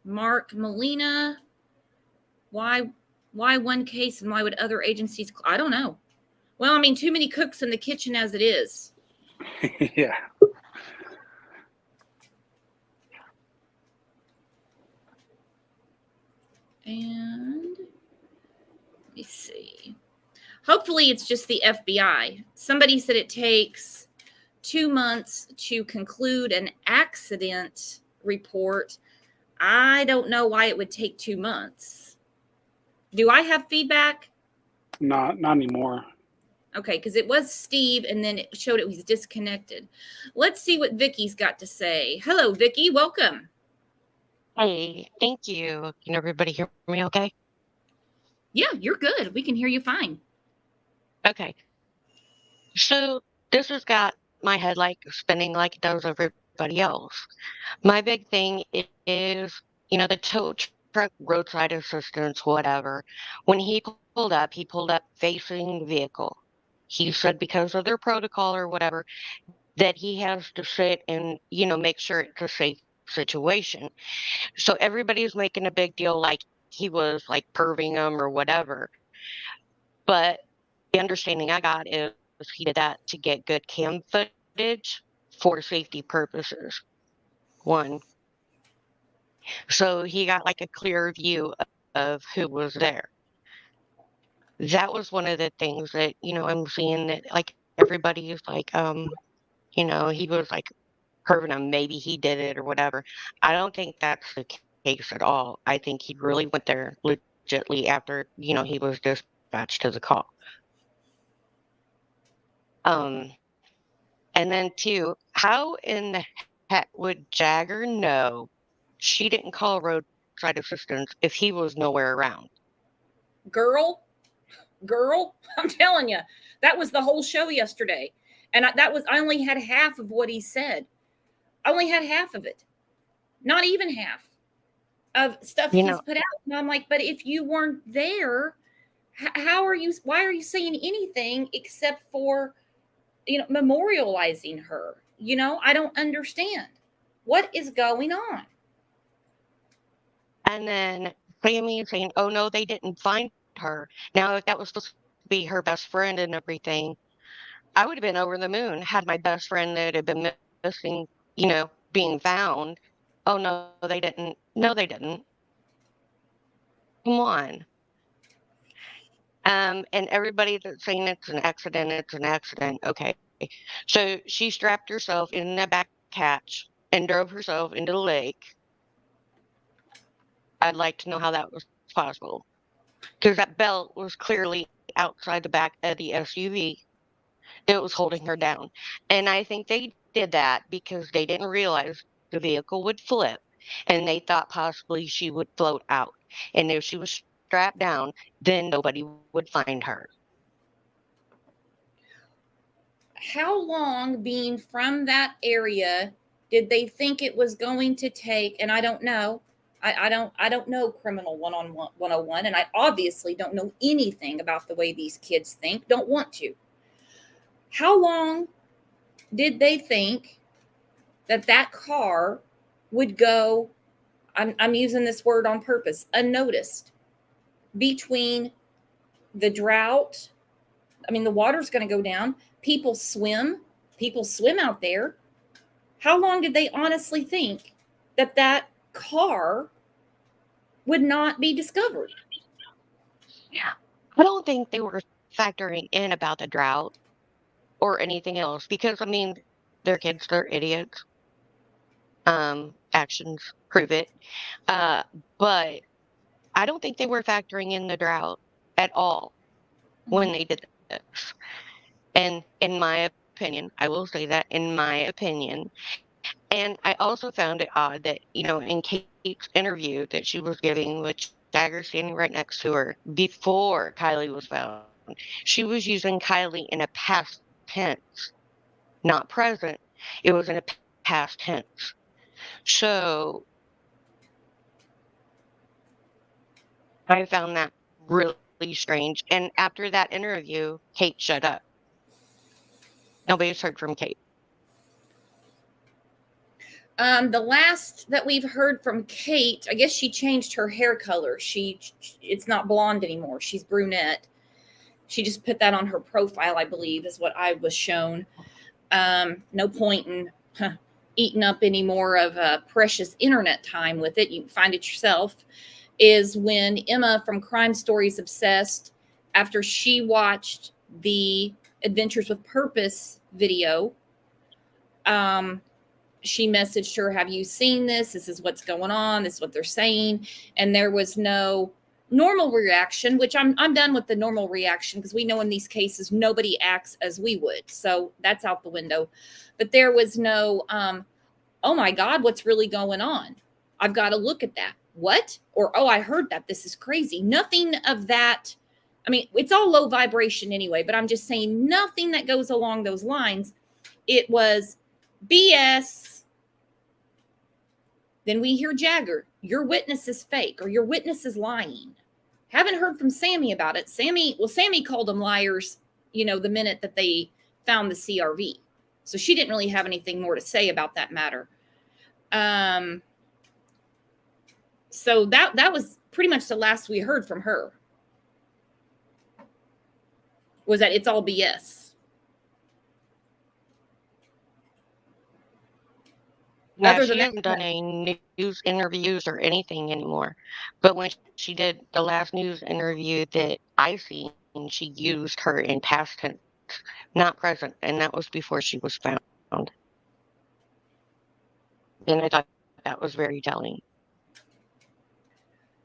Mark Molina, why one case and why would other agencies? I don't know. Well, I mean, too many cooks in the kitchen as it is. Yeah. And let me see. Hopefully it's just the FBI. Somebody said it takes 2 months to conclude an accident report. I don't know why it would take 2 months. Do I have feedback? Not anymore. Okay, because it was Steve, and then it showed it was disconnected. Let's see what Vicky's got to say. Hello, Vicky. Welcome. Hey, thank you. Can everybody hear me okay? Yeah, you're good. We can hear you fine. Okay. So this has got my head like spinning like it does everybody else. My big thing is, the tow truck, roadside assistance, whatever. When he pulled up facing the vehicle. He said because of their protocol or whatever, that he has to sit and, make sure it's a safe situation. So everybody's making a big deal like he was like perving them or whatever. But the understanding I got is he did that to get good cam footage for safety purposes. One. So he got like a clear view of who was there. That was one of the things that, I'm seeing that like everybody is like, he was like perving him, maybe he did it or whatever. I don't think that's the case at all. I think he really went there legitly after, he was dispatched to the call. And then two, how in the heck would Jagger know she didn't call roadside assistance if he was nowhere around? Girl, I'm telling you, that was the whole show yesterday. And I only had half of what he said. I only had half of it. Not even half of stuff he's put out. And I'm like, but if you weren't there, why are you saying anything except for, memorializing her? I don't understand. What is going on? And then Sammy saying, oh no, they didn't find her. Now, if that was supposed to be her best friend and everything, I would have been over the moon had my best friend that had been missing, being found. Oh no, they didn't. No, they didn't. Come on. And everybody that's saying it's an accident. Okay. So she strapped herself in the back hatch and drove herself into the lake. I'd like to know how that was possible. Because that belt was clearly outside the back of the SUV that was holding her down. And I think they did that because they didn't realize the vehicle would flip, and they thought possibly she would float out. And if she was strapped down, then nobody would find her. How long being from that area did they think it was going to take? And I don't know. I don't know criminal 101, and I obviously don't know anything about the way these kids think. Don't want to. How long did they think that car would go? I'm using this word on purpose, unnoticed, between the drought. I mean, the water's going to go down. People swim out there. How long did they honestly think that car would not be discovered? Yeah. I don't think they were factoring in about the drought or anything else because, I mean, they're kids, they're idiots. Actions prove it. But I don't think they were factoring in the drought at all when they did this. And in my opinion, I will say that in my opinion. And I also found it odd that, in Kate's interview that she was giving with Jagger standing right next to her before Kylie was found, she was using Kylie in a past tense, not present. It was in a past tense. So I found that really strange. And after that interview, Kate shut up. Nobody's heard from Kate. The last that we've heard from Kate, I guess she changed her hair color. It's not blonde anymore. She's brunette. She just put that on her profile, I believe, is what I was shown. No point in eating up any more of precious internet time with it. You can find it yourself. Is when Emma from Crime Stories Obsessed, after she watched the Adventures with Purpose video, she messaged her, have you seen this? This is what's going on. This is what they're saying. And there was no normal reaction, which I'm done with the normal reaction because we know in these cases, nobody acts as we would. So that's out the window. But there was no, oh my God, what's really going on? I've got to look at that. What? Or, oh, I heard that. This is crazy. Nothing of that. I mean, it's all low vibration anyway, but I'm just saying nothing that goes along those lines. It was BS. Then we hear Jagger, your witness is fake or your witness is lying. Haven't heard from Sammy about it. Sammy called them liars, the minute that they found the CRV. So she didn't really have anything more to say about that matter. So that was pretty much the last we heard from her. Was that it's all BS. Yeah, she hasn't done any news interviews or anything anymore. But when she did the last news interview that I seen, she used her in past tense, not present, and that was before she was found. And I thought that was very telling.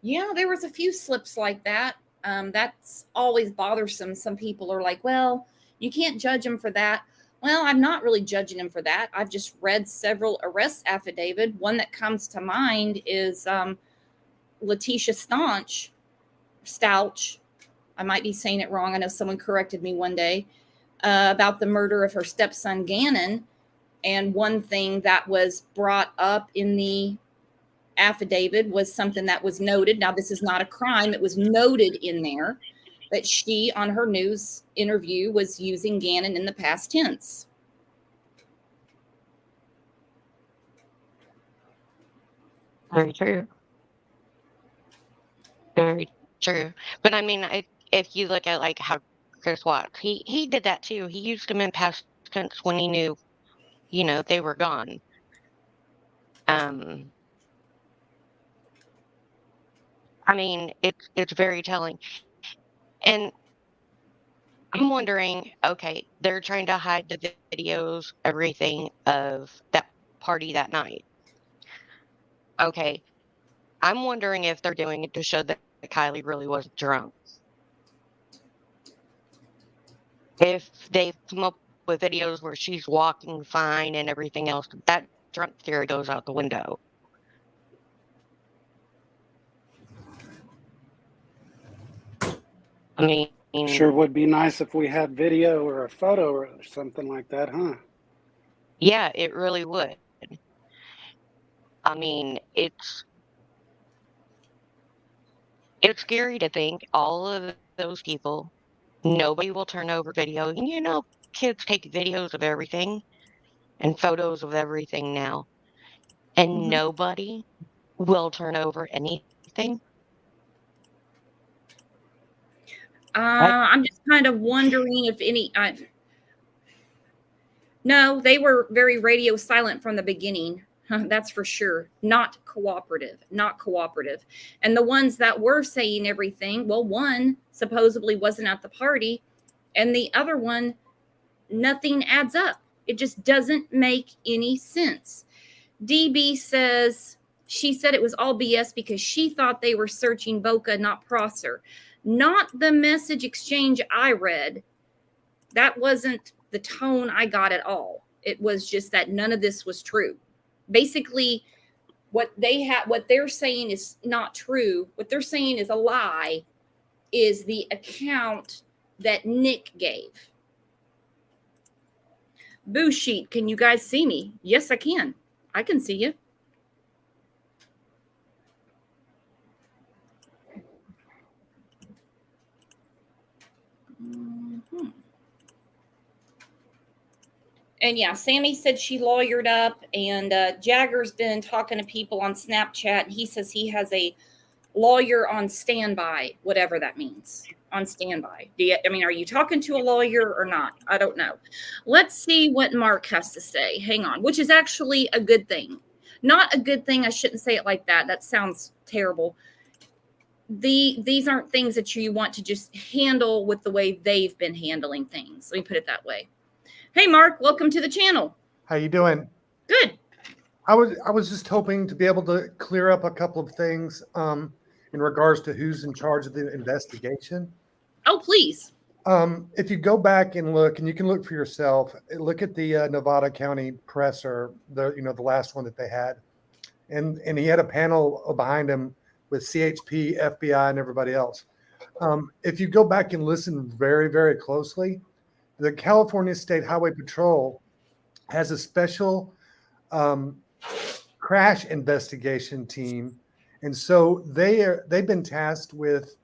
Yeah, there was a few slips like that. That's always bothersome. Some people are like, well, you can't judge them for that. Well, I'm not really judging him for that. I've just read several arrest affidavit. One that comes to mind is Letitia Stouch. I might be saying it wrong. I know someone corrected me one day about the murder of her stepson, Gannon. And one thing that was brought up in the affidavit was something that was noted. Now, this is not a crime. It was noted in there that she, on her news interview, was using Gannon in the past tense. Very true. Very true. But I mean, if you look at like how Chris Watts, he did that too. He used them in past tense when he knew, they were gone. I mean, it's very telling. And I'm wondering, okay, they're trying to hide the videos, everything of that party that night. Okay, I'm wondering if they're doing it to show that Kylie really was drunk. If they've come up with videos where she's walking fine and everything else, that drunk theory goes out the window. I mean, Sure would be nice if we had video or a photo or something like that, huh? yeah, it really would. I mean, it's scary to think all of those people, nobody will turn over video. And you know, kids take videos of everything and photos of everything now, and nobody will turn over anything. I'm just kind of wondering if any. No, they were very radio silent from the beginning. That's for sure. Not cooperative. Not cooperative. And the ones that were saying everything, well, one supposedly wasn't at the party, and the other one, nothing adds up. It just doesn't make any sense. DB says she said it was all BS because she thought they were searching Boca, not Prosser. Not the message exchange I read. That wasn't the tone I got at all. It was just that none of this was true. Basically, what they're saying is not true. What they're saying is a lie, is the account that Nick gave. Boo Sheet, can you guys see me? Yes, I can. I can see you. Mm-hmm. And yeah, Sammy said she lawyered up, and Jagger's been talking to people on Snapchat. And he says he has a lawyer on standby, whatever that means. On standby. Are you talking to a lawyer or not? I don't know. Let's see what Mark has to say. Hang on, which is actually a good thing. Not a good thing. I shouldn't say it like that. That sounds terrible. These aren't things that you want to just handle with the way they've been handling things. Let me put it that way. Hey, Mark, welcome to the channel. How you doing? Good. I was just hoping to be able to clear up a couple of things in regards to who's in charge of the investigation. Oh, please. If you go back and look, and you can look for yourself, look at the Nevada County presser, the last one that they had, and he had a panel behind him with CHP, FBI, and everybody else. If you go back and listen very, very closely, the California State Highway Patrol has a special crash investigation team, and so they've been tasked with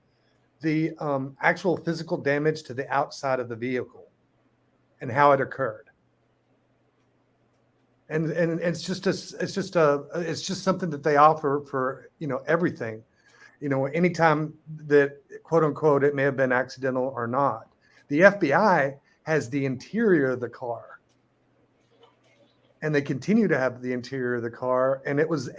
the actual physical damage to the outside of the vehicle and how it occurred. And it's just something that they offer for everything. Anytime that quote unquote it may have been accidental or not. The FBI has the interior of the car, and they continue to have the interior of the car. And it was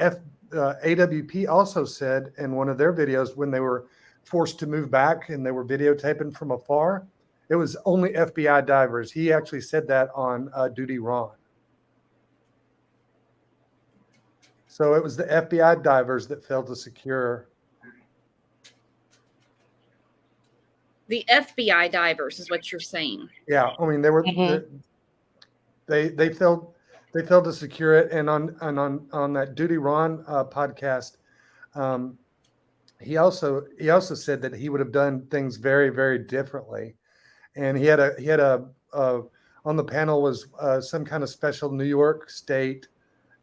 AWP also said in one of their videos, when they were forced to move back and they were videotaping from afar, it was only FBI divers. He actually said that on Duty Ron. So it was the FBI divers that failed to secure. The FBI divers is what you're saying. Yeah, I mean they were they failed to secure it, and on that Duty Ron podcast, he also said that he would have done things very, very differently, and he had a on the panel was some kind of special New York State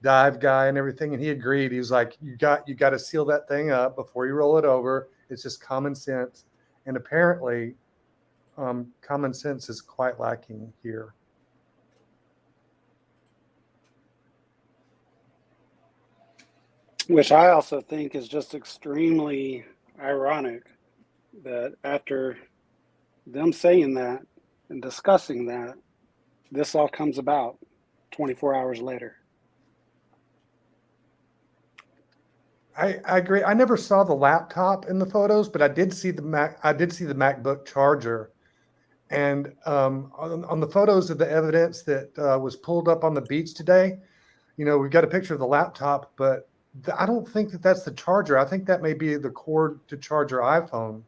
dive guy and everything, and he agreed. He was like, you got to seal that thing up before you roll it over. It's just common sense. And apparently, common sense is quite lacking here. Which I also think is just extremely ironic that after them saying that and discussing that, this all comes about 24 hours later. I agree. I never saw the laptop in the photos, but I did see the MacBook charger, and on the photos of the evidence that was pulled up on the beach today, we've got a picture of the laptop, but I don't think that that's the charger. I think that may be the cord to charge your iPhone.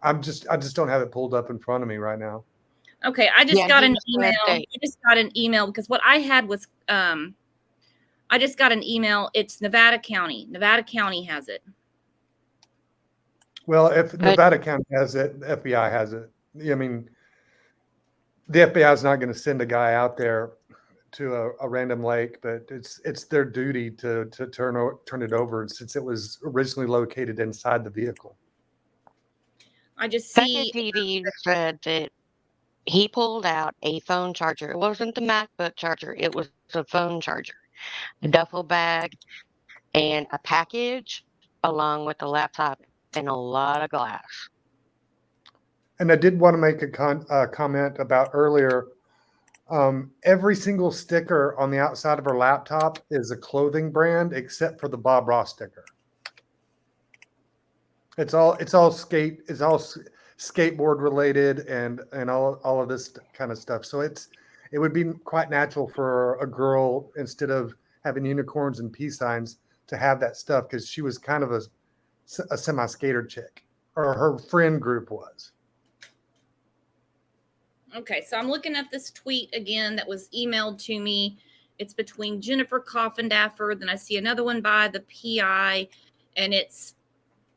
I just don't have it pulled up in front of me right now. Okay, I just Yeah, got he an was email. Thursday. I just got an email because what I had was I just got an email. It's Nevada County. Nevada County has it. Well, if But Nevada County has it, the FBI has it. I mean, the FBI is not going to send a guy out there to a random lake, but it's their duty to turn it over since it was originally located inside the vehicle. I just Second see. DD said that he pulled out a phone charger. It wasn't the MacBook charger, it was a phone charger, a duffel bag, and a package along with a laptop and a lot of glass. And I did want to make a comment about earlier. Every single sticker on the outside of her laptop is a clothing brand, except for the Bob Ross sticker. It's all skateboard related and all of this kind of stuff. So it would be quite natural for a girl, instead of having unicorns and peace signs, to have that stuff, because she was kind of a semi-skater chick, or her friend group was. Okay, so I'm looking at this tweet again that was emailed to me. It's between Jennifer Coffindaffer, then I see another one by the PI, and it's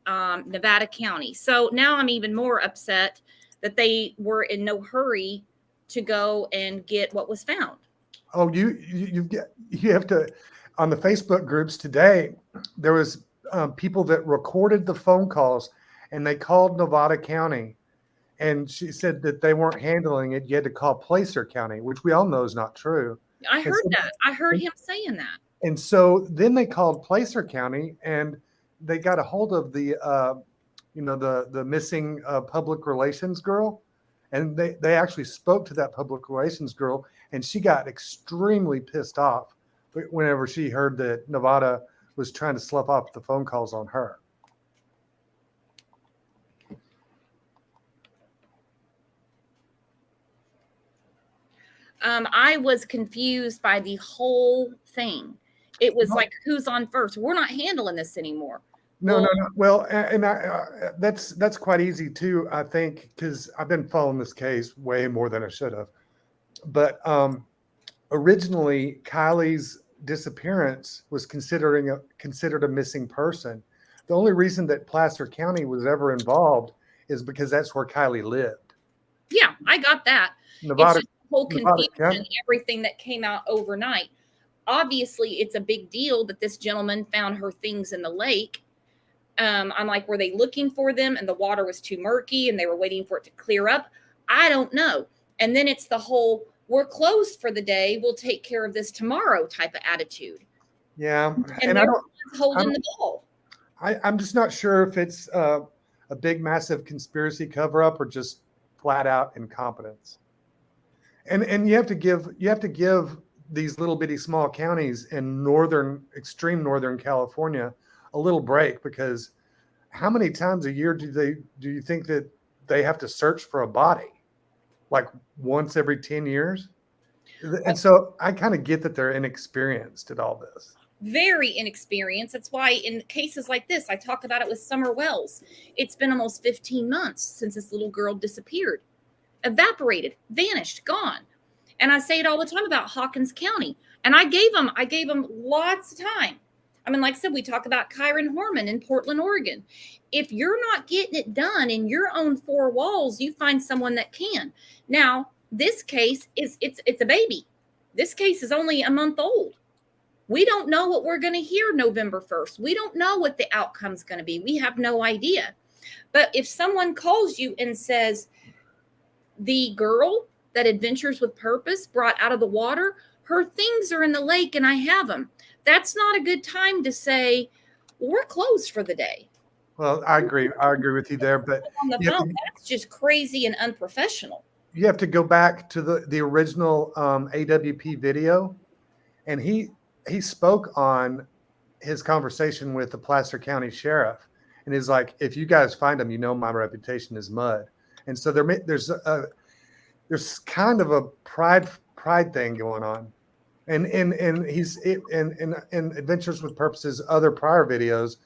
Nevada County. So now I'm even more upset that they were in no hurry to go and get what was found. Oh, you have to, on the Facebook groups today, there was people that recorded the phone calls, and they called Nevada County, and she said that they weren't handling it. You had to call Placer County, which we all know is not true. I heard that. I heard him saying that. And so then they called Placer County, and they got a hold of the the missing public relations girl, and they actually spoke to that public relations girl, and she got extremely pissed off whenever she heard that Nevada was trying to slough off the phone calls on her. I was confused by the whole thing. It was like, who's on first? We're not handling this anymore. No. Well, and that's quite easy too, I think, because I've been following this case way more than I should have. But originally, Kylie's disappearance was considered a missing person. The only reason that Placer County was ever involved is because that's where Kylie lived. Yeah, I got that. Nevada, it's just the whole confusion, County. everything that came out overnight. Obviously, it's a big deal that this gentleman found her things in the lake. I'm like, were they looking for them and the water was too murky and they were waiting for it to clear up? I don't know. And then it's the whole, we're closed for the day, we'll take care of this tomorrow type of attitude. Yeah. And they're holding the ball. I'm just not sure if it's a big, massive conspiracy cover-up or just flat out incompetence. And you have to give these little bitty small counties in extreme northern California a little break, because how many times a year do you think that they have to search for a body? Like once every 10 years? And so I kind of get that they're inexperienced at all this. Very inexperienced. That's why in cases like this, I talk about it with Summer Wells. It's been almost 15 months since this little girl disappeared, evaporated, vanished, gone. And I say it all the time about Hawkins County. And I gave them lots of time. I mean, like I said, we talk about Kyron Horman in Portland, Oregon. If you're not getting it done in your own four walls, you find someone that can. Now, this case it's a baby. This case is only a month old. We don't know what we're going to hear November 1st. We don't know what the outcome's going to be. We have no idea. But if someone calls you and says, the girl that adventures with purpose brought out of the water, her things are in the lake and I have them. That's not a good time to say, we're closed for the day. Well, I agree with you there, but on the phone, that's just crazy and unprofessional. You have to go back to the original AWP video, and he spoke on his conversation with the Placer County Sheriff, and he's like, if you guys find him, you know my reputation is mud. And so there's kind of a pride thing going on. And he's in Adventures with Purposes, other prior videos,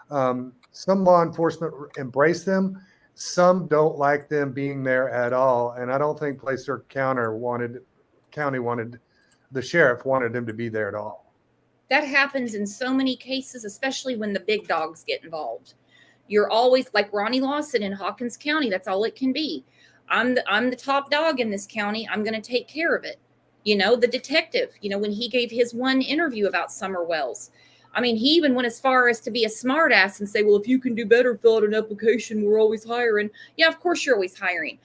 some law enforcement embrace them. some don't like them being there at all, and I don't think Placer County wanted the sheriff wanted him to be there at all. That happens in so many cases, especially when the big dogs get involved. You're always like Ronnie Lawson in Hawkins County. That's all it can be. I'm the top dog in this county. I'm going to take care of it. You know, the detective, you know, when he gave his one interview about Summer Wells, I mean, he even went as far as to be a smartass and say, well, if you can do better, fill out an application. We're always hiring. Yeah, of course you're always hiring.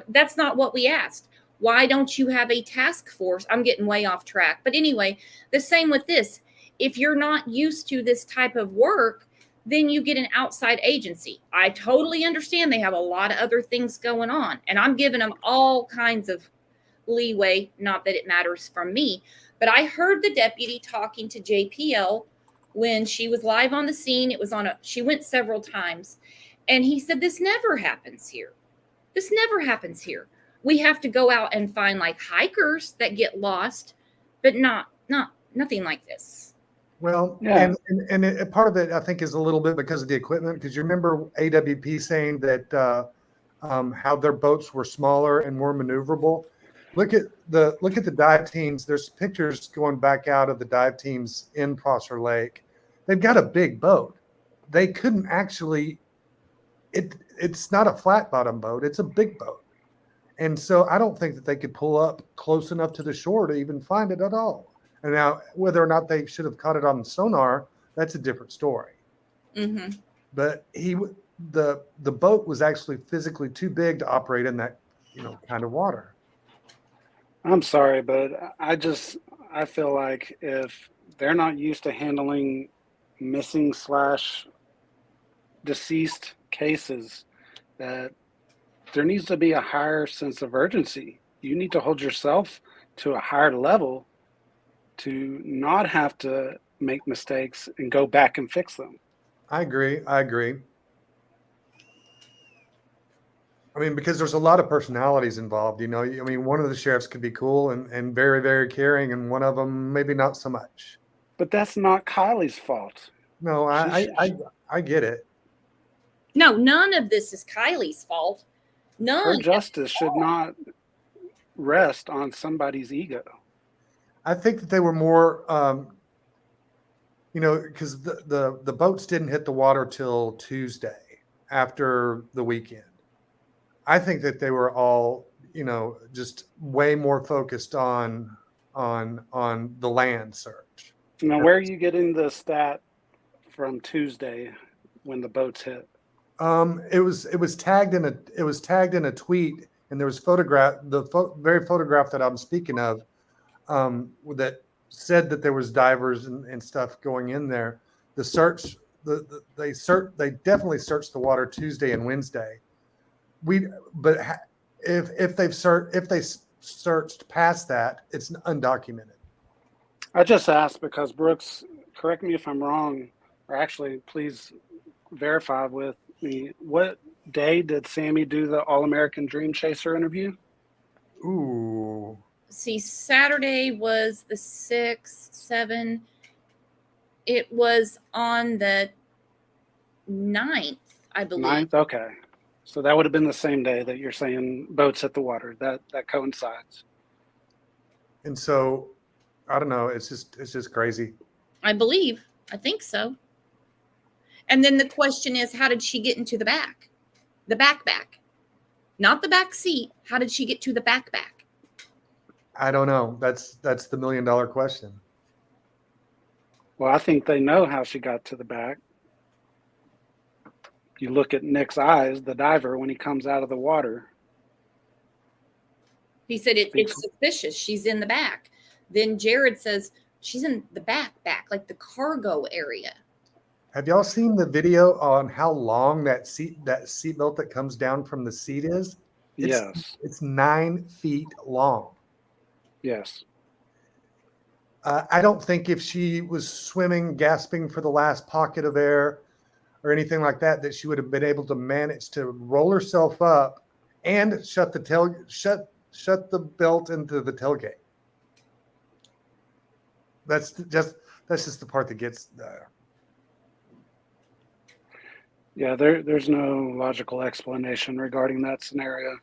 That's not what we asked. Why don't you have a task force? I'm getting way off track. But anyway, the same with this. If you're not used to this type of work, then you get an outside agency. I totally understand they have a lot of other things going on, and I'm giving them all kinds of leeway, not that it matters from me. But I heard the deputy talking to JPL when she was live on the scene. It was she went several times, and he said, this never happens here. This never happens here. We have to go out and find like hikers that get lost, but nothing like this. Well, Yeah. and part of it, I think, is a little bit because of the equipment. Because you remember AWP saying that how their boats were smaller and more maneuverable. Look at the dive teams. There's pictures going back out of the dive teams in Prosser Lake. They've got a big boat. They couldn't actually. It's not a flat bottom boat. It's a big boat, and so I don't think that they could pull up close enough to the shore to even find it at all. And now, whether or not they should have caught it on sonar, that's a different story. Mm-hmm. But the boat was actually physically too big to operate in that kind of water. I'm sorry, but I feel like if they're not used to handling missing / deceased cases, that there needs to be a higher sense of urgency. You need to hold yourself to a higher level to not have to make mistakes and go back and fix them. I agree. I mean, because there's a lot of personalities involved, I mean, one of the sheriffs could be cool and very, very caring, and one of them maybe not so much. But that's not Kylie's fault. No, I get it. No, none of this is Kylie's fault. None. Her justice should not rest on somebody's ego. I think that they were more, because the boats didn't hit the water till Tuesday after the weekend. I think that they were all, just way more focused on the land search. Now, where are you getting the stat from Tuesday when the boats hit? It was tagged in a tweet, and there was very photograph that I'm speaking of, that said that there was divers and stuff going in there. The search, they definitely searched the water Tuesday and Wednesday. But if they searched past that, it's undocumented. I just asked because Brooks, correct me if I'm wrong, or actually please verify with me, what day did Sammy do the All-American Dream Chaser interview? Ooh. See, Saturday was the 6th, 7th. It was on the 9th, I believe. 9th? Okay. So that would have been the same day that you're saying boats hit the water. That coincides. And so, I don't know. It's just crazy. I think so. And then the question is, how did she get into the back? The back. Not the back seat. How did she get to the back? I don't know. That's the $1 million question. Well, I think they know how she got to the back. You look at Nick's eyes, the diver, when he comes out of the water. He said it's suspicious. She's in the back. Then Jared says she's in the back, like the cargo area. Have y'all seen the video on how long that seatbelt that comes down from the seat is? Yes. It's 9 feet long. Yes. I don't think if she was swimming, gasping for the last pocket of air or anything like that she would have been able to manage to roll herself up and shut the belt into the tailgate. That's just the part that gets there. Yeah, there's no logical explanation regarding that scenario.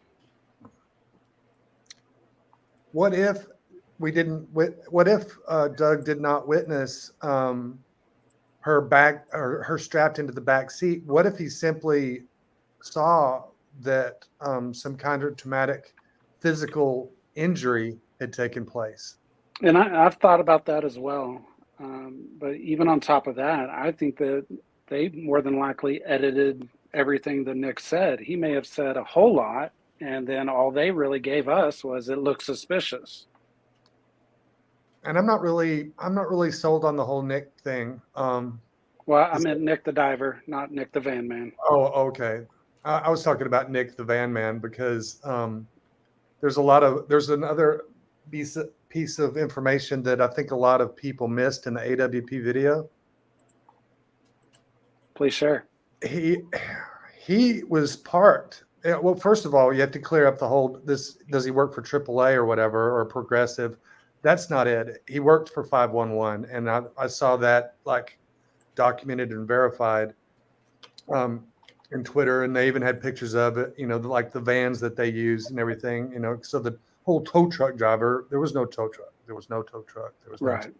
What if we didn't? What if Doug did not witness her back or her strapped into the back seat? What if he simply saw that some kind of traumatic physical injury had taken place? And I've thought about that as well. But even on top of that, I think that they more than likely edited everything that Nick said. He may have said a whole lot, and then all they really gave us was it looks suspicious. And I'm not really sold on the whole Nick thing. Well, I meant Nick the diver, not Nick the van man. Oh, okay. I was talking about Nick the van man because there's another piece of information that I think a lot of people missed in the AWP video. Please share. He was parked. Well, first of all, you have to clear up the whole this. Does he work for AAA or whatever or Progressive? That's not it. He worked for 511, and I saw that like documented and verified in Twitter, and they even had pictures of it. You know, like the vans that they use and everything. You know, so the whole tow truck driver. There was no tow truck. There was no tow truck. There was no Right. tow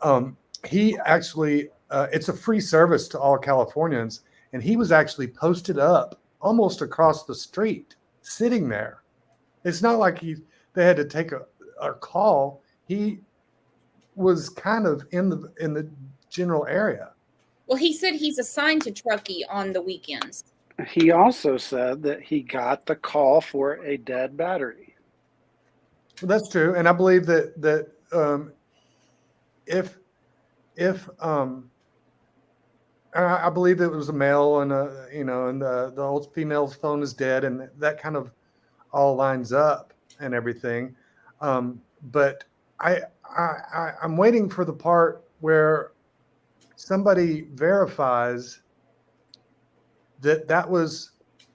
truck. He actually, it's a free service to all Californians, and he was actually posted up almost across the street, sitting there. It's not like they had to take a call. He was kind of in the general area. Well, he said he's assigned to Truckee on the weekends. He also said that he got the call for a dead battery. Well, that's true, and I believe that if I believe it was a male and and the old female's phone is dead, and that kind of all lines up and everything. But I'm waiting for the part where somebody verifies that was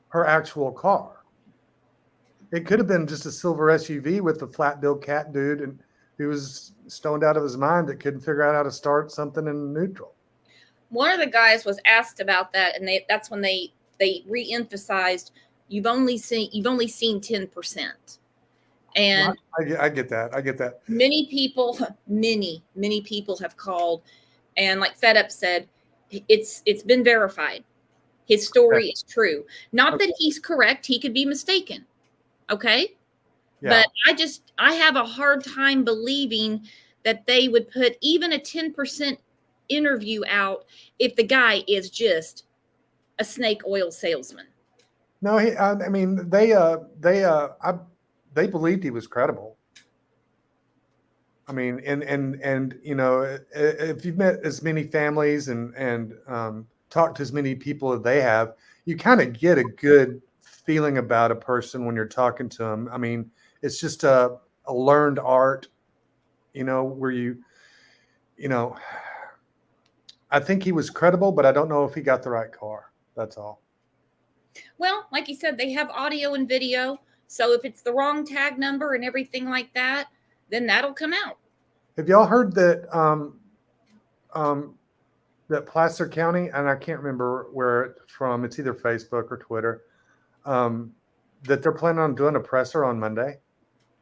her actual car. It could have been just a silver SUV with the flat bill cat dude and who was stoned out of his mind that couldn't figure out how to start something in neutral. One of the guys was asked about that, and that's when they re-emphasized you've only seen 10%. And I get that. Many people have called, and like FedUp said, it's been verified. His story is true. Not that he's correct. He could be mistaken. Okay. Yeah. But I have a hard time believing that they would put even a 10% interview out if the guy is just a snake oil salesman. No, I mean, they believed he was credible. I mean, and you know, if you've met as many families and talked to as many people as they have, you kind of get a good feeling about a person when you're talking to them. I mean, it's just a learned art, you know, where you know, I think he was credible, but I don't know if he got the right car. That's all. Well, like you said, they have audio and video. So if it's the wrong tag number and everything like that, then that'll come out. Have y'all heard that that Placer County, and I can't remember where it's from, it's either Facebook or Twitter, that they're planning on doing a presser on Monday?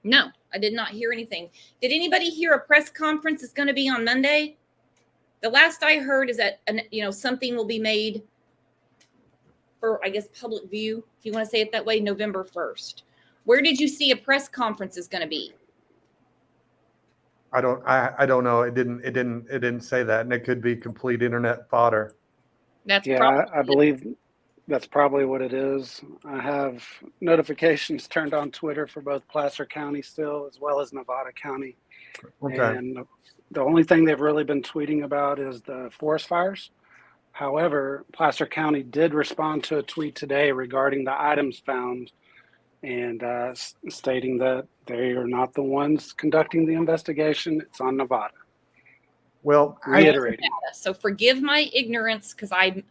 No, I did not hear anything. Did anybody hear a press conference is going to be on Monday? The last I heard is that something will be made for, I guess, public view, if you want to say it that way, November 1st. Where did you see a press conference is going to be? I don't know. It didn't say that, and it could be complete internet fodder. I believe that's probably what it is. I have notifications turned on Twitter for both Placer County still, as well as Nevada County. Okay. And the only thing they've really been tweeting about is the forest fires. However, Placer County did respond to a tweet today regarding the items found and stating that they are not the ones conducting the investigation. It's on Nevada. Well, reiterating. So forgive my ignorance because I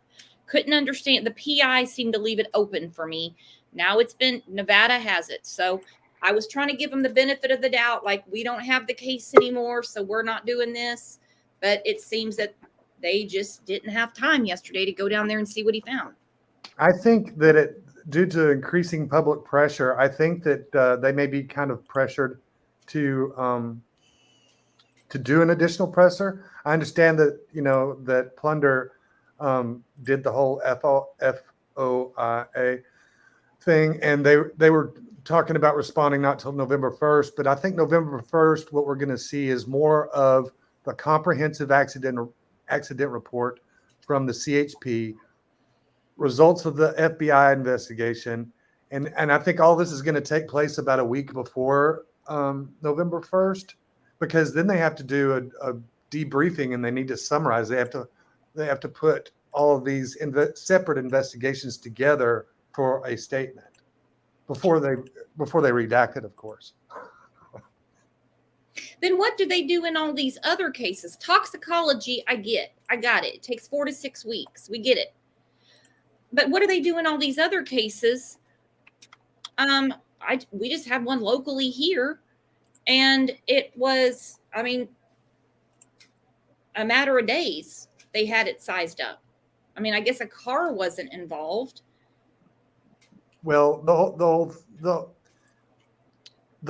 couldn't understand. The PI seemed to leave it open for me. Now Nevada has it. So I was trying to give them the benefit of the doubt, like we don't have the case anymore, so we're not doing this. But it seems that they just didn't have time yesterday to go down there and see what he found. I think that due to increasing public pressure, I think that they may be kind of pressured to do an additional presser. I understand that that Plunder did the whole FOIA thing, and they were talking about responding not till November 1st. But I think November 1st, what we're going to see is more of the comprehensive accident report from the CHP, results of the FBI investigation, and I think all this is going to take place about a week before November 1st, because then they have to do a debriefing and they need to summarize. They have to put all of these separate investigations together for a statement before they redact it, of course. Then what do they do in all these other cases? Toxicology, I got it. It takes 4 to 6 weeks. We get it. But what do they do in all these other cases? We just had one locally here, and it was, a matter of days they had it sized up. I guess a car wasn't involved. Well, the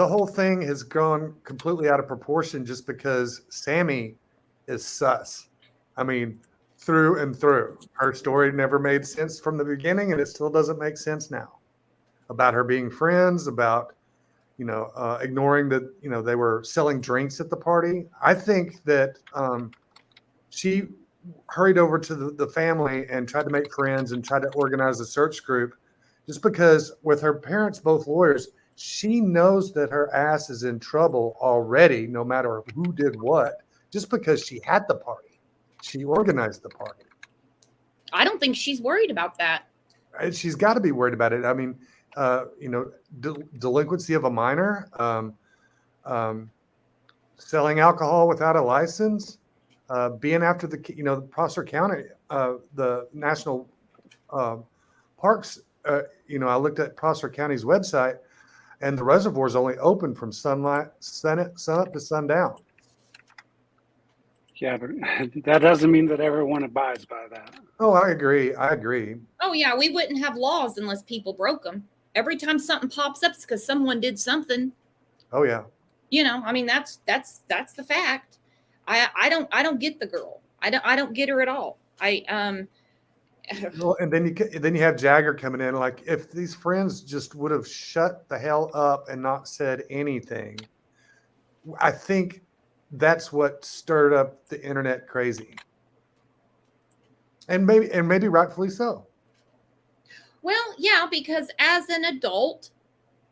whole thing has gone completely out of proportion just because Sammy is sus. Through and through. Her story never made sense from the beginning, and it still doesn't make sense now. About her being friends, about ignoring that they were selling drinks at the party. I think that she hurried over to the family and tried to make friends and tried to organize a search group, just because with her parents both lawyers, she knows that her ass is in trouble already, no matter who did what, just because she had the party. She organized the party. I don't think she's worried about that. She's got to be worried about it. Delinquency of a minor, selling alcohol without a license, being after the Prosser County, the national parks. I looked at Prosser County's website, and the reservoir is only open from sun up to sundown. Yeah, but that doesn't mean that everyone abides by that. Oh, I agree. Oh, yeah, we wouldn't have laws unless people broke them. Every time something pops up, it's because someone did something. Oh, yeah. That's the fact. I don't get the girl. I don't get her at all. Well, and then you have Jagger coming in. Like, if these friends just would have shut the hell up and not said anything, I think that's what stirred up the internet crazy, and maybe rightfully so. Well, yeah, because as an adult,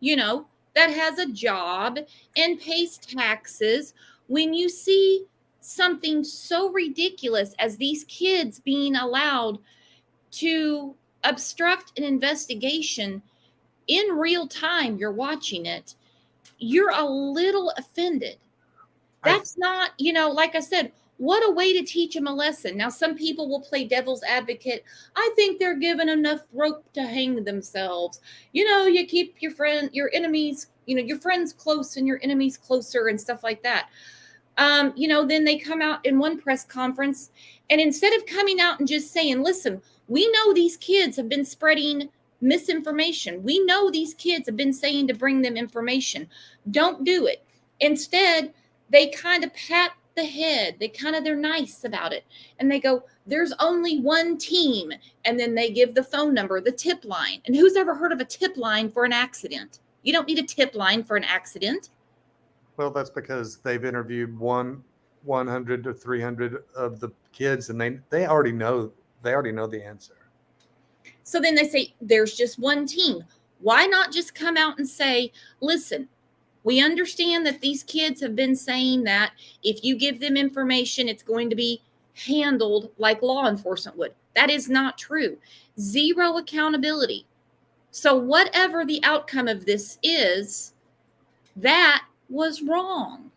that has a job and pays taxes, when you see something so ridiculous as these kids being allowed to obstruct an investigation in real time, you're watching it, you're a little offended. That's not, like I said, what a way to teach them a lesson. Now, some people will play devil's advocate. I think they're given enough rope to hang themselves. You keep your enemies, your friends close and your enemies closer and stuff like that. Then they come out in one press conference, and instead of coming out and just saying, listen, we know these kids have been spreading misinformation. We know these kids have been saying to bring them information. Don't do it. Instead, they kind of pat the head. They're nice about it. And they go, there's only one team. And then they give the phone number, the tip line. And who's ever heard of a tip line for an accident? You don't need a tip line for an accident. Well, that's because they've interviewed 100 to 300 of the kids, and they already know the answer. So then they say, there's just one team. Why not just come out and say, listen, we understand that these kids have been saying that if you give them information, it's going to be handled like law enforcement would. That is not true. Zero accountability. So whatever the outcome of this is, that was wrong.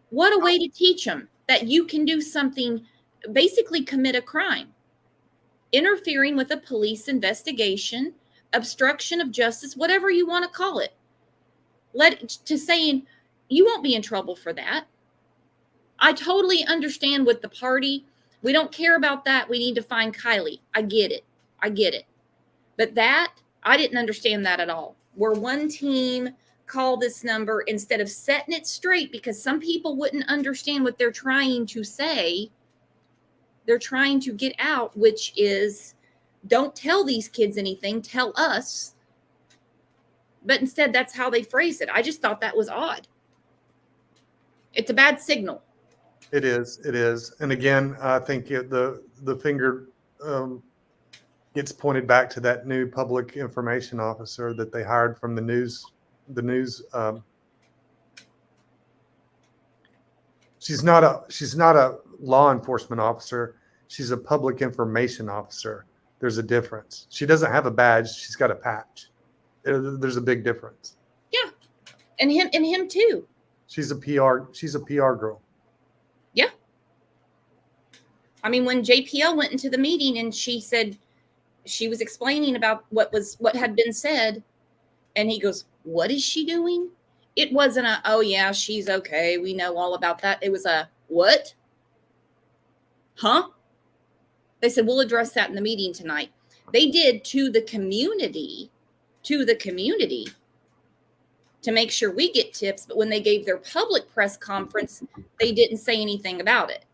What a way to teach them that you can do something, basically commit a crime. Interfering with a police investigation, obstruction of justice, whatever you want to call it. Saying you won't be in trouble for that. I totally understand with the party We don't care about that. We need to find Kylie. I get it. But that, I didn't understand that at all. Where one team called this number instead of setting it straight, because some people wouldn't understand what they're trying to say. They're trying to get out, which is, don't tell these kids anything, tell us. But instead, that's how they phrase it. I just thought that was odd. It's a bad signal. It is. And again, I think the finger gets pointed back to that new public information officer that they hired from the news. She's not a law enforcement officer. She's a public information officer. There's a difference. She doesn't have a badge. She's got a patch. There's a big difference. Yeah. And him too. She's a PR girl. Yeah. I mean, when JPL went into the meeting and she said, she was explaining about what had been said, and he goes, "What is she doing?" It wasn't a, "Oh yeah, she's okay, we know all about that." It was a, "What? Huh?" They said, "We'll address that in the meeting tonight." They did to the community to make sure we get tips, but when they gave their public press conference, they didn't say anything about it.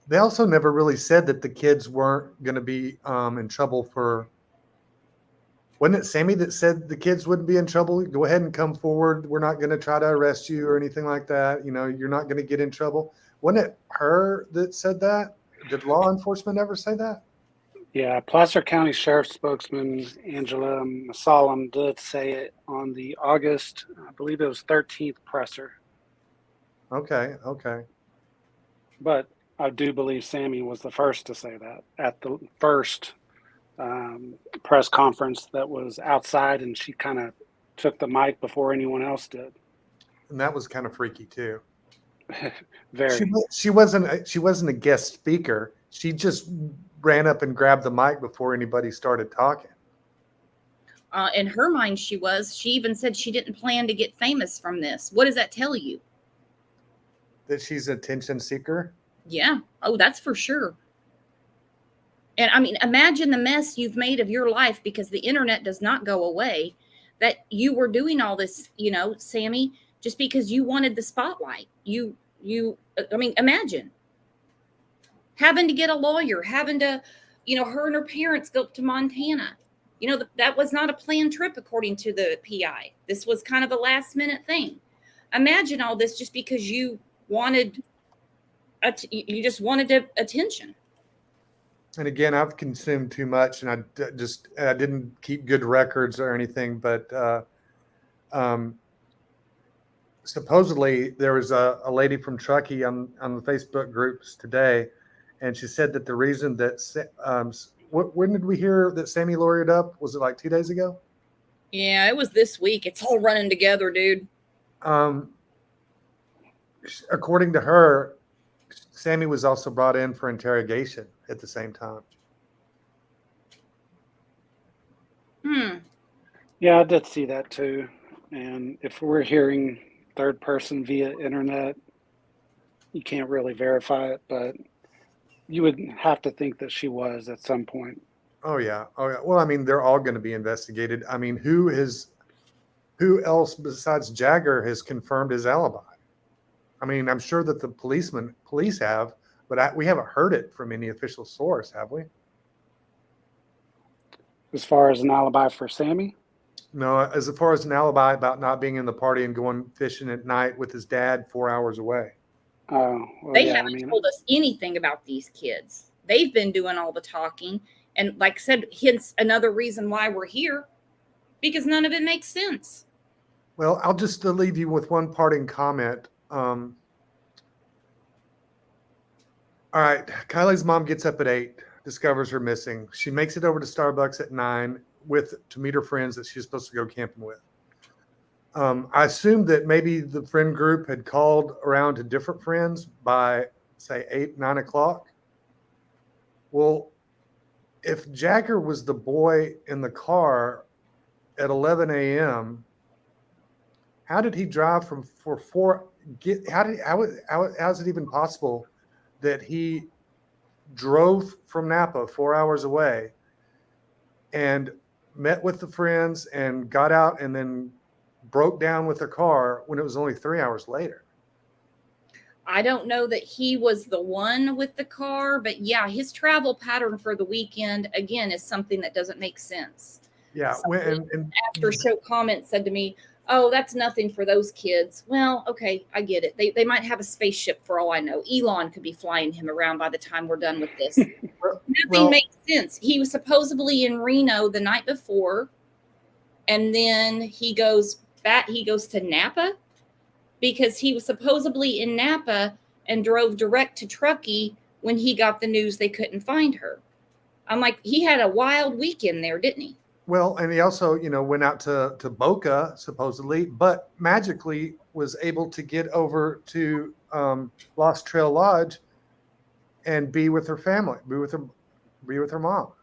They also never really said that the kids weren't going to be in trouble for. Wasn't it Sammy that said the kids wouldn't be in trouble? Go ahead and come forward. We're not going to try to arrest you or anything like that. You're not going to get in trouble. Wasn't it her that said that? Did law enforcement ever say that? Yeah, Placer County Sheriff spokesman Angela Masalam did say it on the August, I believe it was 13th presser. Okay. But I do believe Sammy was the first to say that at the first press conference that was outside, and she kind of took the mic before anyone else did. And that was kind of freaky too. Very. She wasn't a guest speaker. She just ran up and grabbed the mic before anybody started talking. In her mind, she even said she didn't plan to get famous from this. What does that tell you? That she's an attention seeker? Yeah. Oh, that's for sure. And I mean, imagine the mess you've made of your life because the internet does not go away. That you were doing all this, Sammy, just because you wanted the spotlight. I mean, imagine having to get a lawyer, having to, her and her parents go up to Montana. That was not a planned trip, according to the PI. This was kind of a last minute thing. Imagine all this just because you just wanted attention. And again, I've consumed too much, and I didn't keep good records or anything. But supposedly there was a lady from Truckee on the Facebook groups today, and she said that the reason that when did we hear that Sammy lawyered up? Was it like 2 days ago? Yeah, it was this week. It's all running together, dude. According to her, Sammy was also brought in for interrogation at the same time. Yeah, I did see that too. And if we're hearing third person via internet, you can't really verify it, but you would have to think that she was at some point. Oh yeah. Well, I mean, they're all going to be investigated. I mean, who else besides Jagger has confirmed his alibi? I mean, I'm sure that the police have, but we haven't heard it from any official source, have we? As far as an alibi for Sammy? No, as far as an alibi about not being in the party and going fishing at night with his dad 4 hours away. Oh, well, they haven't told us anything about these kids. They've been doing all the talking. And like I said, hence another reason why we're here, because none of it makes sense. Well, I'll just leave you with one parting comment. All right, Kylie's mom gets up at 8, discovers her missing. She makes it over to Starbucks at 9 to meet her friends that she's supposed to go camping with. I assumed that maybe the friend group had called around to different friends by, say, 8, 9 o'clock. Well, if Jagger was the boy in the car at 11 a.m., how did he drive how is it even possible that he drove from Napa 4 hours away and met with the friends and got out and then broke down with their car when it was only 3 hours later. I don't know that he was the one with the car, but yeah, his travel pattern for the weekend, again, is something that doesn't make sense. Yeah. And after show comments said to me, oh, that's nothing for those kids. Well, okay, I get it. They might have a spaceship for all I know. Elon could be flying him around by the time we're done with this. Nothing makes sense. He was supposedly in Reno the night before, and then he goes to Napa because he was supposedly in Napa and drove direct to Truckee when he got the news they couldn't find her. I'm like, he had a wild weekend there, didn't he? Well, and he also, went out to Boca supposedly, but magically was able to get over to Lost Trail Lodge and be with her family, be with her mom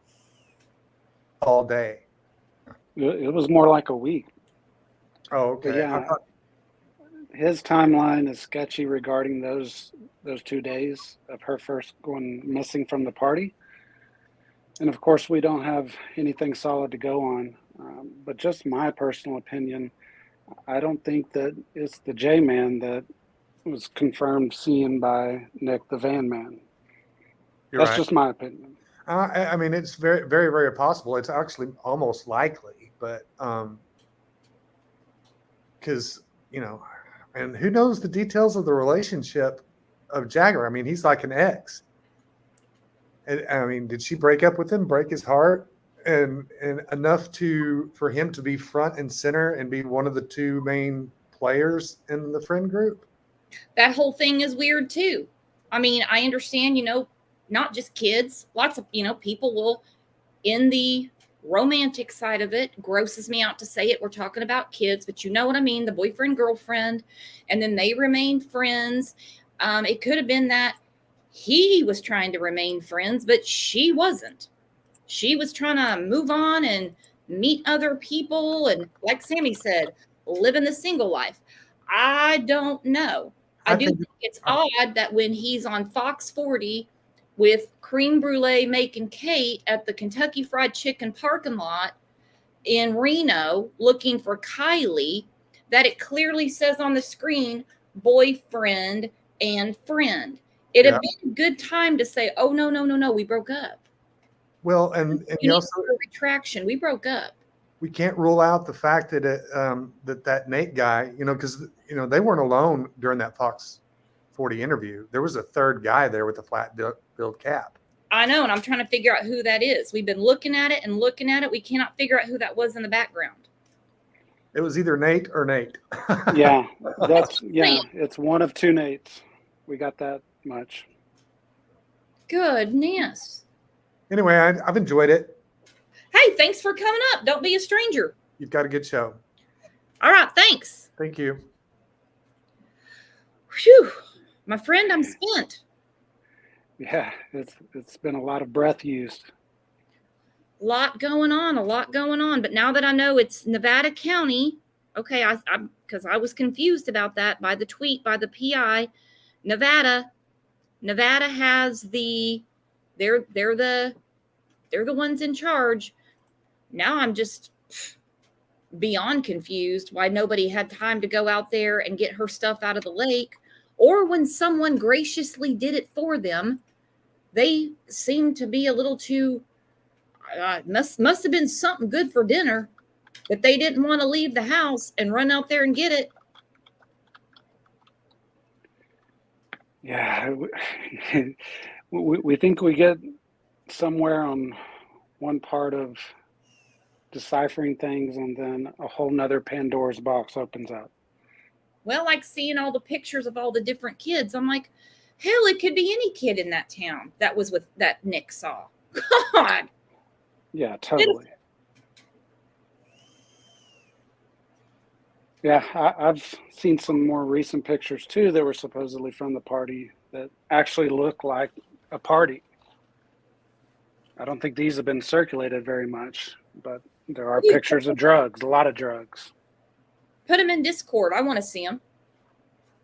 all day. It was more like a week. Oh, okay. But yeah, his timeline is sketchy regarding those 2 days of her first going missing from the party. And of course, we don't have anything solid to go on. But just my personal opinion, I don't think that it's the J-Man that was confirmed seen by Nick the Van Man. That's right. Just my opinion. I mean, it's very, very, very possible. It's actually almost likely, but because, and who knows the details of the relationship of Jagger? I mean, he's like an ex. I mean, did she break up with him, break his heart, and enough for him to be front and center and be one of the two main players in the friend group? That whole thing is weird too. I mean, I understand, not just kids, lots of, people will, in the romantic side of it, grosses me out to say it. We're talking about kids, but you know what I mean? The boyfriend, girlfriend, and then they remain friends. It could have been that he was trying to remain friends, but she wasn't. She was trying to move on and meet other people. And like Sammy said, living the single life. I don't know. I do think it's odd that when he's on Fox 40 with Cream Brulee making Kate at the Kentucky Fried Chicken parking lot in Reno looking for Kylie, that it clearly says on the screen, boyfriend and friend. It'd be a good time to say, oh, no, we broke up. Well, and you also retraction, we broke up. We can't rule out the fact that that Nate guy, because they weren't alone during that Fox 40 interview. There was a third guy there with a flat billed cap. I know, and I'm trying to figure out who that is. We've been looking at it. We cannot figure out who that was in the background. It was either Nate or Nate. Yeah, it's one of two Nates. We got that much. Goodness. Anyway, I've enjoyed it. Hey, thanks for coming up. Don't be a stranger. You've got a good show. All right, thanks. Thank you. Whew, my friend, I'm spent. Yeah, it's been a lot of breath used. A lot going on. But now that I know it's Nevada County, okay, because I was confused about that by the tweet by the PI. Nevada has they're the ones in charge. Now I'm just beyond confused why nobody had time to go out there and get her stuff out of the lake, or when someone graciously did it for them, they seem to be a little too must have been something good for dinner that they didn't want to leave the house and run out there and get it. Yeah, we think we get somewhere on one part of deciphering things, and then a whole nother Pandora's box opens up. Well, like seeing all the pictures of all the different kids, I'm like, hell, it could be any kid in that town that was with that Nick saw. God. Yeah, totally. Yeah, I've seen some more recent pictures too that were supposedly from the party that actually look like a party. I don't think these have been circulated very much, but there are pictures of drugs, a lot of drugs. Put them in Discord. I want to see them.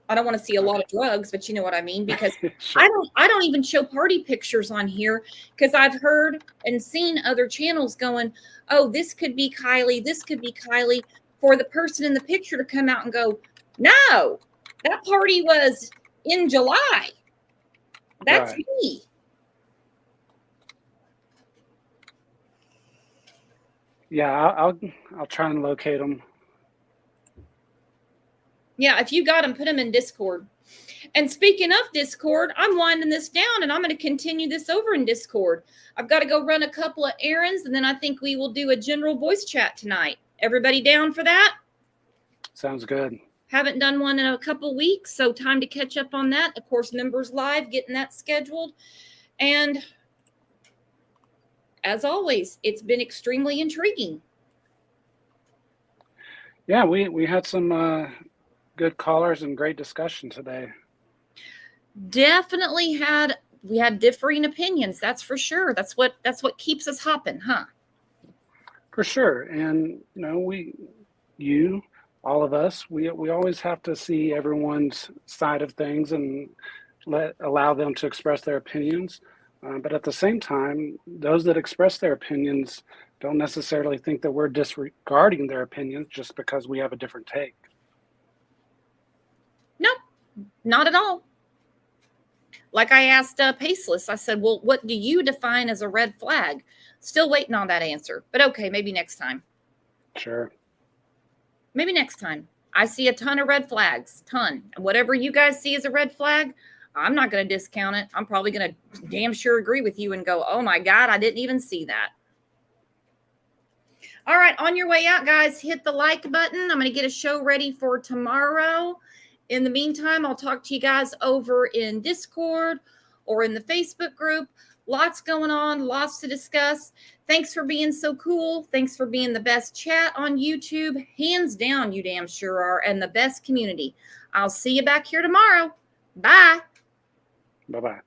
I don't want to see a lot of drugs, but you know what I mean, because Sure. I don't even show party pictures on here because I've heard and seen other channels going, oh, this could be Kylie, this could be Kylie, for the person in the picture to come out and go, no, that party was in July. That's Right. me. Yeah, I'll try and locate them. Yeah, if you got them, put them in Discord. And speaking of Discord, I'm winding this down and I'm going to continue this over in Discord. I've got to go run a couple of errands and then I think we will do a general voice chat tonight. Everybody down for that? Sounds good. Haven't done one in a couple weeks, so time to catch up on that. Of course, Members Live, getting that scheduled. And as always, it's been extremely intriguing. Yeah, we had some good callers and great discussion today. Definitely we had differing opinions, that's for sure. That's what keeps us hopping, huh? For sure. And all of us, we always have to see everyone's side of things and allow them to express their opinions. But at the same time, those that express their opinions don't necessarily think that we're disregarding their opinions just because we have a different take. Nope, not at all. Like I asked Paceless, I said, well, what do you define as a red flag? Still waiting on that answer. But okay, maybe next time. Sure. Maybe next time. I see a ton of red flags, ton. And whatever you guys see as a red flag, I'm not going to discount it. I'm probably going to damn sure agree with you and go, oh my God, I didn't even see that. All right, on your way out, guys, hit the like button. I'm going to get a show ready for tomorrow. In the meantime, I'll talk to you guys over in Discord or in the Facebook group. Lots going on, lots to discuss. Thanks for being so cool. Thanks for being the best chat on YouTube. Hands down, you damn sure are, and the best community. I'll see you back here tomorrow. Bye. Bye-bye.